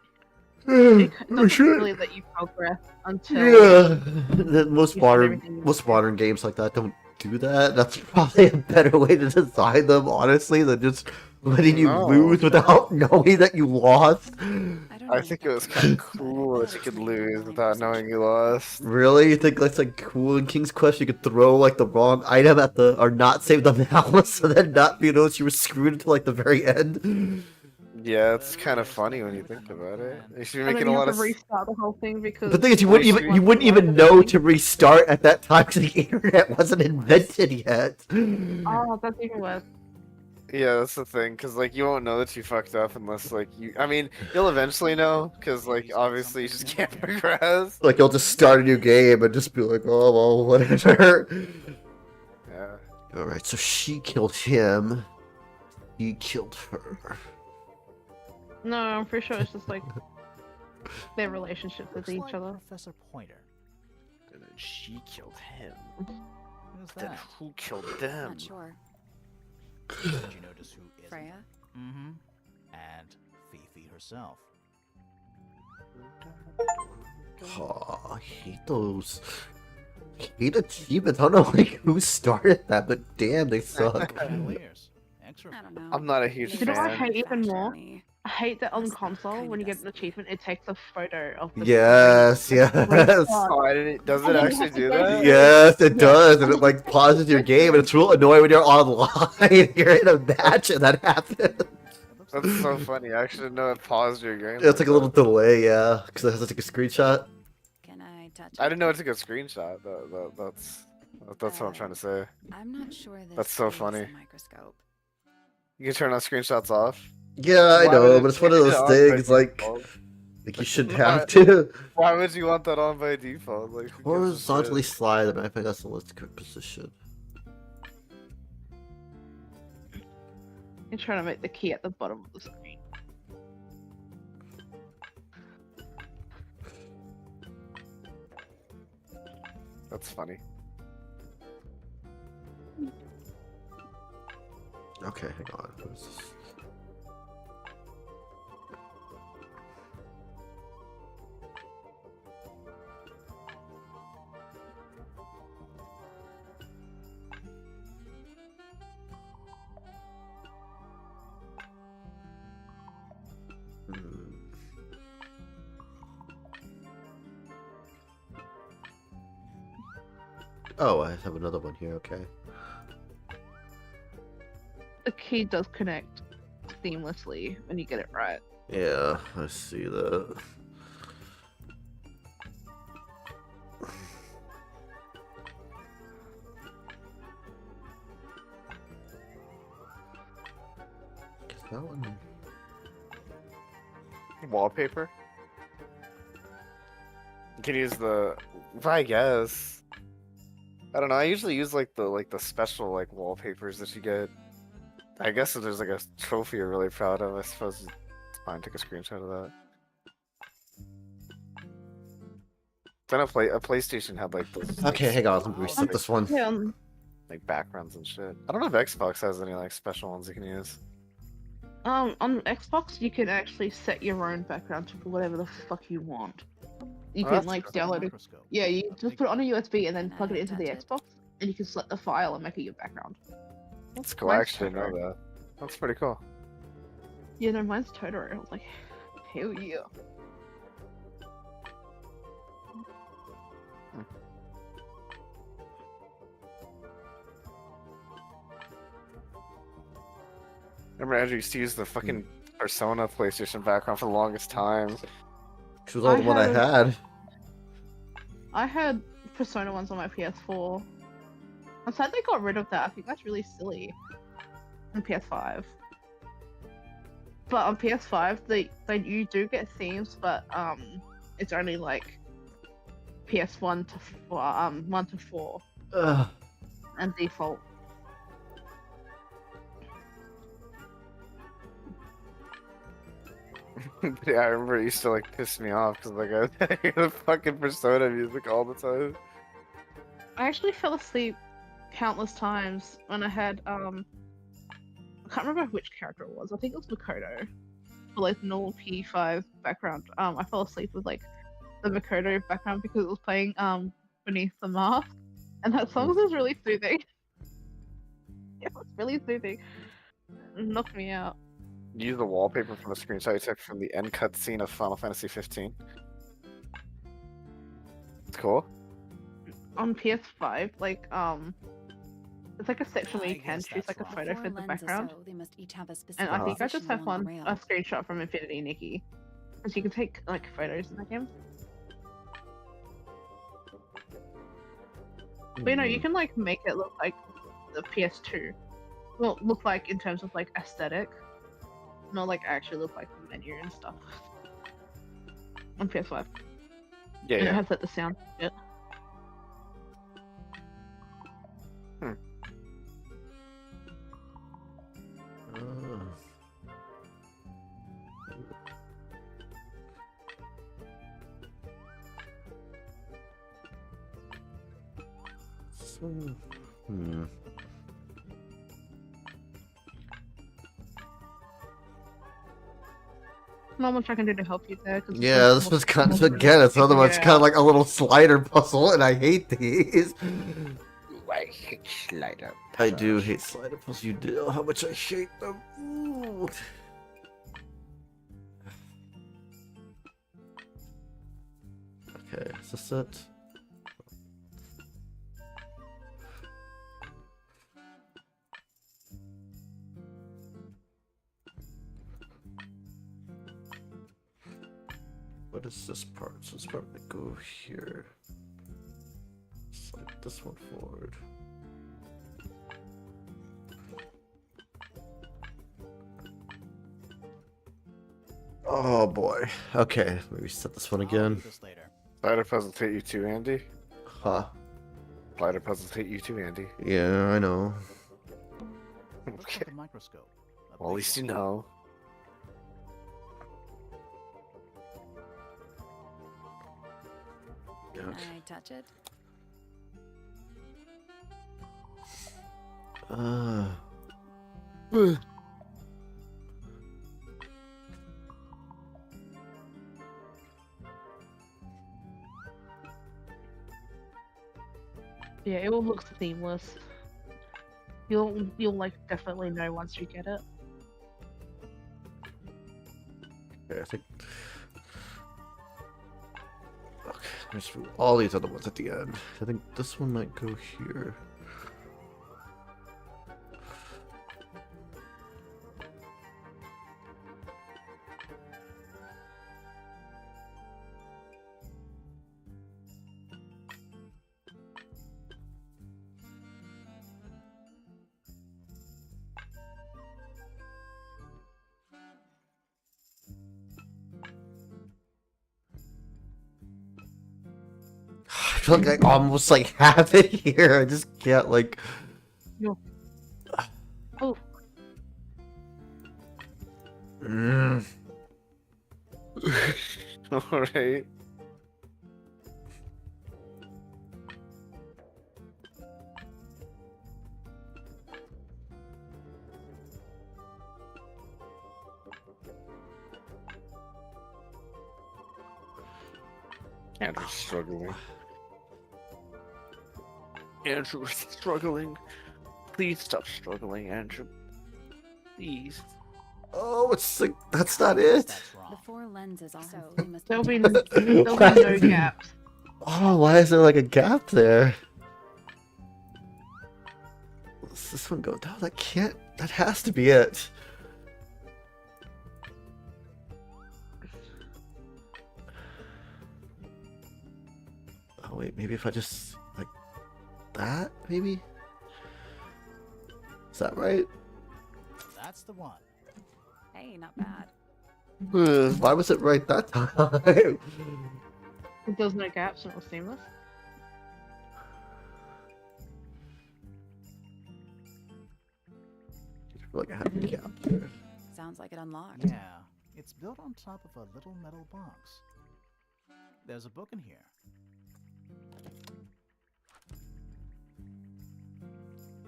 It doesn't really let you progress until Yeah, most you find modern everything you most want. modern games like that don't do that. That's probably a better way to design them, honestly, than just letting you No. lose without knowing that you lost. I don't know I what think that it was game kind of is, but I cool bet that you it's could 99% lose without knowing you true. lost. Really? You think that's like cool in King's Quest? You could throw like the wrong item at the or not save the mouse and then not be noticed you were screwed until like the very end. Yeah, it's kind of funny when you think about it. You should be And then making a you lot have of. to restart the whole thing because The thing is, you Wait, wouldn't should even we- you wouldn't even know to restart at that time because the internet wasn't invented yet. Oh, that's even worse. Yeah, that's the thing, because like you won't know that you fucked up unless like you. I mean, you'll eventually know, because like obviously you just can't progress. Like you'll just start a new game and just be like, oh well, whatever. Yeah. All right, so she killed him. He killed her. No, I'm pretty sure it's just like their relationship with Looks each like other. Professor Pointer. And then she killed him. Who's Then that? who killed them? Not sure. Did you notice who isn't? Freya? Mm-hmm. And Fifi herself. Oh, I hate those. I hate achievements. I don't know like who started that, but damn, they suck. Chandeliers. Extra. I don't know. I'm not a huge You know what I fan. hate even more? Me. I hate that on That's the console kind when you of get an best achievement, it takes a photo of the Yes, screen. yes. Restart. Oh, I didn't. Does it And then you actually have to do go that? through- Yes, it Yeah. does, and it like pauses your game, and it's real annoying when you're online. You're in a match, and that happens. That's so funny. I actually didn't know it paused your game. It's like a little that. delay, yeah, because it has to take a screenshot. Can I touch I it? didn't know it took a screenshot. That's what I'm trying to say. I'm not sure this That's so is funny. a microscope. You can turn on screenshots off. Yeah, I Why know, would but it it's one of turn those on by things like default? you shouldn't Why- have to. Why would you want that on by default? Like, who gives a Horizontally shit? slide them. I think that's the list correct position. You're trying to make the key at the bottom of the screen. That's funny. Okay, hang on. What is this? Hmm. Oh, I have another one here, okay. The key does connect seamlessly when you get it right. Yeah, I see that. Guess that one. Wallpaper. You can use the. I guess. I don't know. I usually use like the special like wallpapers that you get. I guess if there's like a trophy you're really proud of, I suppose it's fine. Take a screenshot of that. Then a PlayStation had like those. Okay, hang on, let me reset this one. Yeah, Like backgrounds and shit. I don't know if Xbox has any like special ones you can use. on Xbox you can actually set your own background to whatever the fuck you want. You Oh, can that's like cool. download it. Microscope. Yeah, you just put it on a USB and then Can plug I it into the touch it? Xbox, and you can select the file and make it your background. That's cool. I Mine's actually didn't know that. That's pretty cool. Yeah, no, mine's Totoro. I was like, hell yeah. Remember Andrew used to use the fucking Persona PlayStation background for the longest time. She was all the one I had. I had Persona ones on my PS4. I'm sad they got rid of that. I think that's really silly. On PS5. But on PS5, you do get themes, but it's only like PS1 to 1 to 4 Ugh. and default. Yeah, I remember it used to like piss me off because like I hear the fucking Persona music all the time. I actually fell asleep countless times when I had I can't remember which character it was. I think it was Makoto. For like the normal P5 background. I fell asleep with like the Makoto background because it was playing Beneath the Mask. And that song was really soothing. It was really soothing. It knocked me out. Use the wallpaper from the screenshot you took from the end cutscene of Final Fantasy 15. It's cool. On PS5, like it's like a section where you can choose like a photo for the background. They must each have a specific And I think I just position have along one the a rail. screenshot from Infinity Nikki. Because you can take like photos in that game. But you know, you can like make it look like the PS2. Well, look like in terms of like aesthetic. Not like actually look like the menu and stuff. On PS5. Yeah, And it yeah. has like the sound. Yeah. Not much I can do to help you there. Cause Yeah, this was kind of, again, it's another one. It's kind of like a little slider puzzle, and I hate these. I hate slider. I do hate slider puzzles. You know how much I hate them. Ooh. Okay, is this it? What is this part? So this part would go here. Slide this one forward. Oh boy. Okay, maybe set this one again. Slider puzzles hit you too, Andy. Huh? Slider puzzles hit you too, Andy. Yeah, I know. Okay. Well, at least you know. Can I touch it? Yeah, it will look seamless. You'll like definitely know once you get it. Okay, I think. Okay, let's do all these other ones at the end. I think this one might go here. I feel like I almost like have it here. I just can't like. No. Oh. Alright. Andrew's struggling. Andrew's struggling. Please stop struggling, Andrew. Please. Oh, it's like that's not it. The four lenses also. They must There'll be each have a there'll be no gaps. Oh, why is there like a gap there? Does this one go? No, that can't. That has to be it. Oh wait, maybe if I just like that, maybe. Is that right? That's the one. Hey, not bad. Why was it right that time? There's no gaps and it was seamless. I feel like I have a gap there. Sounds like it unlocked. Yeah, it's built on top of a little metal box. There's a book in here.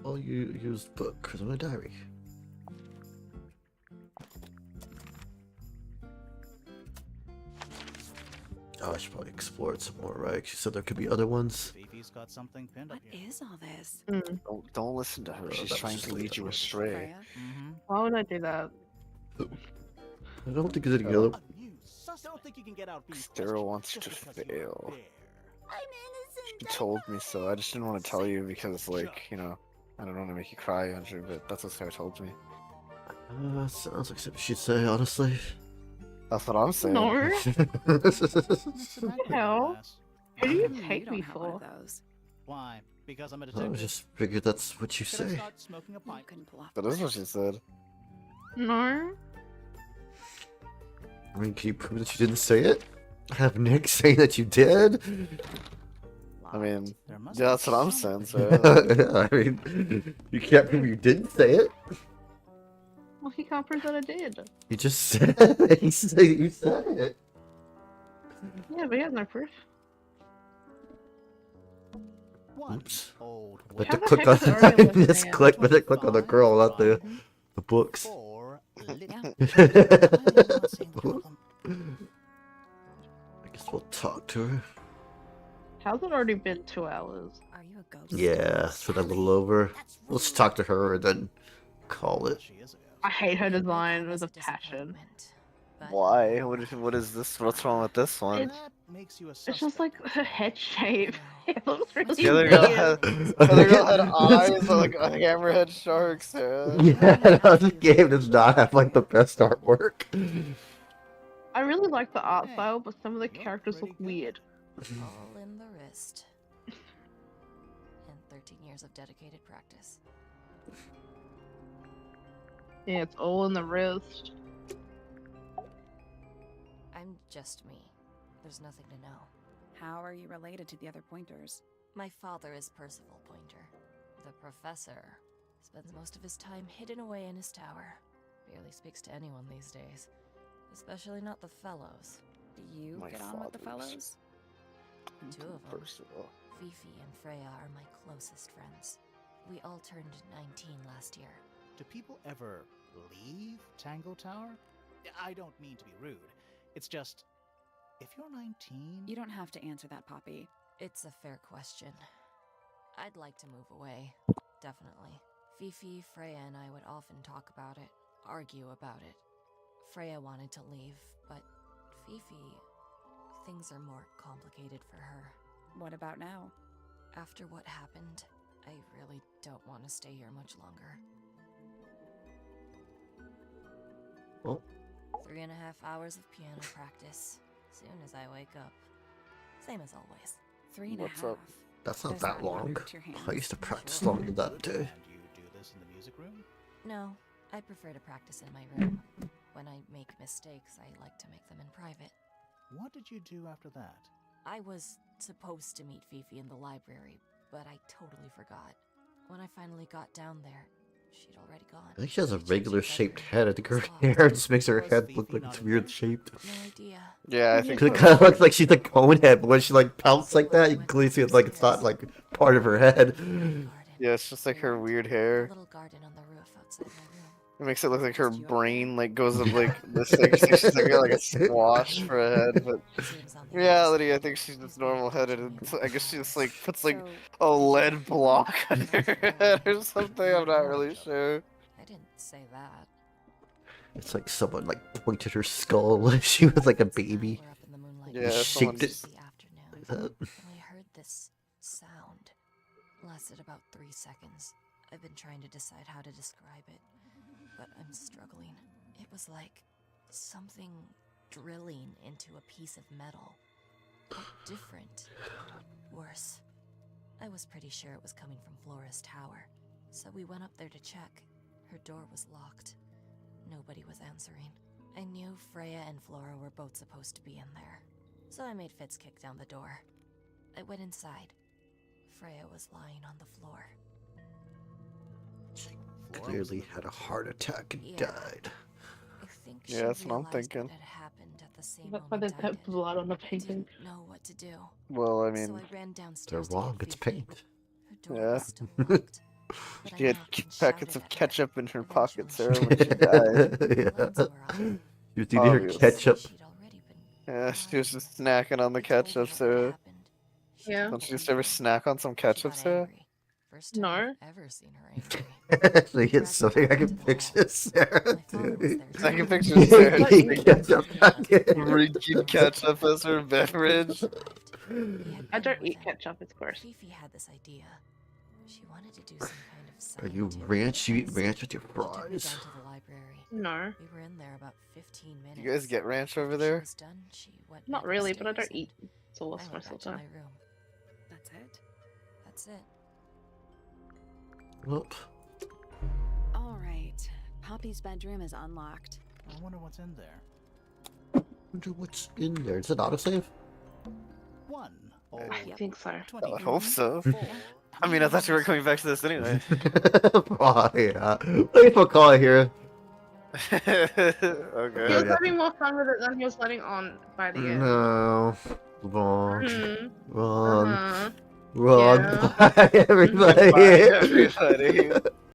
I'll use book because I'm a diary. Oh, I should probably explore it some more, right? She said there could be other ones. Fifi's got something pinned up What here. is all this? Don't listen to her. She's that was trying just to like lead that you one. astray. Freya? Mm-hmm. Why would I do that? I don't think there's any other. You sus don't think you can get out being Stero questioned wants just to because you were fail. there. I'm innocent. She told me so. I just didn't want to tell you because, like, you know, I don't want to make you cry, Andrew, but that's what Sarah told me. Sounds like something she'd say, honestly. That's what I'm saying. No. It's a magnet hell? glass. Who do you You take don't me have one for? of those. Why? Because I'm a I detective. just figured that's what you Should I say. start smoking a You pipe? can bluff. That is what she said. No. I mean, can you prove that you didn't say it? Have Nick saying that you did? I mean, There must yeah, be that's what I'm something. saying, Sarah. I mean, you can't prove you didn't say it. Well, he can't prove that I did. You just said it. He said you said it. Yeah, but he has no proof. One Oops. old But How to the click heck on is it already on the just fan? click, but to click on the girl, not the books. 4 lit. Yeah. I'm not saying kill them. I guess we'll talk to her. How's it already been 2 hours? Are you a ghost? Yeah, it's been a little over. Let's talk to her and then call it. She is a ghost. I hate her It may design come with as a passion. disappointment, but Why? What is this? What's wrong with this one? It's- That makes you a It's just suspect, like her Rosario. head shape. It looks really The other girl weird. had, the other girl had eyes like a hammerhead shark, Sarah. Yeah, no, this game does not have like the best artwork. I really like the art Hey, style, but some of the you're characters look pretty good. weird. all in the wrist. And 13 years of dedicated practice. Yeah, it's all in the wrist. I'm just me. There's nothing to know. How are you related to the other pointers? My father is Percival Pointer. The professor spends most of his time hidden away in his tower. Barely speaks to anyone these days. Especially not the fellows. Do you My get on with the father's fellows? Two of them. Percival. Fifi and Freya are my closest friends. We all turned 19 last year. Do people ever leave Tangle Tower? I don't mean to be rude. It's just, if you're 19... You don't have to answer that, Poppy. It's a fair question. I'd like to move away. Definitely. Fifi, Freya, and I would often talk about it, argue about it. Freya wanted to leave, but Fifi... Things are more complicated for her. What about now? After what happened, I really don't want to stay here much longer. Well, 3.5 hours of piano practice. Soon as I wake up. Same as always. 3.5. What's up? that's not Does that that long. hurt your hands? I used to practice longer than that a day. And you do this in the music room? No, I prefer to practice in my room. When I make mistakes, I like to make them in private. What did you do after that? I was supposed to meet Fifi in the library, but I totally forgot. When I finally got down there, she'd already gone. I think she has a I checked regular her shaped bedroom. head. I think her It's locked. hair just makes her Was head Fifi look like not it's in weird there? shaped. No idea. Yeah, I think It kind of looks like she's like cone head, but when she like pouts like that, you can clearly see it's like it's not like part of her head. Garden. Yeah, it's just like her And weird a hair. little garden on the roof outside my room. It makes it look like her brain like goes up like this thing. She's like a squash for a head, but Seems on in the reality, I outside. think she's just He's been normal headed. watching And me. I guess she just like puts like So, a lead block on her head or something. I'm not really sure. I didn't say that. It's like someone like pointed her skull when she was like a baby. We're up in the moonlight Yeah, Shaped someone's it. the afternoon. Like that. And I heard this sound. Lasted about 3 seconds. I've been trying to decide how to describe it, but I'm struggling. It was like something drilling into a piece of metal. But different. Worse. I was pretty sure it was coming from Flora's tower, so we went up there to check. Her door was locked. Nobody was answering. I knew Freya and Flora were both supposed to be in there, so I made Fitz kick down the door. I went inside. Freya was lying on the floor. She clearly had a heart attack and Yeah. died. I think she Yeah, that's what I'm realized thinking. what had happened at the same That's why moment there's I that did. blood on the I painting. didn't know what to do. Well, I So mean, I ran They're downstairs to wrong, get it's Fifi. paint. Her door Yeah. was still locked. But She had I knocked and packets shouted of at her, ketchup in her pocket, eventually Sarah, when she died. Yeah. Lights were off. You was eating her Obvious. ketchup. She'd already been Yeah, she was crying. just snacking on the I told her ketchup, what Sarah. happened. She Yeah. took Don't it you just from ever me. snack on some She ketchup, got Sarah? angry. First time No. I've ever seen her angry. Actually, We it's dragged something I her can into the picture hall. Sarah My father was doing. there I can too. picture Sarah Eating drinking ketchup He packet. drinking ketchup as her beverage. He had I been don't with eat him. ketchup, it's gross. Fifi had this idea. She wanted to do some kind of Are you scientific ranch? You eat test. ranch with your She took me fries? down to the library. No. We were in there about 15 minutes. You guys get ranch over After she there? was done, she went Not back really, but I upstairs don't eat and sauce I went most back of to the my time. room. That's it? That's it. Well, All right. Poppy's bedroom is unlocked. I wonder what's in there. wonder what's in there. Is it autosave? 1. Oh, I think so. I would hope so. 4. I mean, I thought you were coming back to this anyway. Oh, yeah. Please don't call it here. He Okay. was yeah. having more fun with it than he was letting on by the end. No. Wrong. Mhm. Wrong. Uh-huh. Wrong. Yeah. Bye, everybody. Bye, everybody.